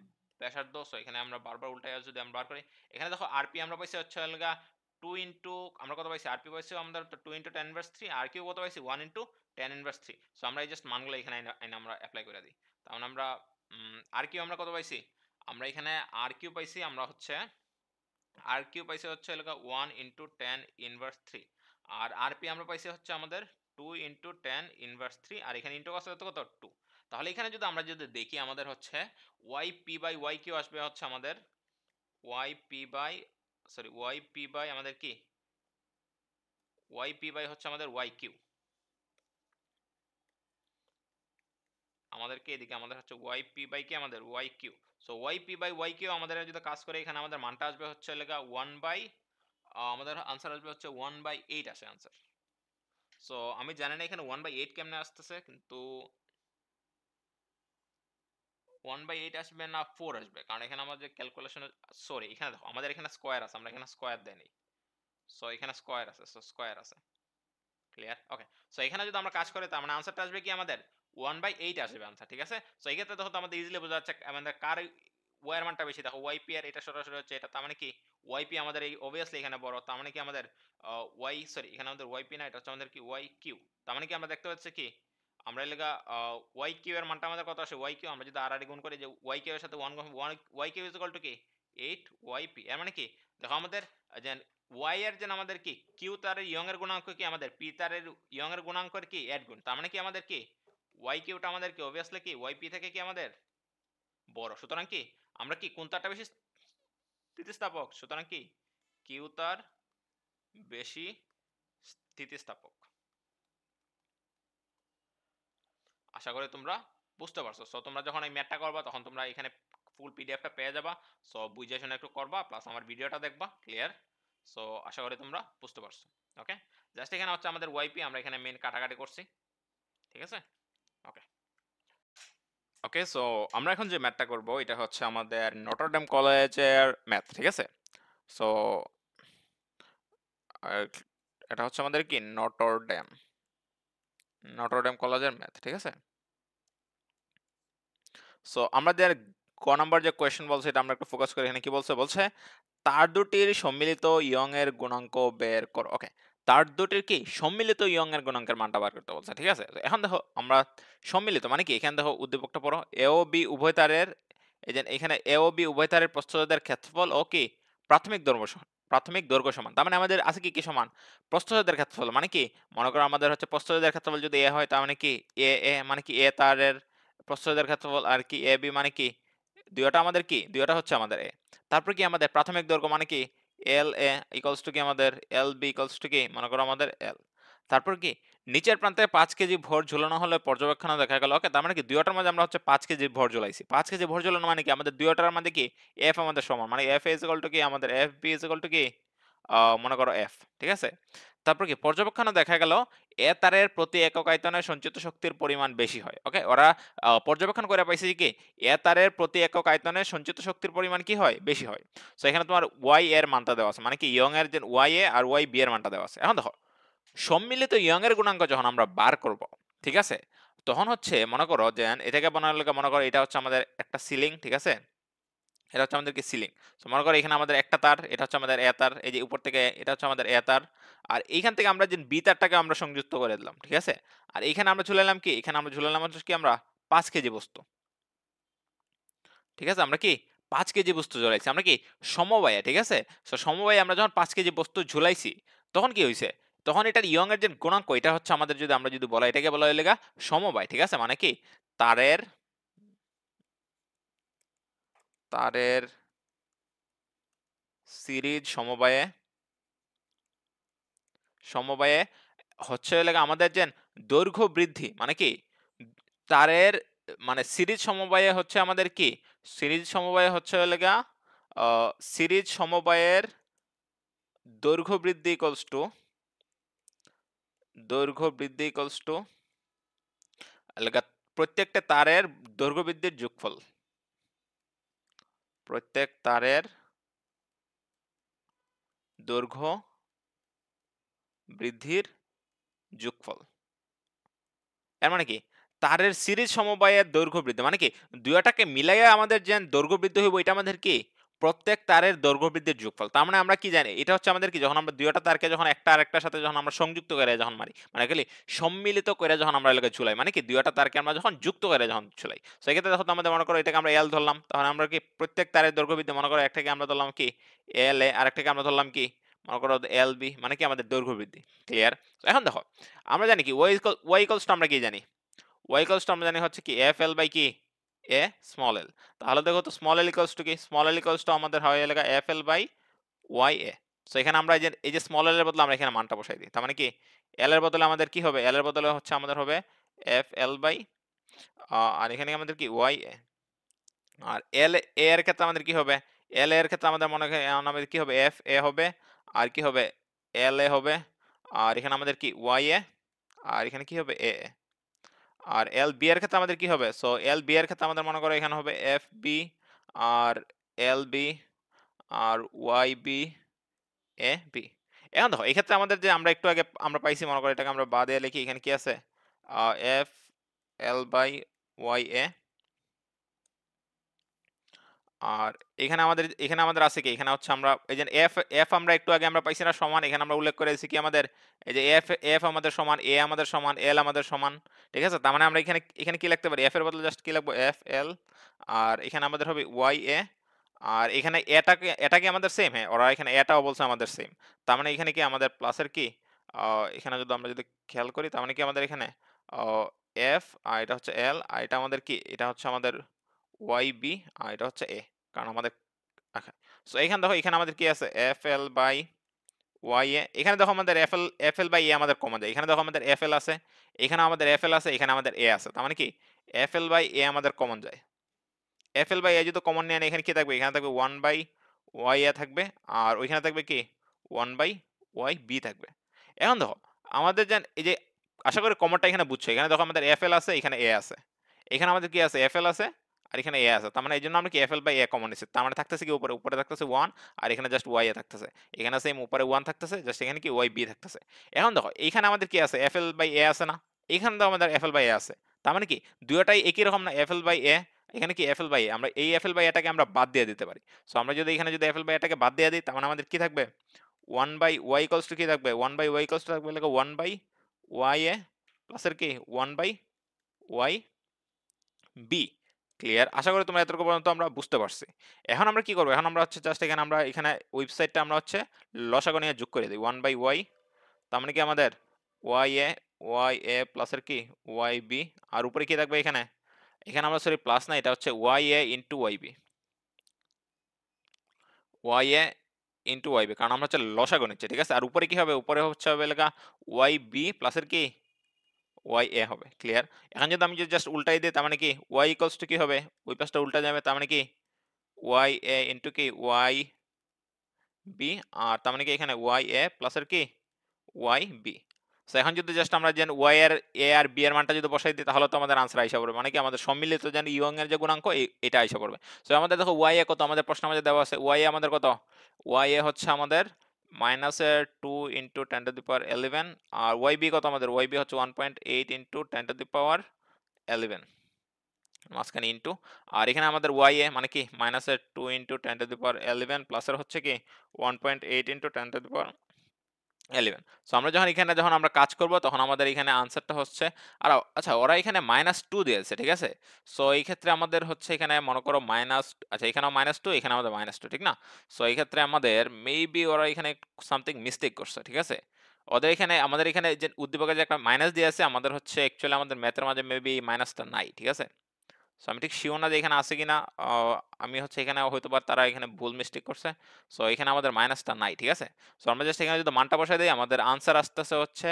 ব্যাসার্ধ, সো এখানে আমরা বারবার উল্টায় যদি আমরা বার করি এখানে দেখো আর পি আমরা পাইছি হচ্ছে লগা 2 ইনটু আমরা কত পাইছি আর পি পাইছি আমাদের 2 ইনটু 10 ইনভার্স 3, আর কিউ কত পাইছি 1 ইনটু 10 ইনভার্স 3। সো আমরা এই জাস্ট মানগুলো এখানে আমরা অ্যাপ্লাই করে দিই, তার মানে আমরা আর কিউ আমরা কত পাইছি, আমরা এখানে আর কিউ পাইছি আমরা হচ্ছে আর কিউ পাইছে হচ্ছে এলাকা 1 ইন্টু 10 ইনভার্স 3, আর আর পি আমরা পাইছি হচ্ছে আমাদের 2 ইন্টু 10 ইনভার্স 3, আর এখানে ইন্টু কত কত 2। তাহলে এখানে যদি আমরা যদি দেখি আমাদের হচ্ছে Y P by Y Q আসবে হচ্ছে আমাদের Y P by Y P by আমাদের কি ওয়াই পি বাই হচ্ছে আমাদের ওয়াই কিউ, আমাদেরকে এদিকে আমাদের হচ্ছে ওয়াই পি বাই কি আমাদের Y Q. So Y P by Y Q আমাদের যদি কাজ করে এখানে আমাদের মানটা আসবে হচ্ছে লেখা 1 বাই আমাদের আনসার আসবে হচ্ছে 1/8 আসে আনসার। সো আমি জানি না এখানে 1/8 কেমনে আসতেছে, কিন্তু 1/8 আসবে না 4 আসবে, কারণ এখানে আমাদের ক্যালকুলেশন সরি এখানে দেখো আমাদের এখানে স্কোয়ার আছে, আমরা এখানে স্কোয়ার দেয়নি। সো এখানে স্কোয়ার আছে, সো স্কোয়ার আছে। ক্লিয়ার? ওকে। সো এখানে যদি আমরা কাজ করি তার মানে আনসারটা আসবে কি আমাদের 1/8 আসবে আনসার, ঠিক আছে? সো এই ক্ষেত্রে দেখো তো আমাদের ইজিলি বোঝা যাচ্ছে আমাদের কার ওয়াই এর মানটা বেশি, দেখো ওয়াই পি আর এটা সরাসরি হচ্ছে এটা, তার মানে কি ওয়াই পি আমাদের এই অবভিয়াসলি এখানে বড়, তার মানে কি আমাদের ওয়াই সরি এখানে আমাদের ওয়াই পি না, এটা হচ্ছে আমাদের কি ওয়াই কিউ। তার মানে কি আমরা দেখতে পাচ্ছি কি আমরা এলাকা ওয়াই কিউ এর মানটা আমাদের কত আসে ওয়াই কিউ, আমরা যদি আর গুণ করি যে ওয়াই কিউ এর সাথে 1 Y Q is equal to কি 8 ওয়াই পি, এর মানে কি দেখো আমাদের যে ওয়াই এর যে আমাদের কি কিউ তারের ইয়ং এর গুণাঙ্ক কি আমাদের পি তারের ইয়ং এর গুণাঙ্কের কি এড গুণ, তার মানে কি আমাদের কি ওয়াই কিউটা আমাদের কি অবভিয়াসলি কি ওয়াই পি থেকে কি আমাদের বড়। সুতরাং কি আমরা কি কোন তারটা বেশি স্থিতিস্থাপক, সুতরাং কি কিউ তার বেশি স্থিতিস্থাপক। আশা করি তোমরা বুঝতে পারছো। সো তোমরা যখন এই ম্যাথটা করবা তখন তোমরা এখানে ফুল পিডিএফটা পেয়ে যাবা। সো বুঝে শুনে একটু করবা, প্লাস আমার ভিডিওটা দেখবা। ক্লিয়ার? সো আশা করি তোমরা বুঝতে পারছো। ওকে, জাস্ট এখানে হচ্ছে আমাদের ওয়াইপি, আমরা এখানে মেন কাটাকাটি করছি, ঠিক আছে? ওকে ওকে। সো আমরা এখন যে ম্যাথটা করব এটা হচ্ছে আমাদের নটরডেম কলেজের ম্যাথ, ঠিক আছে? সো এটা হচ্ছে আমাদের কি নটরডেম কলেজের ম্যাথ, ঠিক আছে? সো আমাদের ক নাম্বার যে কোয়েশ্চেন বলছে এটা আমরা একটু ফোকাস করি, এখানে কি বলছে, বলছে তার দুটির সম্মিলিত ইয়ং এর গুণাঙ্ক বের করো। ওকে, তার দুটির কি সম্মিলিত ইয়ং এর গুণাঙ্কের মানটা বার করতে বলছে, ঠিক আছে? তো এখন দেখো আমরা সম্মিলিত মানে কি এখানে দেখো উদ্দীপকটা পড়ো, এ ও বি উভয় তারের এই যে এখানে এ ও বি উভয় তারের প্রস্থচ্ছেদের ক্ষেত্রফল ও কি প্রাথমিক দৈর্ঘ্য সমান, তার মানে আমাদের আছে কি কি সমান প্রস্থচ্ছেদের ক্ষেত্রফল, মানে কি মনে করো আমাদের হচ্ছে প্রস্থচ্ছেদের ক্ষেত্রফল যদি এ হয় তার মানে কি এ এ মানে কি এ তারের প্রস্থচ্ছেদের ক্ষেত্রফল, আর কি এ বি মানে কি দুইটা আমাদের কি, দুইটা হচ্ছে আমাদের এ। তারপর কি আমাদের প্রাথমিক দৈর্ঘ্য মানে কি এল এ ইকুয়ালস টু কি আমাদের এল বি ইকুয়ালস টু কি মনে করো আমাদের এল। তারপর কি নিচের প্রান্তে 5 কেজি ভর ঝুলানো হলে পর্যবেক্ষণে দেখা গেল ওকে, তার মানে কি দুইটার মাঝে আমরা হচ্ছে 5 কেজি ভর ঝুলাইছি। 5 কেজি ভর ঝুলানো মানে কি আমাদের দুইটার মধ্যে কি এফ আমাদের সমান, মানে এফ ইজ ইকুয়াল টু কি আমাদের F B is equal to কি মনে করো এফ, ঠিক আছে। তারপর কি পর্যবেক্ষণে দেখা গেল এ তারের প্রতি একক আয়তনে সঞ্চিত শক্তির পরিমাণ বেশি হয়। ওকে, ওরা পর্যবেক্ষণ করে পাইছে যে কি এ তারের প্রতি একক আয়তনে সঞ্চিত শক্তির পরিমাণ কি হয়, বেশি হয়। সো এখানে তোমার ওয়াই এর মানটা দেওয়া আছে, মানে কি ইয়ং এর যে Y A R Y B এর মানটা দেওয়া আছে। এখন দেখো সম্মিলিত ইয়ং এর গুণাঙ্ক যখন আমরা বার করব, ঠিক আছে, তখন হচ্ছে মনে করো যে এটাকে বানানোর লোকে মনে করো এটা হচ্ছে আমাদের একটা সিলিং, ঠিক আছে, এটা হচ্ছে আমাদের কি সিলিং। সো মনে করো এখানে আমাদের একটা তার, এটা হচ্ছে আমাদের এ তার, এই যে উপর থেকে এটা হচ্ছে আমাদের এ তার, আর এইখান থেকে আমরা যে বি তারটাকে আমরা সংযুক্ত করে দিলাম, ঠিক আছে। আর এইখানে আমরা ঝুলালাম কি, এখানে আমরা ঝুলালাম হচ্ছে কি আমরা 5 কেজি বস্তু, ঠিক আছে। আমরা কি 5 কেজি বস্তু ঝুলাইছি, আমরা কি সমবায়ে, ঠিক আছে। সো সমবায়ে আমরা যখন 5 কেজি বস্তু ঝুলাইছি তখন কি হইছে, তখন এটার ইয়ং এর যে গুণাঙ্ক এটা হচ্ছে আমাদের, যদি আমরা যদি বলা এটাকে বলা হইলে সমবায়, ঠিক আছে। মানে কি তারের তারের সিরিজ সমবায়ে সমবায়ে হচ্ছে হইলে আমাদের যে দৈর্ঘ্য বৃদ্ধি, মানে কি তারের মানে সিরিজ সমবায়ে হচ্ছে আমাদের কি সিরিজ সমবায়ে হচ্ছে হইলে সিরিজ সমবায়ের দৈর্ঘ্য বৃদ্ধি ইকুয়ালস টু দৈর্ঘ্য বৃদ্ধি ইকুয়ালস টু প্রত্যেকটা তারের দৈর্ঘ্য বৃদ্ধির যোগফল, প্রত্যেক তারের দৈর্ঘ্য বৃদ্ধির যোগফল। এর মানে কি তারের সিরিজ সমবায়ের দৈর্ঘ্য বৃদ্ধি, মানে কি দুইটাকে মিলাইয়া আমাদের যে দৈর্ঘ্য বৃদ্ধি হইব এটা আমাদের কি প্রত্যেক তারের দৈর্ঘ্য বৃদ্ধির যোগফল। তার মানে আমরা কি জানি এটা হচ্ছে আমাদের কি যখন আমরা দুইটা তারকে যখন একটা আরেকটার সাথে যখন আমরা সংযুক্ত করে যখন মারি, মানে কি সম্মিলিত করে যখন আমরা এলাকায় ঝুলাই, মানে কি দুইটা তারকে আমরা যখন যুক্ত করে যখন ঝুলাই, সেক্ষেত্রে যখন আমাদের মনে করো এটাকে আমরা এল ধরলাম, তখন আমরা কি প্রত্যেক তারের দৈর্ঘ্য বৃদ্ধি মনে করো একটাকে আমরা ধরলাম কি এল এ, আরেকটাকে আমরা ধরলাম কি মনে করো এল বি, মানে কি আমাদের দৈর্ঘ্য বৃদ্ধি। ক্লিয়ার? এখন দেখো আমরা জানি কি ওয়াই ইকুয়ালস টু আমরা কি জানি, y equals to আমরা জানি হচ্ছে কি এফ এল বাই কি এ স্মল এল। তাহলে দেখো তো স্মল এল ইকুয়ালস টু কি, স্মল এল ইকুয়ালস টু আমাদের হয় লেখা F L by Y A. So এখানে আমরা এই যে স্মল এল এর বদলে আমরা এখানে মানটা বসাই দিই, তার মানে কি এল এর বদলে আমাদের কি হবে, এল এর বদলে হচ্ছে আমাদের হবে এফ এল বাই আর এখানে আমাদের কি ওয়াই এ। আর এল এ এর ক্ষেত্রে আমাদের কি হবে, এল এর ক্ষেত্রে আমাদের মনে হয় আমাদের কি হবে এফ এ হবে, আর কি হবে এল এ হবে, আর এখানে আমাদের কি ওয়াই এ, আর এখানে কি হবে এ এ। আর এল বি এর ক্ষেত্রে আমাদের কি হবে, সো এল বি এর ক্ষেত্রে আমাদের মনে করো এখানে হবে F B R L B R Y B A B. এখন দেখো এই ক্ষেত্রে আমাদের যে আমরা একটু আগে আমরা পাইছি মনে করো এটাকে আমরা বাদে লিখি, এখানে কি আছে এফ এল বাই ওয়াই এ, আর এখানে আমাদের আছে কি, এখানে হচ্ছে আমরা এই যে এফ এফ আমরা একটু আগে আমরা পাইছি না সমান, এখানে আমরা উল্লেখ করে দিয়েছি কি আমাদের এই যে এফ এফ আমাদের সমান এ আমাদের সমান এল আমাদের সমান, ঠিক আছে। তার মানে আমরা এখানে এখানে কি লিখতে পারি, এফ এর বদলে জাস্ট কি লিখবো এফ এল, আর এখানে আমাদের হবে ওয়াই এ, আর এখানে এটা কি আমাদের সেম, হ্যাঁ ওরা এখানে এটাও বলছে আমাদের সেম। তার মানে এখানে কি আমাদের প্লাসের কি এখানে যদি আমরা যদি খেয়াল করি তার মানে কি আমাদের এখানে এফ আর এটা হচ্ছে এল, আর এটা আমাদের কি এটা হচ্ছে আমাদের ওয়াই বি, আর এটা হচ্ছে এ, কারণ আমাদের আচ্ছা। সো এখানে দেখো এখানে আমাদের কি আছে এফ এল বাই ওয়াই এ, এখানে দেখো আমাদের এফ এল বাই এ আমাদের কমন যায়, এখানে দেখো আমাদের এফ এল আছে, এখানে আমাদের এফ এল আছে, এখানে আমাদের এ আছে, তার মানে কি এফ এল বাই এ আমাদের কমন যায়। এফ এল বাই এ যদি কমন নেন এখানে কি থাকবে, এখানে থাকবে ওয়ান বাই ওয়াই এ থাকবে, আর ওইখানে থাকবে কি ওয়ান বাই ওয়াই বি থাকবে। এখন দেখো আমাদের যে এই যে আশা করি কমনটা এখানে বুঝছো, এখানে দেখো আমাদের এফ এল আছে, এখানে এ আছে, এখানে আমাদের কি আছে এফ এল আছে, আর এখানে এ আছে, তার মানে এই জন্য আমরা কি F L by A common নিচ্ছি, তার মানে থাকতেছে কি উপরে উপরে থাকতেছে ওয়ান, আর এখানে জাস্ট ওয়াই এ থাকতেছে, এখানে সেম উপরে ওয়ান থাকতেছে, জাস্ট এখানে কি ওয়াই বি থাকতেছে। এখন দেখো এইখানে আমাদের কি আছে এফ এল বাই এ আছে না, এখানে তো আমাদের এফ এল বাই এ আছে, তার মানে কি দুটোটাই একই রকম না, এফ এল বাই এ, এখানে কি এফ এল বাই এ, আমরা এই এফ এল বাই এটাকে আমরা বাদ দিয়ে দিতে পারি। সো আমরা যদি এখানে যদি এফ এল বাই এটাকে বাদ দিয়ে দিই তার মানে আমাদের কি থাকবে one by Y equals to কি থাকবে, one by Y equals to থাকবে লেখা ওয়ান বাই ওয়াই এ প্লাসের কি one by Y B. Clear? আশা করি তোমরা এতটুকু পর্যন্ত আমরা বুঝতে পারছি। এখন আমরা কি করবো, এখন আমরা হচ্ছে জাস্ট এখানে আমরা এখানে ওয়েবসাইটটা আমরা হচ্ছে লসাগু নিয়ে যোগ করে দিই ওয়ান বাই ওয়াই, তার মানে কি আমাদের ওয়াই এ প্লাসের কি ওয়াই বি, আর উপরে কি থাকবে এখানে, এখানে আমরা সরি প্লাস না, এটা হচ্ছে Y A into Y B. Y A into Y B, কারণ আমরা হচ্ছে লসাগু নিচ্ছি, ঠিক আছে। আর উপরে কি হবে, উপরে হচ্ছে হবে লেখা ওয়াই বি প্লাসের কি ওয়াই এ হবে, ক্লিয়ার। এখন যদি আমি যদি জাস্ট উল্টাই দিই, তার মানে কি ওয়াই ইকুয়ালস টু কি হবে, ওই পাশটা উল্টা যাবে, তার মানে কি ওয়াই এ ইন্টু কি ওয়াই বি, আর তার মানে কি এখানে ওয়াই এ প্লাসের কি ওয়াই বি। সো এখন যদি জাস্ট আমরা যেন ওয়াই এর এ আর বি এর মানটা যদি বসাই দিই, তাহলে তো আমাদের আনসার আইসা পড়বে, মানে কি আমাদের সম্মিলিত যেন ইয়ং এর যে গুণাঙ্ক এটা আইসা পড়বে। সো আমাদের দেখো ওয়াই এ কত, আমাদের প্রশ্ন আমাদের দেওয়া আছে ওয়াই এ আমাদের কত, ওয়াই এ হচ্ছে আমাদের মাইনাসের 2 ইন্টু 10^11, আর ওয়াই বি কত আমাদের, ওয়াই বি হচ্ছে 1.8 ইন্টু 10^11, মাঝখানে ইন্টু, আর এখানে আমাদের ওয়াই এ মানে কি মাইনাসের 2 ইন্টু 10^11 প্লাসের হচ্ছে কি 1.8 ইন্টু 10^11। সো আমরা যখন এখানে যখন আমরা কাজ করব, তখন আমাদের এখানে আনসারটা হচ্ছে, আর আচ্ছা ওরা এখানে -2 দিয়েছে, ঠিক আছে। সো এই ক্ষেত্রে আমাদের হচ্ছে এখানে মনে করো মাইনাস, আচ্ছা এখানেও -2, এখানে আমাদের -2, ঠিক না। সো এই ক্ষেত্রে আমাদের মেবি ওরা এখানে সামথিং মিস্টেক করছে, ঠিক আছে। ওদের এখানে আমাদের এখানে যে উদ্দীপকের যে একটা মাইনাস দিয়েছে, আমাদের হচ্ছে অ্যাকচুয়ালি আমাদের ম্যাথের মাঝে মেবি মাইনাসটা নাই, ঠিক আছে। সো আমি ঠিক শিওর না যে এখানে আছে কিনা, আমি হচ্ছে এখানে হয়তো বা তারা এখানে ভুল মিস্টেক করছে। সো এখানে আমাদের মাইনাসটা নাই, ঠিক আছে। সো আমরা জাস্ট এখানে যদি মানটা বসাই দিই, আমাদের আনসার আসতেছে হচ্ছে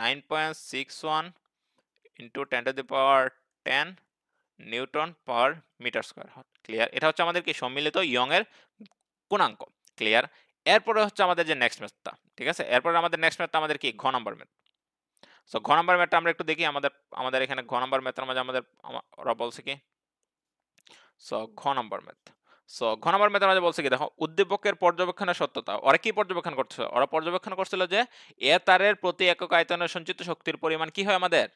9.61 into 10^10 newton per metre square, clear. এটা হচ্ছে আমাদের কি সম্মিলিত ইয়ং এর গুণাঙ্ক, ক্লিয়ার। এরপরে হচ্ছে আমাদের যে নেক্সট ম্যাথটা, ঠিক আছে, এরপরে আমাদের নেক্সট ম্যাথটা আমাদের কি ঘ নাম্বার ম্যাথ। সো ঘ নাম্বার ম্যাথটা আমরা একটু দেখি, আমাদের আমাদের এখানে ঘ নাম্বার ম্যাথের মাঝে আমাদের ওরা বলছে কি, সো ঘ নাম্বার ম্যাথ। সো ঘ নাম্বার ম্যাথের মাঝে বলছে কি, দেখো উদ্দীপকের পর্যবেক্ষণের সত্যতা। ওরা কি পর্যবেক্ষণ করছিল, ওরা পর্যবেক্ষণ করছিল যে এ তারের প্রতি একক আয়তনের সঞ্চিত শক্তির পরিমাণ কি হয় আমাদের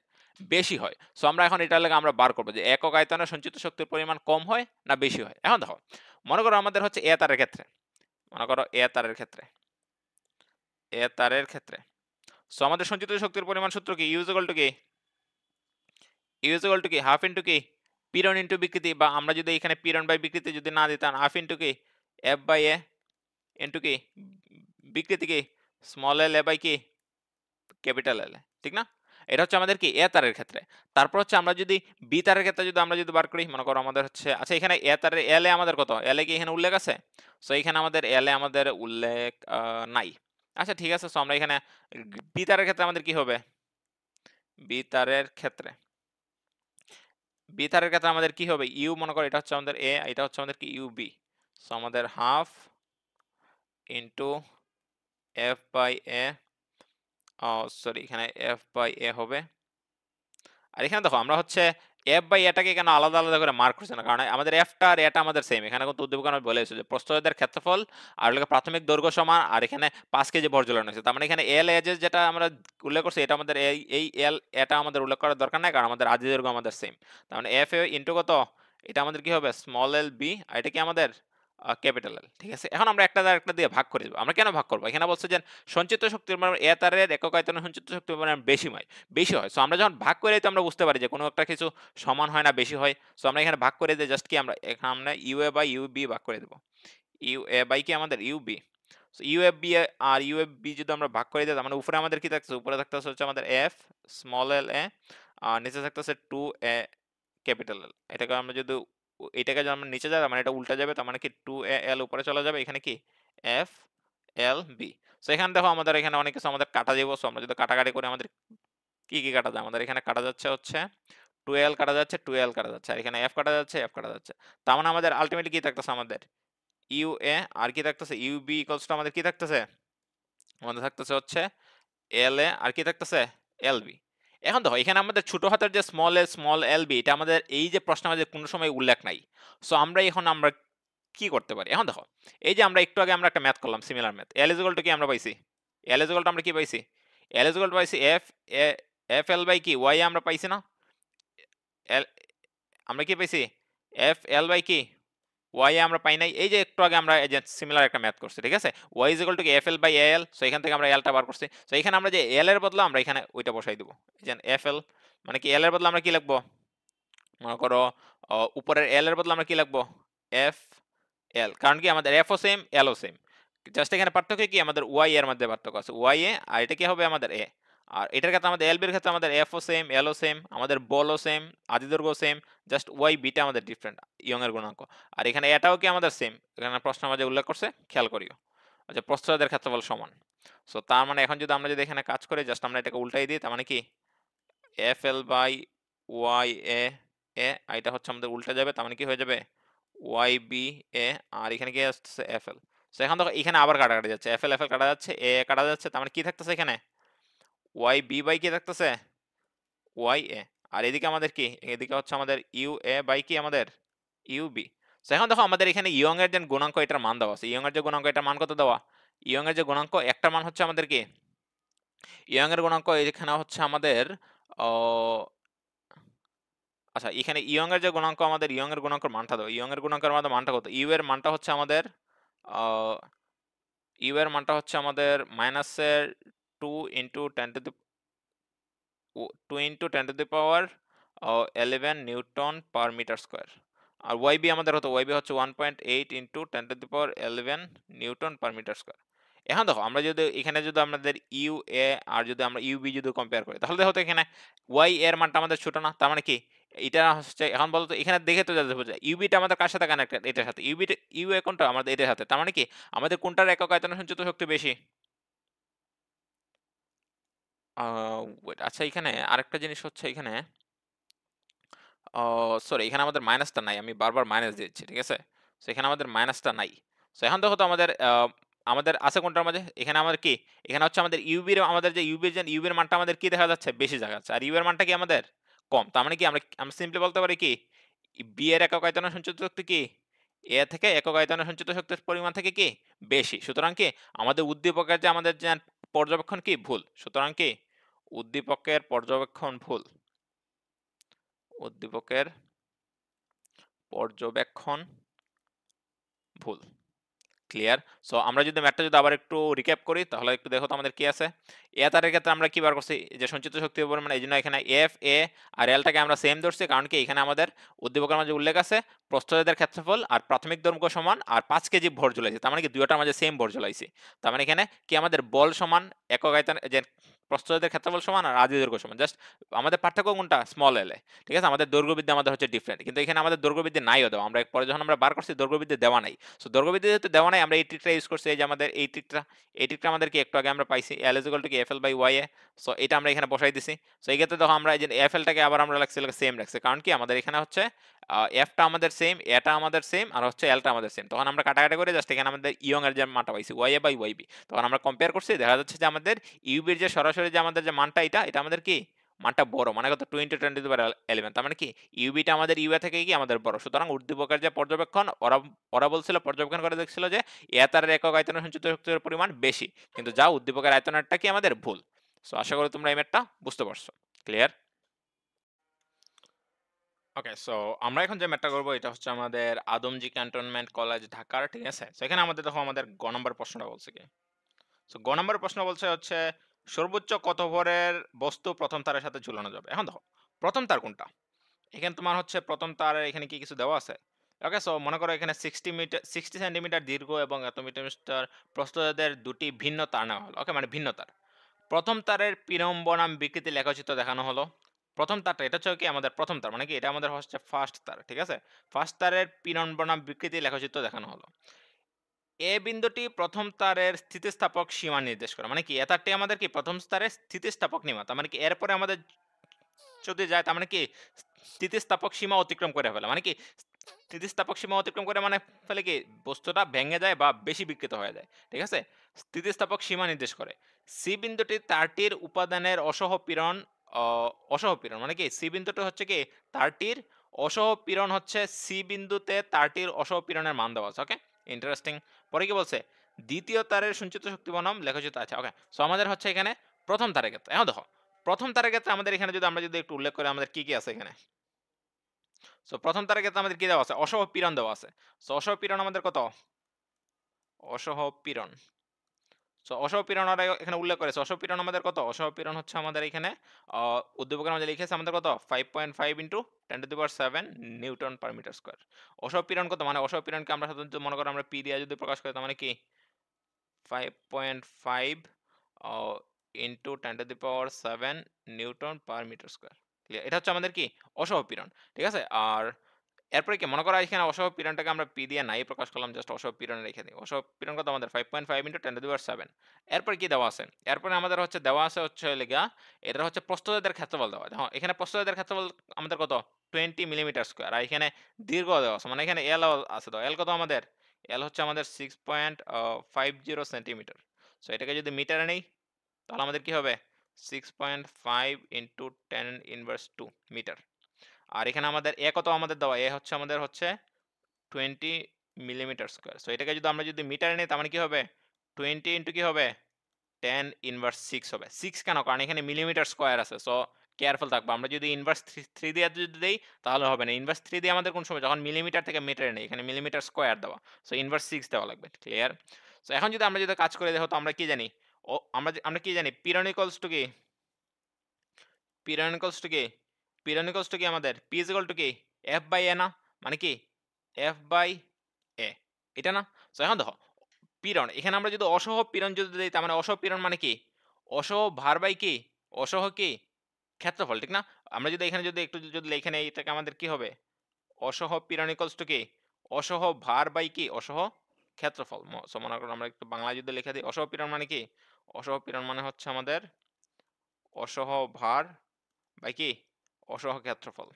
বেশি হয়। সো আমরা এখন এটা লেগে আমরা বার করবো যে একক আয়তনের সঞ্চিত শক্তির পরিমাণ কম হয় না বেশি হয়। এখন দেখো মনে করো আমাদের হচ্ছে এ তারের ক্ষেত্রে, মনে করো এ তারের ক্ষেত্রে, এ তারের ক্ষেত্রে সো আমাদের সঞ্চিত শক্তির পরিমাণ সূত্র কি, ইউ ইজ ইকুয়াল টু কি, ইউ ইজ ইকুয়াল টু কি হাফ ইন্টু কি পীড়ন ইন্টু বিকৃতি, বা আমরা যদি এখানে পীড়ন বাই বিকৃতি যদি না দিতাম, হাফ ইন্টু কি এফ বাই এ ইন্টু কি বিকৃতি কি স্মল এল এ বাই কি ক্যাপিটাল এল, ঠিক না। এটা হচ্ছে আমাদের কি এ তারের ক্ষেত্রে। তারপর হচ্ছে আমরা যদি বি তারের ক্ষেত্রে যদি আমরা যদি বার করি, মনে করো আমাদের হচ্ছে, আচ্ছা এখানে এ তারের এল এ আমাদের কত, এল এ কি এখানে উল্লেখ আছে, সো এখানে আমাদের এল এ আমাদের উল্লেখ নাই। আচ্ছা ঠিক আছে, সো আমরা এখানে বি তারের ক্ষেত্রে আমাদের কি হবে, বি তারের ক্ষেত্রে, বি তারের ক্ষেত্রে আমাদের কি হবে, ইউ মনে করো এটা হচ্ছে আমাদের এ, এটা হচ্ছে আমাদের কি ইউ বি। সো আমাদের half into F by A, sorry এখানে এফ বাই এ হবে। আর এখানে দেখো আমরা হচ্ছে এফ বাই এটাকে কেন আলাদা আলাদা করে মার্ক করছি না, কারণ আমাদের এফটা আর এটা আমাদের সেম। এখানে কিন্তু উদ্দীপক আমি বলে এসেছি যে প্রস্থচ্ছেদের ক্ষেত্রফল আর হলো প্রাথমিক দৈর্ঘ্য সমান, আর এখানে 5 কেজি ভর ঝুলানো হয়েছে। তার মানে এখানে এল এজেস যেটা আমরা উল্লেখ করছি, এটা আমাদের এই এল এটা আমাদের উল্লেখ করার দরকার নাই, কারণ আমাদের আদি দৈর্ঘ্য আমাদের সেম। তার মানে এফ এ ইন্টু কত, এটা আমাদের কি হবে স্মল এল বি, আর এটা কি আমাদের ক্যাপিটাল এল, ঠিক আছে। এখন আমরা একটা একটা দিয়ে ভাগ করে দেবো। আমরা কেন ভাগ করবো, এখানে বলছে যে সঞ্চিত শক্তির পরিমাণ এ তারের একক আয়তনের সঞ্চিত শক্তির পরিমাণ বেশি হয়। সো আমরা যখন ভাগ করে দিই, তো আমরা বুঝতে পারি যে কোনো একটা কিছু সমান হয় না বেশি হয়। সো আমরা এখানে ভাগ করে দিই, জাস্ট কি আমরা এখানে আমরা U A by U B ভাগ করে দেবো, ইউ এ বাই কি আমাদের U B. So U F B আর ইউ এফ বি যদি আমরা ভাগ করে দিই, তার মানে উপরে আমাদের কি থাকছে, উপরে থাকতেছে হচ্ছে আমাদের এফ স্মল এল এ, আর নিচে থাকতেছে 2 এ ক্যাপিটাল এল। এটাকে আমরা যদি এটাকে যদি আমরা নিচে যাই, তার মানে এটা উল্টা যাবে, তার মানে কি 2 এ এল উপরে চলে যাবে, এখানে কি এফ এল বি। সো এখানে দেখো আমাদের এখানে অনেক কিছু আমাদের কাটা যাবো। সো আমরা যদি কাটাকাটি করি, আমাদের কি কি কাটা যায়, আমাদের এখানে কাটা যাচ্ছে হচ্ছে 12 কাটা যাচ্ছে, 12 কাটা যাচ্ছে, আর এখানে এফ কাটা যাচ্ছে, এফ কাটা যাচ্ছে। তার মানে আমাদের আলটিমেটলি কি থাকতেছে, আমাদের ইউ এ আর কি থাকতেছে ইউ বি ইকুয়ালস টু আমাদের কি থাকতেছে, আমাদের থাকতেছে হচ্ছে এল এ আর কি থাকতেছে এল বি। এখন দেখো এখানে আমাদের ছোট হাতের যে স্মল এ স্মল এল বি, এটা আমাদের এই যে প্রশ্ন আমাদের কোনো সময় উল্লেখ নাই। সো আমরা এখন আমরা কি করতে পারি, এখন দেখো এই যে আমরা একটু আগে আমরা একটা ম্যাথ করলাম, similar math, L is equal to কি আমরা পাইছি, এল ইজ ইকুয়াল টু আমরা কি পাইছি, এল ইজ ইকুয়াল টু পাইছি F A F L by কি ওয়াই আমরা পাইছি না, এল আমরা কি পাইছি এফ এল বাই কি ওয়াই আমরা পাই নাই। এই যে একটু আগে আমরা এই যে সিমিলার একটা ম্যাথ করছি, ঠিক আছে, ওয়াই ইজ ইকুয়াল টু কি F L by L. So এখান থেকে আমরা এলটা বার করছি। সো এখানে আমরা যে এল এর বদলে আমরা এখানে ওইটা বসাই দিব, এই যে এফ এল, মানে কি এল এর বদলে আমরা কি লিখবো, মনে করো উপরের এল এর বদলে আমরা কি লিখবো এফ এল, কারণ কি আমাদের এফ ও সেম এল ও সেম, জাস্ট এখানে পার্থক্য কি আমাদের ওয়াই এর মধ্যে পার্থক্য আছে, ওয়াই এ আর এটা কি হবে আমাদের এ, আর এটার ক্ষেত্রে আমাদের এলবির ক্ষেত্রে আমাদের এফ ও সেম, এল ও সেম, আমাদের বলও সেম, আদিদৈর্ঘ্য সেম, জাস্ট ওয়াই বিটা আমাদের ডিফারেন্ট ইয়ং এর গুণাঙ্ক। আর এখানে এটাও কি আমাদের সেম, এখানে প্রশ্ন মাঝে উল্লেখ করছে, খেয়াল করিও। আচ্ছা, প্রস্থচ্ছেদের ক্ষেত্রফল সমান। সো তার মানে এখন যদি আমরা যদি এখানে কাজ করি, জাস্ট আমরা এটাকে উল্টাই দিই, তার মানে কি এফ এল বাই ওয়াই এ, এটা হচ্ছে আমাদের উল্টা যাবে, তার মানে কি হয়ে যাবে ওয়াই বি এ, আর এখানে কি আসছে এফ এল। সো এখন দেখো এখানে আবার কাটাকাটি যাচ্ছে, এফ এল কাটা যাচ্ছে, এ কাটা যাচ্ছে, তার মানে কি থাকতেছে এখানে ওয়াই বি বাই কি থাকতেছে ওয়াই এ। আর এদিকে আমাদের কি, এদিকে হচ্ছে আমাদের ইউ এ বাই কি আমাদের ইউ বি। সো এখন দেখো আমাদের এখানে ইয়ং এর যে গুণাঙ্ক এটার মান দেওয়া আছে, ইয়ং এর যে গুণাঙ্ক এটার মান কত দেওয়া, ইয়ং এর যে গুণাঙ্ক একটা মান হচ্ছে আমাদের কি, ইয়ং এর গুণাঙ্ক এখানে হচ্ছে আমাদের আচ্ছা এখানে ইয়ং এর যে গুণাঙ্ক, আমাদের ইয়ং এর গুণাঙ্কের মানটা দাও, ইয়ং এর গুণাঙ্কের মানটা কত, ইউ এর মানটা হচ্ছে আমাদের ইউ এর মানটা হচ্ছে আমাদের মাইনাসের 2 into 10 to the 11 newton per metre square. আর ওয়াইবি আমাদের হতো, ওয়াইবি হচ্ছে 1.8 into 10 to the power 11 newton per metre square. এখন দেখো আমরা যদি এখানে যদি আমাদের ইউ এ আর যদি আমরা ইউবি যদি কম্পেয়ার করি, তাহলে দেখো তো এখানে ওয়াই এর মানটা আমাদের ছোট না, তার মানে কি এটা হচ্ছে, এখন বলতো এখানে দেখে তো যাচ্ছে বোঝা ইউবিটা আমাদের কার সাথে কানেক্টেড, এটার সাথে, ইউবিটা ইউ এ কোনটা আমাদের এটার সাথে, তার মানে কি আমাদের কোনটার একক আয়তনে সঞ্চিত শক্তি বেশি। wait, আচ্ছা এখানে আরেকটা জিনিস হচ্ছে এখানে, সরি এখানে আমাদের মাইনাসটা নাই, আমি বারবার মাইনাস দিচ্ছি, ঠিক আছে। সো এখানে আমাদের মাইনাসটা নাই। সো এখন দেখো তো আমাদের আমাদের আছে কোনটার মাঝে, এখানে আমাদের কি, এখানে হচ্ছে আমাদের ইউবির, আমাদের যে ইউবির মানটা আমাদের কি দেখা যাচ্ছে বেশি দেখা যাচ্ছে, আর ইউ এর মানটা কি আমাদের কম, তার মানে কি আমরা আমরা সিম্পলি বলতে পারি কি বি এর একক আয়তনে সঞ্চিত শক্তি কি এ থেকে একক আয়তনে সঞ্চিত শক্তির পরিমাণ থেকে কি বেশি, সুতরাং কি আমাদের উদ্দীপকের যে আমাদের যে পর্যবেক্ষণ কি ভুল, সুতরাং কি উদ্দীপকের পর্যবেক্ষণ ভুল, উদ্দীপকের পর্যবেক্ষণ ভুল। ক্লিয়ার। সো আমরা যদি ম্যাথটা যদি আবার একটু রিক্যাপ করি, তাহলে একটু দেখো তো আমাদের কি আছে। এ তারের ক্ষেত্রে আমরা কি বার করছি, যে সঞ্চিত শক্তির পরিমাণ, এই জন্য এখানে এফ এ আর এলটাকে আমরা সেম ধরছি, কারণ কি এখানে আমাদের উদ্দীপকের মাঝে উল্লেখ আছে প্রস্থচ্ছেদের ক্ষেত্রফল আর প্রাথমিক দৈর্ঘ্য সমান আর 5 কেজি ভর ঝুলাইছে, তার মানে কি দুইটার মাঝে সেম ভর ঝুলাইছি, তার মানে এখানে কি আমাদের বল সমান একক আয়তন, যে প্রস্থচ্ছেদের ক্ষেত্রফল সমান আর আদি দৈর্ঘ্য সমান, জাস্ট আমাদের পার্থক্য কোনটা স্মল এল এ, ঠিক আছে। আমাদের দৈর্ঘ্যবৃদ্ধি আমাদের হচ্ছে ডিফারেন্ট, কিন্তু এখানে আমাদের দৈর্ঘ্যবৃদ্ধি নাইও দেওয়া, আমরা পরে যখন আমরা বার করছি দৈর্ঘ্যবৃদ্ধি দেওয়া নাই। সো দৈর্ঘ্যবৃদ্ধি যেহেতু দেওয়া নাই, আমরা এই ট্রিকটা ইউজ করছি, এই যে আমাদের এই ট্রিকটা আমাদের কি একটু আগে আমরা পাইছি, এল ইজ ইকুয়াল টু কি F L by Y A. So এটা আমরা এখানে বসাই দিছি। সো এই ক্ষেত্রে দেখো আমরা এই যে এফ এলটাকে আবার আমরা রাখছি সেম রাখছি, কারণ কি আমাদের এখানে হচ্ছে এফটা আমাদের সেম, এটা আমাদের সেম, আর হচ্ছে এলটা আমাদের সেম, তখন আমরা কাটাকাটি করে জাস্ট এখানে আমাদের ইয়ং এর যে মানটা পাইছি Y A by Y B, তখন আমরা কম্পেয়ার করছি, দেখা যাচ্ছে যে আমাদের ইউবির যে সরাসরি যে আমাদের যে মানটা, এটা আমাদের কি মানটা বড়, মানে কত 2 × 10⁻11, তার মানে কি ইউবিটা আমাদের ইউ এ থেকে কি আমাদের বড়, সুতরাং উদ্দীপকের যে পর্যবেক্ষণ, ওরা ওরা বলছিল পর্যবেক্ষণ করে দেখছিল যে এ তারের একক আয়তনে সঞ্চিত শক্তির পরিমাণ বেশি, কিন্তু যা উদ্দীপকের আয়তনটা কি আমাদের ভুল। সো আশা করি তোমরা এই ম্যাথটা বুঝতে পারছো। ক্লিয়ার। ওকে, সো আমরা এখন যে ম্যাথটা করবো এটা হচ্ছে আমাদের আদমজি ক্যান্টনমেন্ট কলেজ ঢাকার, ঠিক আছে। সো এখানে আমাদের দেখো আমাদের গ নম্বর প্রশ্নটা বলছে কি, সো গ নম্বর প্রশ্ন বলছে হচ্ছে সর্বোচ্চ কত ভরের বস্তু প্রথম তারের সাথে ঝুলানো যাবে। এখন দেখো প্রথম তার কোনটা, এখানে তোমার হচ্ছে প্রথম তারের এখানে কি কিছু দেওয়া আছে। ওকে, সো মনে করো এখানে 60 সেন্টিমিটার দীর্ঘ এবং এত মিটার প্রস্থদের দুটি ভিন্ন তার নেওয়া হলো। ওকে, মানে ভিন্ন তার। প্রথম তারের পিরম বনাম বিকৃতি লেখচিত্র দেখানো হলো। প্রথম তারটা এটা হচ্ছে কি আমাদের প্রথম তার, মানে কি এটা আমাদের হচ্ছে ফার্স্ট তার, ঠিক আছে। ফার্স্ট তারের পিরম বনাম বিকৃতি লেখচিত্র দেখানো হলো। এ বিন্দুটি প্রথম তারের স্থিতিস্থাপক সীমা নির্দেশ করে, মানে কি এ তারটি আমাদের কি প্রথম তারের স্থিতিস্থাপক সীমা, তার মানে কি এরপরে আমাদের যদি যায় তার মানে কি স্থিতিস্থাপক সীমা অতিক্রম করে ফেলে, মানে কি স্থিতিস্থাপক সীমা অতিক্রম করে মানে ফেলে কি বস্তুটা ভেঙে যায় বা বেশি বিকৃত হয়ে যায়, ঠিক আছে। স্থিতিস্থাপক সীমা নির্দেশ করে। সি বিন্দুটি তারটির উপাদানের অসহপীড়ন, অসহপীড়ন মানে কি সি বিন্দুটি হচ্ছে কি তারটির অসহপীড়ন হচ্ছে সি বিন্দুতে তারটির অসহপীড়নের মান দেওয়া আছে। ওকে, ইন্টারেস্টিং। পরে কি বলছে দ্বিতীয় তারের সঞ্চিত শক্তি বনাম লেখচিত্র আছে। ওকে, সো আমাদের হচ্ছে এখানে প্রথম তারের ক্ষেত্রে, এখন দেখো প্রথম তারের ক্ষেত্রে আমাদের এখানে যদি আমরা যদি একটু উল্লেখ করি আমাদের কি কি আছে এখানে। সো প্রথম তারের ক্ষেত্রে আমাদের কি দেওয়া আছে, অসহপীড়ন দেওয়া আছে। সো অসহপীড়ন আমাদের কত, অসহপীড়ন, সো অসহপীড়ন ওরা এখানে উল্লেখ করেছে, অসহপীড়ন আমাদের কত, অসহপীড়ন হচ্ছে আমাদের এখানে উদ্দীপকের মধ্যে লিখেছে আমাদের কত 5.5 into 10⁻7 newton per metre square. অসহপীড়ন কত, মানে অসহপীড়নকে আমরা সাধারণত মনে করো আমরা পি দিয়ে যদি প্রকাশ করি তার মানে কি 5.5 into 10⁻⁷ newton per metre square. Clear? এটা হচ্ছে আমাদের কি অসহ পীড়ন, ঠিক আছে? আর এরপরে কি মনে করো এখানে অসহ পীড়নটাকে আমরা পি দিয়ে নাই প্রকাশ করলাম, জাস্ট অসহ পীড়ন রেখে দিই। অসহ পীড়ন কত আমাদের 5.5 ইন্টু 10⁻⁷। এরপরে কি দেওয়া আছে? এরপরে আমাদের হচ্ছে দেওয়া আছে হচ্ছে লেগা এটা হচ্ছে প্রস্থচ্ছেদের ক্ষেত্রফল দেওয়া। হ্যাঁ, এখানে প্রস্থচ্ছেদের ক্ষেত্রফল আমাদের কত 20 মিলিমিটার স্কোয়ার। আর এখানে দীর্ঘ দেওয়া আছে, মানে এখানে এল আছে দাও। এল কত আমাদের? এল হচ্ছে আমাদের 6.50 সেন্টিমিটার। সো এটাকে যদি মিটারে নেই তাহলে আমাদের কি হবে 6.5 ইন্টু 10⁻² মিটার। আর এখানে আমাদের এ কত আমাদের দেওয়া? এ হচ্ছে আমাদের হচ্ছে 20 মিলিমিটার স্কোয়ার। সো এটাকে যদি আমরা যদি মিটারে নিই তার মানে কি হবে 20 ইন্টু কি হবে 10⁻6 হবে। 6 কেন? কারণ এখানে মিলিমিটার স্কোয়ার আছে। সো কেয়ারফুল থাকবো। আমরা যদি ইনভার্স 3 দিয়ে যদি দেই তাহলে হবে না। ইনভার্স 3 দিয়ে আমাদের কোন সময় যখন মিলিমিটার থেকে মিটারে নেই, এখানে মিলিমিটার স্কোয়ার দেওয়া। সো ইনভার্স 6 দেওয়া লাগবে। ক্লিয়ার? সো এখন যদি আমরা যদি কাজ করে দেখো তো আমরা কি জানি? আমরা কি জানি? পীড়ন ইকুয়ালস টু কি? পীড়ন ইকুয়ালস টু কি? পীড়ন ইকুয়ালস টু কি আমাদের? পি ইজ ইকুয়াল টু কি? এফ বাই এ না? মানে কি? এফ বাই এ। এটা না? সো এখন দেখো পীড়ন, এখানে আমরা যদি অসহ পীড়ন যদি দেই তার মানে অসহ পীড়ন মানে কি? অসহ ভার বাই কি? অসহ কি? ক্ষেত্রফল, ঠিক না? আমরা যদি এখানে যদি একটু যদি লিখে নেই এটাকে আমাদের কি হবে? অসহ পীড়ন ইকুয়ালস টু কি? অসহ ভার বাই কি? অসহ ক্ষেত্রফল। সো মনে করুন আমরা একটু বাংলায় যদি লিখে দিই অসহ পীড়ন মানে কি? অসহ পীড়ন মানে হচ্ছে আমাদের অসহ ভার বাই কি? অসহ ক্ষেত্রফল।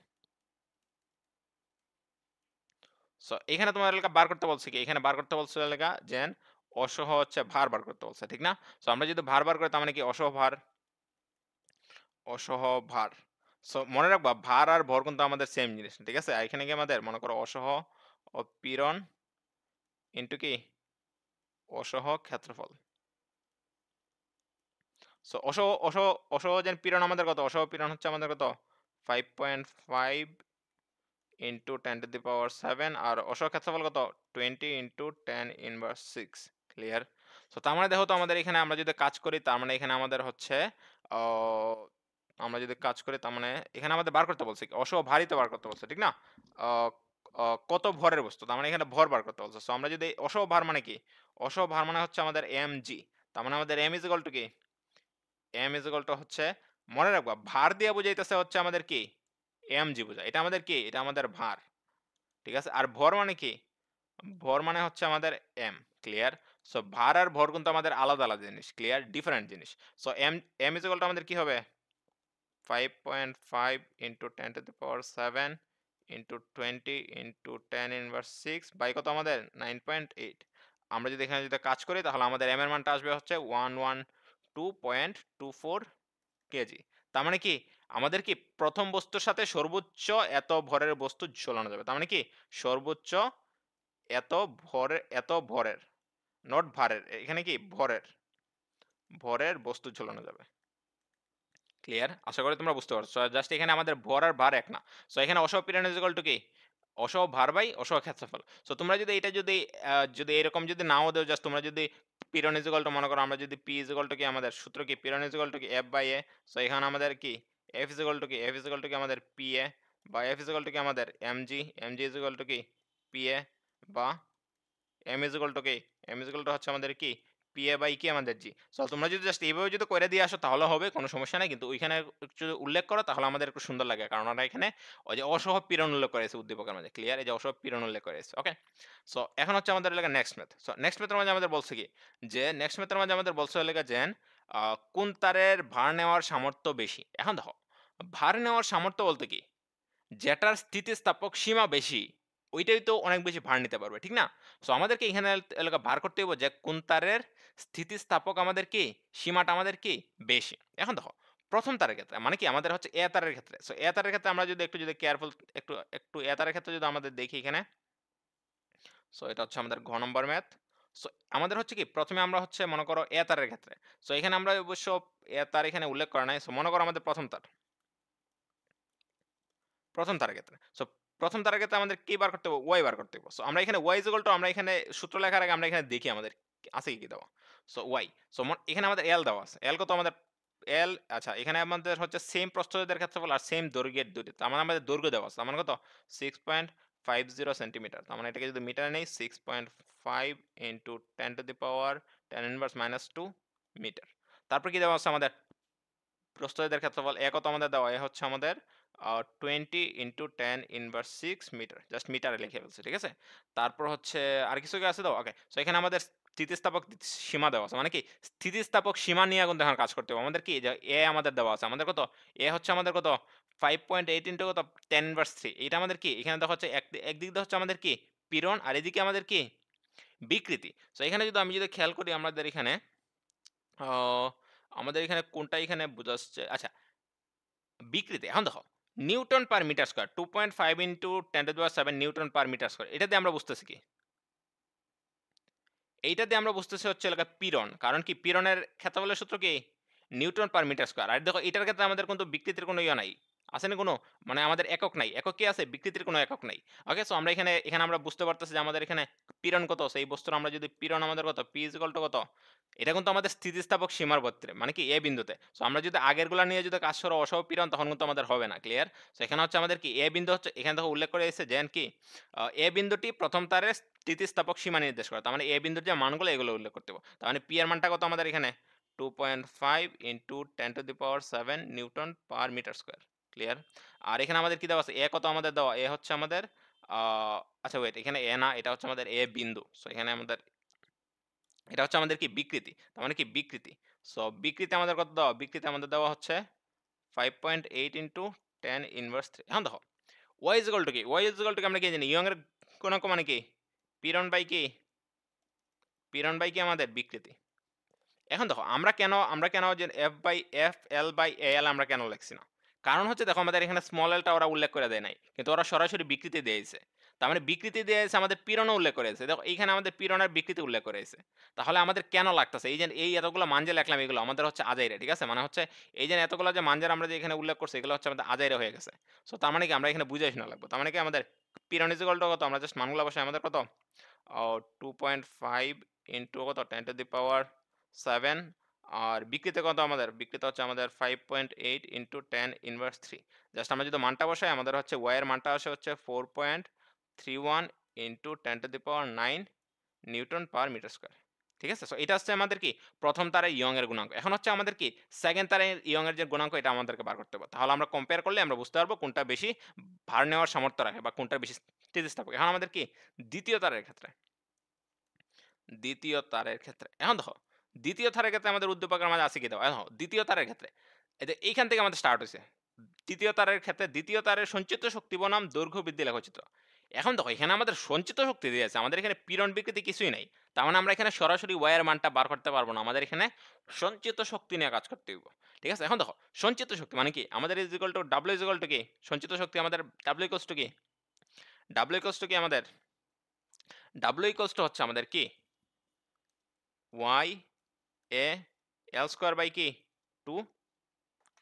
সো এখানে তোমার এলাকা বার করতে বলছে কি? এখানে বার করতে বলছে এলাকা যেন অসহ হচ্ছে ভার বার করতে বলছে, ঠিক না? সো আমরা যদি ভার বার করি তার মানে কি অসহ ভার, অসহ ভার। সো মনে রাখবা ভার আর ভর কিন্তু আমাদের সেম জিনিস, ঠিক আছে? আর এখানে কি আমাদের মনে করো অসহ ও পীড়ন ইন্টু কি? অসহ ক্ষেত্রফল। সো অসহ অসহ অসহ যেন পীড়ন আমাদের কত? অসহ পীড়ন হচ্ছে আমাদের কত? 5.5 ইন্টু 10⁻⁷। আর অসহ ক্ষেত্রফল কত? 20 ইন্টু 10⁻⁶। ক্লিয়ার? সো তার মানে দেখো তো আমাদের এখানে আমরা যদি কাজ করি তার মানে এখানে আমাদের হচ্ছে আহ, আমরা যদি কাজ করি তার মানে এখানে আমাদের বার করতে বলছে কি? অসহ ভারিতে বার করতে বলছে, ঠিক না? আহ, কত ভরের বস্তু, তার মানে এখানে ভর বার করতে বলছে। সো আমরা যদি অসহ ভার মানে কি? অসহ ভার মানে হচ্ছে আমাদের এম জি। তার মানে আমাদের এম ইজ ইকুয়াল টু কি? এম ইজ ইকুয়াল টু হচ্ছে মনে রাখবা ভার দিয়ে বুঝাইতেছে হচ্ছে আমাদের কি? এম জি বোঝায়। এটা আমাদের কি? এটা আমাদের ভার, ঠিক আছে? আর ভর মানে কি? ভর মানে হচ্ছে আমাদের এম। ক্লিয়ার? সো ভার আর ভর কিন্তু আমাদের আলাদা আলাদা জিনিস। ক্লিয়ার? ডিফারেন্ট জিনিস। So M M is equal to আমাদের কি হবে? 5.5 ইন্টু 10⁻⁷ ইন্টু 20 ইন্টু 10⁻⁶ বাই কত আমাদের 9.8। আমরা যদি এখানে যদি কাজ করি তাহলে আমাদের এম এর মানটা আসবে হচ্ছে 112.24 কেজি। তার মানে কি আমাদের কি প্রথম বস্তুর সাথে সর্বোচ্চ এত ভরের বস্তু ঝোলানো যাবে। তার মানে কি সর্বোচ্চ এত ভরের নট ভারের, এখানে কি ভরের, ভরের বস্তু ঝোলানো যাবে। ক্লিয়ার? আশা করি তোমরা বুঝতে পারছো। জাস্ট এখানে আমাদের ভর আর ভার এক না। সো এখানে অসহ পীড়ন ইজ ইকুয়াল টু কি? অসহ ভার বাই অসহ ক্ষেত্রফল। সো তোমরা যদি এটা যদি যদি এরকম যদি নাও দেও, জাস্ট তোমরা যদি পীড়ন ইজ ইকুয়াল টু মনে করো আমরা যদি পি ইজ ইকুয়াল টু কি আমাদের সূত্র কি পীড়ন ইজ ইকুয়াল টু কি এফ বাই এ। সো এখানে আমাদের কি এফ ইজ ইকুয়াল টু কি? এফ ইজ ইকুয়াল টু কি আমাদের পি এ বা এফ ইজ ইকুয়াল টু কি আমাদের M G. M G is equal to কি পি এ বা এম ইজ ইকুয়াল টু কি? এম ইজ ইকুয়াল টু হচ্ছে আমাদের কি পি এ বাই কি আমাদের জি। সো তোমরা যদি জাস্ট এইভাবে যদি করে দিয়ে আসো তাহলে হবে, কোনো সমস্যা নাই। কিন্তু ওইখানে একটু যদি উল্লেখ করো তাহলে আমাদের একটু সুন্দর লাগে, কারণ ওরা এখানে ওই যে অসহ পীড়ন উল্লেখ করেছে উদ্দীপকের মাঝে। ক্লিয়ার? এই যে অসহ পীড়ন উল্লেখ করেছে। ওকে, সো এখন হচ্ছে আমাদের এলাকা নেক্সট ম্যাথ। সো নেক্সট ম্যাথের মাঝে আমাদের বলছে কি যে নেক্সট ম্যাথের মাঝে আমাদের বলছে এলাকা যেন কোন তারের ভার নেওয়ার সামর্থ্য বেশি। এখন দেখো ভার নেওয়ার সামর্থ্য বলতে কি যেটার স্থিতিস্থাপক সীমা বেশি ওইটাই তো অনেক বেশি ভার নিতে পারবে, ঠিক না? সো আমাদেরকে এখানে এলাকা ভার করতে হবে যে কোন তারের স্থিতিস্থাপক আমাদের কি সীমাটা আমাদের কি বেশি। এখন দেখো প্রথম তারের ক্ষেত্রে মানে কি আমাদের হচ্ছে এ তারের ক্ষেত্রে। সো এ তারের ক্ষেত্রে আমরা যদি একটু যদি কেয়ারফুল একটু একটু এ তারের ক্ষেত্রে যদি আমাদের দেখি এখানে। সো এটা হচ্ছে আমাদের ঘ নম্বর ম্যাথ। সো আমাদের হচ্ছে কি প্রথমে আমরা হচ্ছে মনে করো এ তারের ক্ষেত্রে। সো এখানে আমরা অবশ্য এ তার এখানে উল্লেখ করা নাই। সো মনে করো আমাদের প্রথম তার, প্রথম তারের ক্ষেত্রে। সো প্রথম তারের ক্ষেত্রে আমাদের কি বার করতে হবে? ওয়াই বার করতে হবে। সো আমরা এখানে ওয়াই ইজ ইকুয়াল টু আমরা এখানে সূত্র লেখার আগে আমরা এখানে দেখি আমাদের আছে কি দেওয়া। So Y. সো এখানে আমাদের এল দেওয়া আছে। এল কত আমাদের? এল আচ্ছা এখানে আমাদের হচ্ছে সেম প্রস্থচ্ছেদের ক্ষেত্রফল আর সেম দৈর্ঘ্যের দুটি। তার মানে আমাদের দৈর্ঘ্য দেওয়া আছে। তার মানে কত? 6.50 সেন্টিমিটার। তার মানে এটাকে যদি মিটারে নেই 6.5 ইন্টু 10⁻10⁻² মিটার। তারপর কি দেওয়া আছে আমাদের প্রস্থচ্ছেদের ক্ষেত্রফল এ কত আমাদের দেওয়া, এ হচ্ছে আমাদের 20 ইন্টু 10 ইনভার্স 6 মিটার, জাস্ট মিটারে লিখে ফেলছে, ঠিক আছে। তারপর হচ্ছে আর কিছু কি আছে দাও, ওকে। সো এখানে আমাদের স্থিতিস্থাপক সীমা দেওয়া আছে, মানে কি স্থিতিস্থাপক সীমা নিয়ে কিন্তু এখন কাজ করতে হবে আমাদের। কি যে এ আমাদের দেওয়া আছে, আমাদের কত, এ হচ্ছে আমাদের কত 5.8 ইন্টু কত 10 ইনভার্স 3, এটা আমাদের কি এখানে দেখা হচ্ছে একদিক দিয়ে হচ্ছে আমাদের কি পীড়ন, আর এদিকে আমাদের কি বিকৃতি। সো এখানে যদি আমি যদি খেয়াল করি আমাদের এখানে আহ, আমাদের এখানে কোনটা এখানে বোঝাচ্ছে, আচ্ছা বিকৃতি। এখন দেখো newton per metre square 2.5 into 10⁻7 newton per metre square, এটা দিয়ে আমরা বুঝতেছি কি, এইটা দিয়ে আমরা বুঝতেছি হচ্ছে এলাকা পীড়ন। কারণ কি পীড়নের ক্ষেত্রফলের সূত্র কি নিউটন পার মিটার স্কয়ার। আর দেখো এটার ক্ষেত্রে আমাদের কিন্তু বিকৃতির কোনো ইয়ে নাই, আছে না কোনো, মানে আমাদের একক নাই, একক কি আছে, বিকৃতির কোনো একক নাই। ওকে, সো আমরা এখানে এখানে আমরা বুঝতে পারতেছি যে আমাদের এখানে পীড়ন কত, সেই বস্তুর আমরা যদি পীড়ন আমাদের কত পি ইজ ইকুয়াল টু কত, এটা কিন্তু আমাদের স্থিতিস্থাপক সীমার ক্ষেত্রে, মানে কি এ বিন্দুতে। সো আমরা যদি আগের গুলা নিয়ে যদি কাজ করো অসহ পীড়ন, তখন কিন্তু আমাদের হবে না, ক্লিয়ার। সো এখানে হচ্ছে আমাদের কি এ বিন্দু হচ্ছে, এখানে দেখো উল্লেখ করে এসেছে যে কি এ বিন্দুটি প্রথম তারের স্থিতিস্থাপক সীমা নির্দেশ করে, তার মানে এ বিন্দুর যে মানগুলো এগুলো উল্লেখ করতে হবে। তার মানে পি এর মানটা কত আমাদের এখানে 2.5 into 10⁻7 newton per metre square, clear. আর এখানে আমাদের কি দেওয়া আছে, এ কত আমাদের দেওয়া, এ হচ্ছে আমাদের আচ্ছা ওয়েট, এখানে এ না, এটা হচ্ছে আমাদের এ বিন্দু। সো এখানে আমাদের এটা হচ্ছে আমাদের কি বিকৃতি, তার মানে কি বিকৃতি। সো বিকৃতি আমাদের কত দেওয়া, বিকৃতি আমাদের দেওয়া হচ্ছে 5.8 ইন্টু 10 ইনভার্স 3। এখন দেখো ওয়াই ইজ ইকুয়াল টু কি, ওয়াই ইজ ইকুয়াল টু কি আমরা কি জানি, ইয়ং এর গুণাঙ্ক মানে কি পীড়ন বাই কি, পীড়ন বাই কি আমাদের বিকৃতি। এখন দেখো আমরা কেন যে F by F L by A L আমরা কেন লিখছি না, কারণ হচ্ছে দেখো আমাদের এখানে স্মল এলটা ওরা উল্লেখ করে দেয় নাই, কিন্তু ওরা সরাসরি বিকৃতি দিয়েছে। তার মানে বিকৃতি দিয়েছে, আমাদের পীড়নও উল্লেখ করেছে, দেখো এইখানে আমাদের পীড়নের বিকৃতি উল্লেখ করেছে। তাহলে আমাদের কেন লাগতেছে এই যে এই এতগুলো মান যে লিখলাম, এগুলো আমাদের হচ্ছে আজাইরে, ঠিক আছে, মানে হচ্ছে এই যে এতগুলো যে মানজার আমরা যে এখানে উল্লেখ করছি, এগুলো হচ্ছে আমাদের আজাইরে হয়ে গেছে। সো তার মানে কি আমরা এখানে বুঝে শোনা লাগবো, তার মানে কি আমাদের পীড়ন ইজ ইকুয়াল টু কত, আমরা জাস্ট মানগুলো বসাই, আমাদের কত 2.5 ইন্টু কত 10⁻7, আর বিকৃতি কত আমাদের, বিকৃতি হচ্ছে আমাদের 5.8 ইন্টু 10 ইনভার্স 3। জাস্ট আমরা যদি মানটা বসাই, আমাদের হচ্ছে ওয়াই এর মানটা আসে হচ্ছে 4.31 into 10⁻9 newton per metre square, ঠিক আছে। সো এটা হচ্ছে আমাদের কি প্রথম তারের ইয়ং এর গুণাঙ্ক। এখন হচ্ছে আমাদের কি সেকেন্ড তারের ইয়ং এর যে গুণাঙ্ক, এটা আমাদেরকে বার করতে হবে। তাহলে আমরা কম্পেয়ার করলে আমরা বুঝতে পারবো কোনটা বেশি ভার নেওয়ার সামর্থ্য রাখে বা কোনটা বেশি স্থিতিস্থাপক। এখন আমাদের কি দ্বিতীয় তারের ক্ষেত্রে, দ্বিতীয় তারের ক্ষেত্রে এখন দেখো দ্বিতীয় তারের ক্ষেত্রে আমাদের উদ্দীপকের মাঝে আছে কি দাও, এখন দ্বিতীয় তারের ক্ষেত্রে এই যে এইখান থেকে আমাদের স্টার্ট হয়েছে। দ্বিতীয় তারের ক্ষেত্রে দ্বিতীয় তারের সঞ্চিত শক্তি বনাম দৈর্ঘ্য বৃদ্ধি লেখচিত্র। এখন দেখো এখানে আমাদের সঞ্চিত শক্তি দিয়েছে, আমাদের এখানে পীড়ন বিকৃতি কিছুই নাই। তার মানে আমরা এখানে সরাসরি ওয়াই এর মানটা বার করতে পারবো না, আমাদের এখানে সঞ্চিত শক্তি নিয়ে কাজ করতে হইব, ঠিক আছে। এখন দেখো সঞ্চিত শক্তি মানে কি, আমাদের is equal to W is equal to কি, সঞ্চিত শক্তি আমাদের ডাব্লিউ ইকুয়ালস টু কি, ডাব্লিউ ইকুয়ালস টু কি আমাদের, ডাব্লিউ ইকুয়ালস টু হচ্ছে আমাদের কি Y A L square by কি 2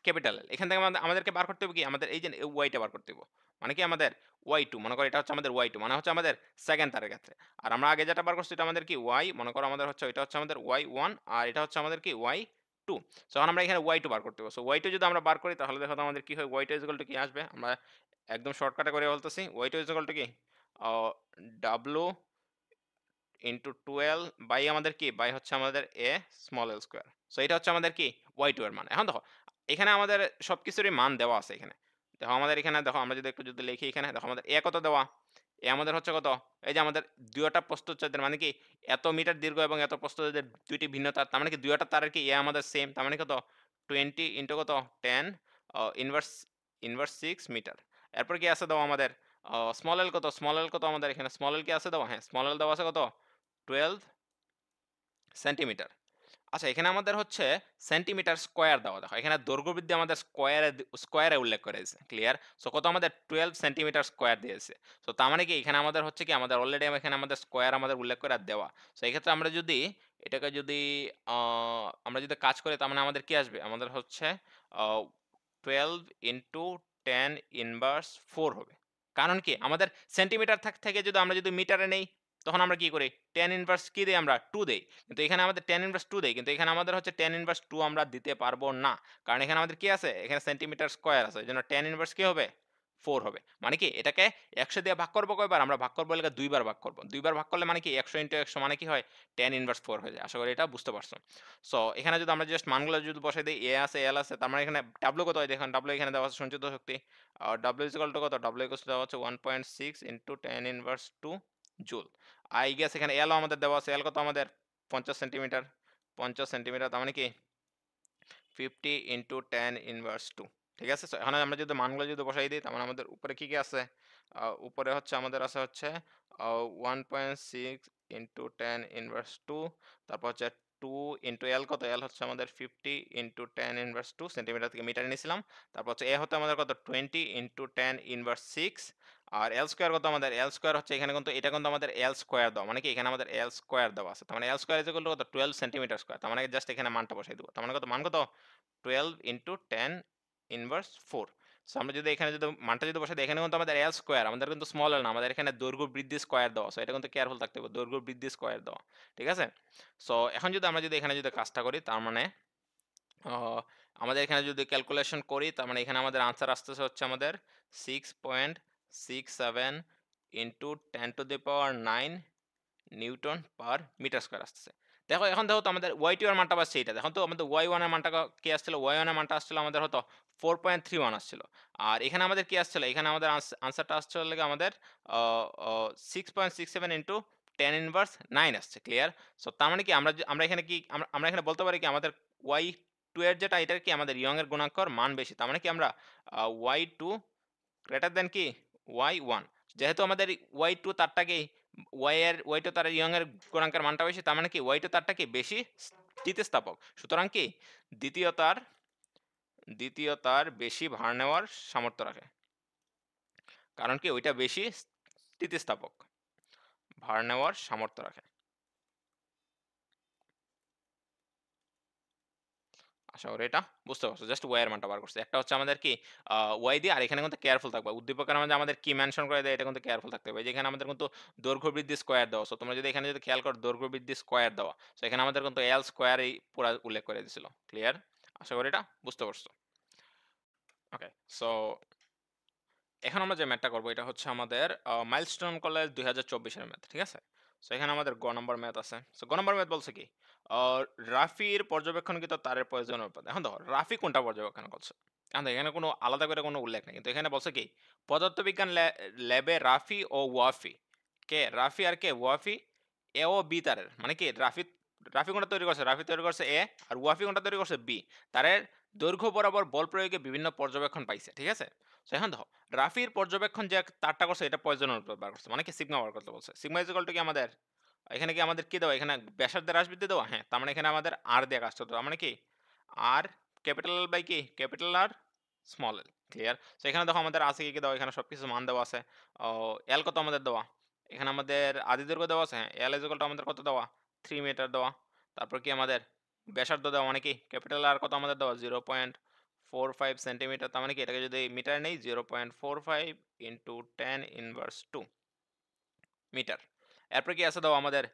ক্যাপিটাল এল। এখান থেকে আমাদেরকে বার করতে হবে কি, আমাদের এই যে ওয়াইটা বার করতে হবে, মানে কি আমাদের ওয়াই টু, মনে করো এটা হচ্ছে আমাদের ওয়াই টু, মানে হচ্ছে আমাদের সেকেন্ড তারের ক্ষেত্রে। আর আমরা আগে যেটা বার করছি এটা আমাদের কি ওয়াই, মনে করো আমাদের হচ্ছে এটা হচ্ছে আমাদের ওয়াই ওয়ান, আর এটা হচ্ছে আমাদের কি ওয়াই টু। সো এখন আমরা এখানে ওয়াই টু বার করতে হবে। সো ওয়াই টু যদি আমরা বার করি, তাহলে দেখো তো আমাদের কি হয়, Y two is equal to কি আসবে, আমরা একদম শর্টকাটে করে বলতেছি, Y two is equal to কি ডাব্লু ইন্টু 12 বাই আমাদের কি বাই হচ্ছে আমাদের A small L square. So এটা হচ্ছে আমাদের কি ওয়াই টু এর মান। এখন দেখো এখানে আমাদের সবকিছুরই মান দেওয়া আছে, এখানে দেখো আমাদের এখানে দেখো আমরা যদি একটু যদি লিখি, এখানে দেখো আমাদের এ কত দেওয়া, এ আমাদের হচ্ছে কত, এই যে আমাদের দুইটা প্রস্থচ্ছেদের মানে কি এত মিটার দীর্ঘ এবং এত প্রস্থচ্ছেদের দুইটি ভিন্ন তার, তার মানে কি দুইটা তারের কি এ আমাদের সেম, তার মানে কত 20 ইন্টু কত 10 ইনভার্স ইনভার্স 6 মিটার। এরপর কি আছে দেওয়া আমাদের স্মল এল কত, স্মল এল কত আমাদের এখানে, স্মল এল কি আছে দেওয়া, হ্যাঁ স্মল এল দেওয়া আছে কত 12 সেন্টিমিটার। আচ্ছা এখানে আমাদের হচ্ছে সেন্টিমিটার স্কোয়ার দেওয়া, দেখো এখানে দৈর্ঘ্য বৃদ্ধি আমাদের স্কোয়ারে উল্লেখ করেছে, ক্লিয়ার। সো কত আমাদের 12 সেন্টিমিটার স্কোয়ার দিয়েছে। সো তার মানে কি এখানে আমাদের হচ্ছে কি আমাদের অলরেডি এখানে আমাদের স্কোয়ার আমাদের উল্লেখ করে দেওয়া। সো এই ক্ষেত্রে আমরা যদি এটাকে যদি আমরা যদি কাজ করি, তার মানে আমাদের কি আসবে, আমাদের হচ্ছে 12 ইন্টু 10 ইনভার্স 4 হবে। কারণ কি আমাদের সেন্টিমিটার থেকে যদি আমরা যদি মিটারে নেই, তখন আমরা কি করি 10 ইনভার্স কি দেই আমরা 2 দেই, কিন্তু এখানে আমাদের 10 ইনভার্স 2 দেই, কিন্তু এখানে আমাদের হচ্ছে 10 ইনভার্স 2 আমরা দিতে পারবো না, কারণ এখানে আমাদের কি আছে, এখানে সেন্টিমিটার স্কোয়ার আছে, এই জন্য 10 ইনভার্স কি হবে 4 হবে। মানে কি এটাকে 100 দিয়ে ভাগ করব কয়বার? আমরা ভাগ করব হলো 2 বার ভাগ করব। 2 বার ভাগ করলে মানে কি 100 * 100 মানে কি হয়? tan ইনভার্স 4 হয়ে যায়। আশা করি এটা বুঝতে পারছো। সো এখানে যদি আমরা জাস্ট মানগুলো যদি বসাই দেই A আছে, L আছে, তার মানে এখানে W কত হয় দেখেন, W এখানে দেওয়া আছে সঞ্চিত শক্তি। আর W কত? W দেওয়া হচ্ছে 1.6 tan inverse 2 joule. I guess এখানে L ও আমাদের দেওয়া আছে। L কত আমাদের? 50 সেন্টিমিটার। 50 সেন্টিমিটার তার মানে কি 50 tan ইনভার্স 2। ঠিক আছে? সো এখন আমরা যদি মানগুলো যদি বসাই দিই তার মানে আমাদের উপরে কি আছে? উপরে হচ্ছে আমাদের আছে হচ্ছে 1.6 tan ইনভার্স 2, তারপর হচ্ছে 2 L কত? L হচ্ছে আমাদের 50 tan ইনভার্স 2 সেন্টিমিটার থেকে মিটারে নিয়েছিলাম। তারপর হচ্ছে A হতে আমাদের কত? 20 tan ইনভার্স 6। আর L স্কয়ার কত আমাদের? L স্কয়ার হচ্ছে এখানে কিন্তু এটা কিন্তু আমাদের L স্কয়ার দেওয়া। মানে কি এখানে আমাদের L স্কয়ার দেওয়া আছে। তার মানে L স্কয়ার কত? 12 সেন্টিমিটার স্কয়ার। তার মানে জাস্ট এখানে মানটা বসাই দেব। তার মানে কত? মান কত? 12 tan ইনভার্স 4। সো আমরা যদি এখানে যদি মানটা যদি বসাই দিই, এখানে কিন্তু আমাদের L স্কয়ার, আমাদের কিন্তু স্মল L না, আমাদের এখানে দৈর্ঘ্য বৃদ্ধি স্কয়ার দেওয়া। সো এটা কিন্তু কেয়ারফুল থাকতে হবে। দৈর্ঘ্য বৃদ্ধি স্কয়ার দেওয়া। ঠিক আছে? সো এখন যদি আমরা যদি এখানে যদি কাজটা করি তার মানে আমাদের এখানে যদি ক্যালকুলেশন করি তার মানে এখানে আমাদের আনসার আসতেছে হচ্ছে আমাদের 6.67 10⁻9 নিউটন পার মিটার স্কয়ার আসতেছে। দেখো এখন দেখো তো আমাদের y2 এর মানটা পাচ্ছি এটা। এখন তো আমাদের y1 এর মানটা কি আসছিল? y1 এর মানটা আসছিল আমাদের হতো 4.31 আসছিল। আর এখানে আমাদের কি আসছিল? এখানে আমাদের আনসারটা আসছিল লাগে আমাদের 6.67 tan ইনভার্স 9 আসছে। ক্লিয়ার? সো তার মানে কি আমরা এখানে কি আমরা এখানে বলতে পারি কি আমাদের y2 এর যেটা এটার কি আমাদের ইয়ং এর গুণাঙ্কর মান বেশি। তার মানে কি আমরা y2 গ্রেটার দেন কি y1। যেহেতু আমাদের y2 তারটা কি y2 তার ইয়ং এর গুণাঙ্কের মানটা বেশি, তার মানে কি y2 তারটা কি বেশি স্থিতিস্থাপক। সুতরাং কি দ্বিতীয় তার বেশি ভার নেওয়ার সামর্থ্য রাখে। কারণ কি ওইটা বেশি স্থিতিস্থাপক, ভার নেওয়ার সামর্থ্য রাখে। আশা করি এটা বুঝতে পারছো। জাস্ট ওয়াই এর মানটা বার করছে। একটা হচ্ছে আমাদের কি ওয়াই দিয়ে, আর এখানে কিন্তু কেয়ারফুল থাকবে। উদ্দীপকের মধ্যে আমাদের কি মেনশন করে দেয় এটা কিন্তু কেয়ারফুল থাকতে হবে। যেখানে আমাদের কিন্তু দৈর্ঘ্য বৃদ্ধি স্কয়ার দেওয়া। সো তোমরা যদি এখানে যদি খেয়াল করো দৈর্ঘ্য বৃদ্ধি স্কয়ার দেওয়া। সো এখানে আমাদের কিন্তু এল স্কয়ারই পুরো উল্লেখ করে দিয়েছিল। ক্লিয়ার? আশা করি এটা বুঝতে পারছো। ওকে, সো এখন আমরা যে ম্যাথটা করবো এটা হচ্ছে আমাদের মাইলস্টোন কলেজ 2024 এর ম্যাথ। ঠিক আছে? সো এখানে আমাদের গ নম্বর ম্যাথ আছে। সো গ নম্বর ম্যাথ বলছে কি রাফির পর্যবেক্ষণকৃত তারের প্রয়োজন অনুপাত। এখন দেখো রাফি কোনটা পর্যবেক্ষণ করছে। এখন দেখো, এখানে কোনো আলাদা করে কোনো উল্লেখ নেই, কিন্তু এখানে বলছে কি পদার্থবিজ্ঞান ল্যাবে রাফি ও ওয়াফি, কে রাফি আর কে ওয়াফি, এ ও বি তারের মানে কি রাফি কোনটা তৈরি করছে? রাফি তৈরি করছে এ, আর ওয়াফি কোনটা তৈরি করছে? বি। তারের দৈর্ঘ্য বরাবর বল প্রয়োগে বিভিন্ন পর্যবেক্ষণ পাইছে। ঠিক আছে? সো এখন দেখো রাফির পর্যবেক্ষণ যে তারটা করছে এটা প্রয়োজন অনুপাত বার করছে, মানে কি সিগমা বার করতে বলছে। সিগমা ইজ ইকুয়াল টু কি আমাদের এখানে কি আমাদের কি দেওয়া? এখানে ব্যাসার্ধের হ্রাস বৃদ্ধি দেওয়া। হ্যাঁ, তার মানে এখানে আমাদের আর দিয়ে কাজ করতে হবে। মানে কি আর ক্যাপিটাল এল বাই কি capital R small L. Clear? So এখানে দেখো আমাদের আছে কি কি দেওয়া, এখানে সবকিছু মান দেওয়া আছে। এল কত আমাদের দেওয়া, এখানে আমাদের আদি দৈর্ঘ্য দেওয়া আছে। হ্যাঁ, এল ইজ ইকুয়াল টু আমাদের কত দেওয়া? 3 মিটার দেওয়া। তারপর কি আমাদের ব্যাসার্ধ দেওয়া, মানে কি ক্যাপিটাল আর কত আমাদের দেওয়া? 0.45 সেন্টিমিটার। তার মানে কি এটাকে যদি মিটার নেই 0.45 10 ইনভার্স 2 মিটার। এরপর কি আছে দাও আমাদের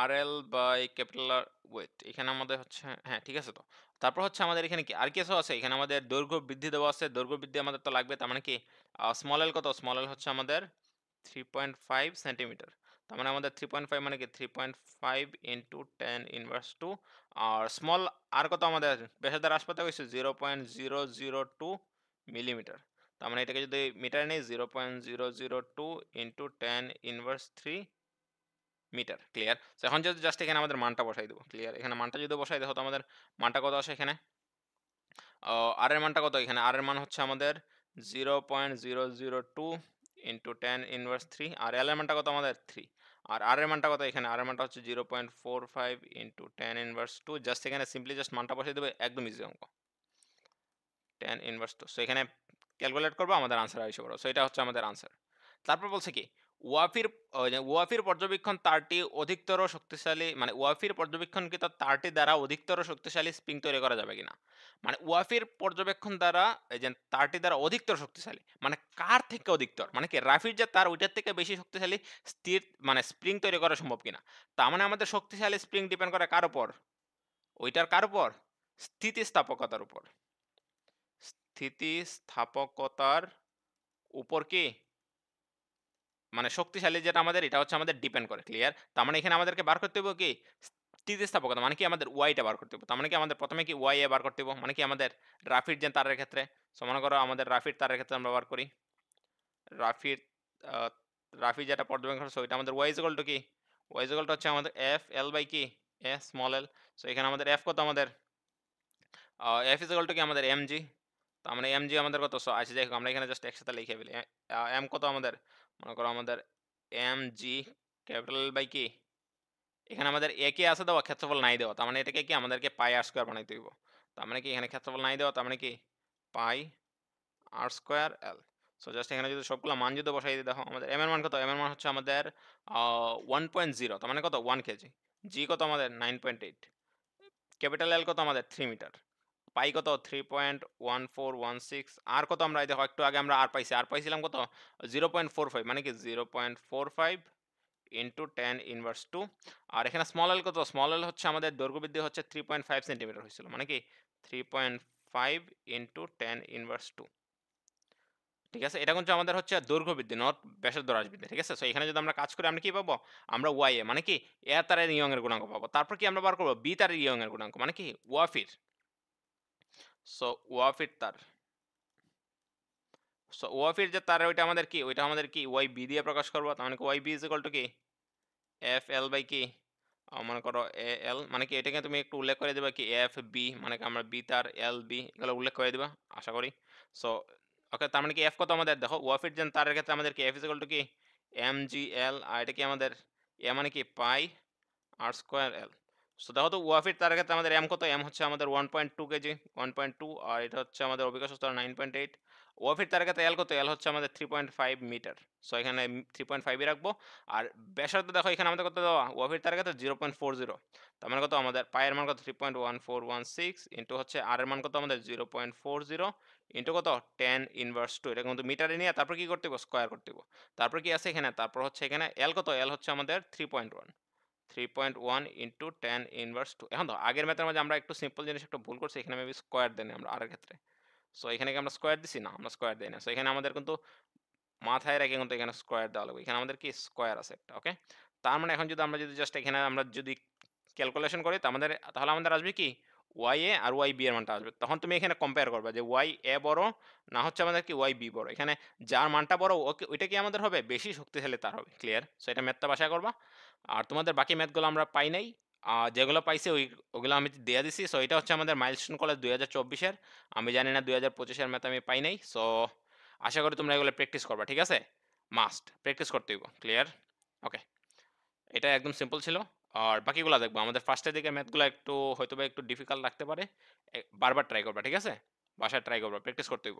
আর L by capital R, wait এখানে আমাদের হচ্ছে, হ্যাঁ ঠিক আছে তো। তারপর হচ্ছে আমাদের এখানে কি আর কিছু আছে? এখানে আমাদের দৈর্ঘ্য বৃদ্ধি দেওয়া আছে। দৈর্ঘ্য বৃদ্ধি আমাদের তো লাগবে। তার মানে কি স্মল এল কত? স্মল এল হচ্ছে আমাদের 3.5 সেন্টিমিটার। তার মানে আমাদের 3.5 মানে কি 3.5 10 ইনভার্স 2। আর স্মল আর কত আমাদের ব্যাসার্ধের হ্রাসপাত হয়েছে 0.002 মিলিমিটার। তার মানে এটাকে যদি মিটার নেই 0.002 10 ইনভার্স 3 মিটার। ক্লিয়ার? এখন যদি জাস্ট এখানে আমাদের মানটা বসাই দেবো। ক্লিয়ার? এখানে মানটা যদি বসাই দেখো তো আমাদের মানটা কত আসে এখানে। আর এর মানটা কত? এখানে আর এর মান হচ্ছে আমাদের 0.002 10 ইনভার্স 3। আর এল এর মানটা কত আমাদের 3। আর আর এর মানটা কত? এখানে আর এর মানটা হচ্ছে 0.45 10 ইনভার্স 2। জাস্ট এখানে সিম্পলি জাস্ট মানটা বসাই দেবে, একদম ইজি অঙ্ক। 10 ইনভার্স 2। সো এখানে ক্যালকুলেট করবো, আমাদের আনসার আসবে বড়। সো এটা হচ্ছে আমাদের আনসার। তারপর বলছে কি ওয়াফির পর্যবেক্ষণ তারটি অধিকতর শক্তিশালী, মানে ওয়াফির পর্যবেক্ষণকৃত তারটি দ্বারা অধিকতর শক্তিশালী স্প্রিং তৈরি করা যাবে কিনা। মানে ওয়াফির পর্যবেক্ষণ দ্বারা এই যে তারটি দ্বারা অধিকতর শক্তিশালী, মানে কার থেকে অধিকতর, মানে কি রাফির যে তার ওইটার থেকে বেশি শক্তিশালী স্থির মানে স্প্রিং তৈরি করা সম্ভব কিনা। তার মানে আমাদের শক্তিশালী স্প্রিং ডিপেন্ড করে কার উপর? ওইটার কার উপর? স্থিতিস্থাপকতার উপর। স্থিতিস্থাপকতার উপর কি মানে শক্তিশালী যেটা আমাদের এটা হচ্ছে আমাদের ডিপেন্ড করে। ক্লিয়ার? তার মানে এখানে আমাদেরকে বার করতে হবে কি স্থিতিস্থাপকতা মানে কি আমাদের y টা বার করতে হবে। তার মানে কি আমাদের ১ম এ কি y বার করতে হবে। মানে কি আমাদের রাফির যে তারের ক্ষেত্রে। সো মনে করো আমাদের রাফির তারের ক্ষেত্রে আমরা বার করি। রাফির আ রাফি যেটা পর্যবেক্ষণ করছে ওইটা আমাদের y কি? y হচ্ছে আমাদের f l বাই কি? a small l। সো এখানে আমাদের f কত আমাদের? f কি আমাদের mg। তার মানে mg আমাদের কত? সো আচ্ছা যাই হোক আমরা এখানে জাস্ট একসাথে লিখে ফেলি। m কত আমাদের? মনে করো আমাদের mg ক্যাপিটাল L বাই কি? এখানে আমাদের a কে আছে দেওয়া, ক্ষেত্রফল নাই দেওয়া। তার মানে এটাকে কি আমাদেরকে পাই r স্কয়ার বানাইতে হইব। তার মানে কি এখানে ক্ষেত্রফল নাই দেওয়া, তার মানে কি পাই r square l। So just এখানে যদি সবগুলা মান যদি বসাই দিই দেখো আমাদের m এর মান কত? m এর মান হচ্ছে আমাদের 1.0 তার মানে কত? 1 কেজি। g কত আমাদের? 9.8। ক্যাপিটাল L কত আমাদের? 3 মিটার। পাই কত? 3.1416। আর কত আমরা এই দেখো একটু আগে আমরা আর পাইছি। আর পাইছিলাম কত? 0.45 মানে কি 0.45 ইনটু 10 ইনভার্স 2। আর এখানে স্মল l কত? স্মল l হচ্ছে আমাদের দৈর্ঘ্য বৃদ্ধি হচ্ছে 3.5 সেন্টিমিটার হয়েছিল। মানে কি 3.5 ইনটু 10 ইনভার্স 2। ঠিক আছে? এটা কিন্তু আমাদের হচ্ছে দৈর্ঘ্য বৃদ্ধি নট ব্যাসার্ধ হ্রাস বৃদ্ধি। ঠিক আছে? সো এখানে যদি আমরা কাজ করি আমরা কি পাবো? আমরা y এ মানে কি a তারের ইয়ং এর গুণাঙ্ক পাবো। তারপর কি আমরা বার করব? b তারের ইয়ং এর গুণাঙ্ক মানে কি ওয়াফির। সো ওয়াফির তার। সো ওয়াফির যে তার ওইটা আমাদের কি? ওইটা আমাদের কি YB দিয়ে প্রকাশ করব। তার মানে কি YB কি FL বাই কি মনে করো AL মানে কি এটাকে তুমি একটু উল্লেখ করে দিবা কি FB মানে কি আমরা B তার LB এগুলো উল্লেখ করে দিবা আশা করি। সো ওকে তার মানে কি F কত আমাদের দেখো ওয়াফির যে তারের ক্ষেত্রে আমাদের কি F কি MGL আর এটা কি আমাদের A মানে কি পাই r স্কয়ার l। সো দেখো তো ওয়াফির তারের ক্ষেত্রে আমাদের m কত? m হচ্ছে আমাদের 1.2 কেজি 1.2 আর এটা হচ্ছে আমাদের অভিকর্ষ স্তর 9.8। ওয়াফির তারের ক্ষেত্রে l কত? l হচ্ছে আমাদের 3.5 মিটার। সো এখানে 3.5 ই রাখবো। আর ব্যাসার্ধ দেখো এখানে আমাদের কত দেওয়া? ওয়াফির তারের ক্ষেত্রে 0.40। তার মানে কত আমাদের পায়ের মান কত? 3.1416 ইনটু হচ্ছে r এর মান কত আমাদের? 0.40 ইনটু কত? 10 ইনভার্স 2। এটা কিন্তু মিটারে নিয়ে তারপর কি করতে হবে? স্কয়ার করতে হবে। তারপর কি আছে এখানে? তারপর হচ্ছে এখানে l কত? l হচ্ছে আমাদের 3.1। 3.1 ইনটু 10 ইনভার্স 2। এখন দেখো আগের ম্যাথের মাঝে আমরা একটু সিম্পল জিনিস একটা ভুল করছি। এখানে মেবি স্কয়ার দেইনি আমরা আর এর ক্ষেত্রে। সো এখানে কি আমরা স্কয়ার দিছি? না, আমরা স্কয়ার দেই না। সো এখানে আমাদের কিন্তু মাথায় রেখে কিন্তু এখানে স্কয়ার দেওয়া লাগবে। এখানে আমাদের কি স্কয়ার আছে একটা, ওকে? তার মানে এখন যদি আমরা যদি জাস্ট এখানে আমরা যদি ক্যালকুলেশন করি তাহলে আমাদের আসবে কি YA আর YB এর মানটা আসবে। তখন তুমি এখানে কম্পেয়ার করবা যে YA বড় না হচ্ছে আমাদের কি YB বড়। এখানে যার মানটা বড় ওইটা কি আমাদের হবে? বেশি শক্তিশালী তার হবে। ক্লিয়ার? সো এটা ম্যাথটা বাসায় করবা। আর তোমাদের বাকি ম্যাথগুলো আমরা পাই নাই। যেগুলো পাইছি ওগুলো আমি দেয়া দিছি। সো এটা হচ্ছে আমাদের মাইলস্টোন কলেজ ২০২৪ এর। আমি জানি না ২০২৫ এর ম্যাথ আমি পাই নাই। সো আশা করি তোমরা এগুলো প্র্যাকটিস করবা। ঠিক আছে? মাস্ট প্র্যাকটিস করতে হইব। ক্লিয়ার? ওকে। এটা একদম সিম্পল ছিল। আর বাকিগুলা দেখবো। আমাদের ফার্স্টের দিকে ম্যাথগুলা একটু হয়তোবা একটু ডিফিকাল্ট লাগতে পারে। বারবার ট্রাই করবা। ঠিক আছে? বাসায় ট্রাই করবা। প্র্যাকটিস করতে হইব।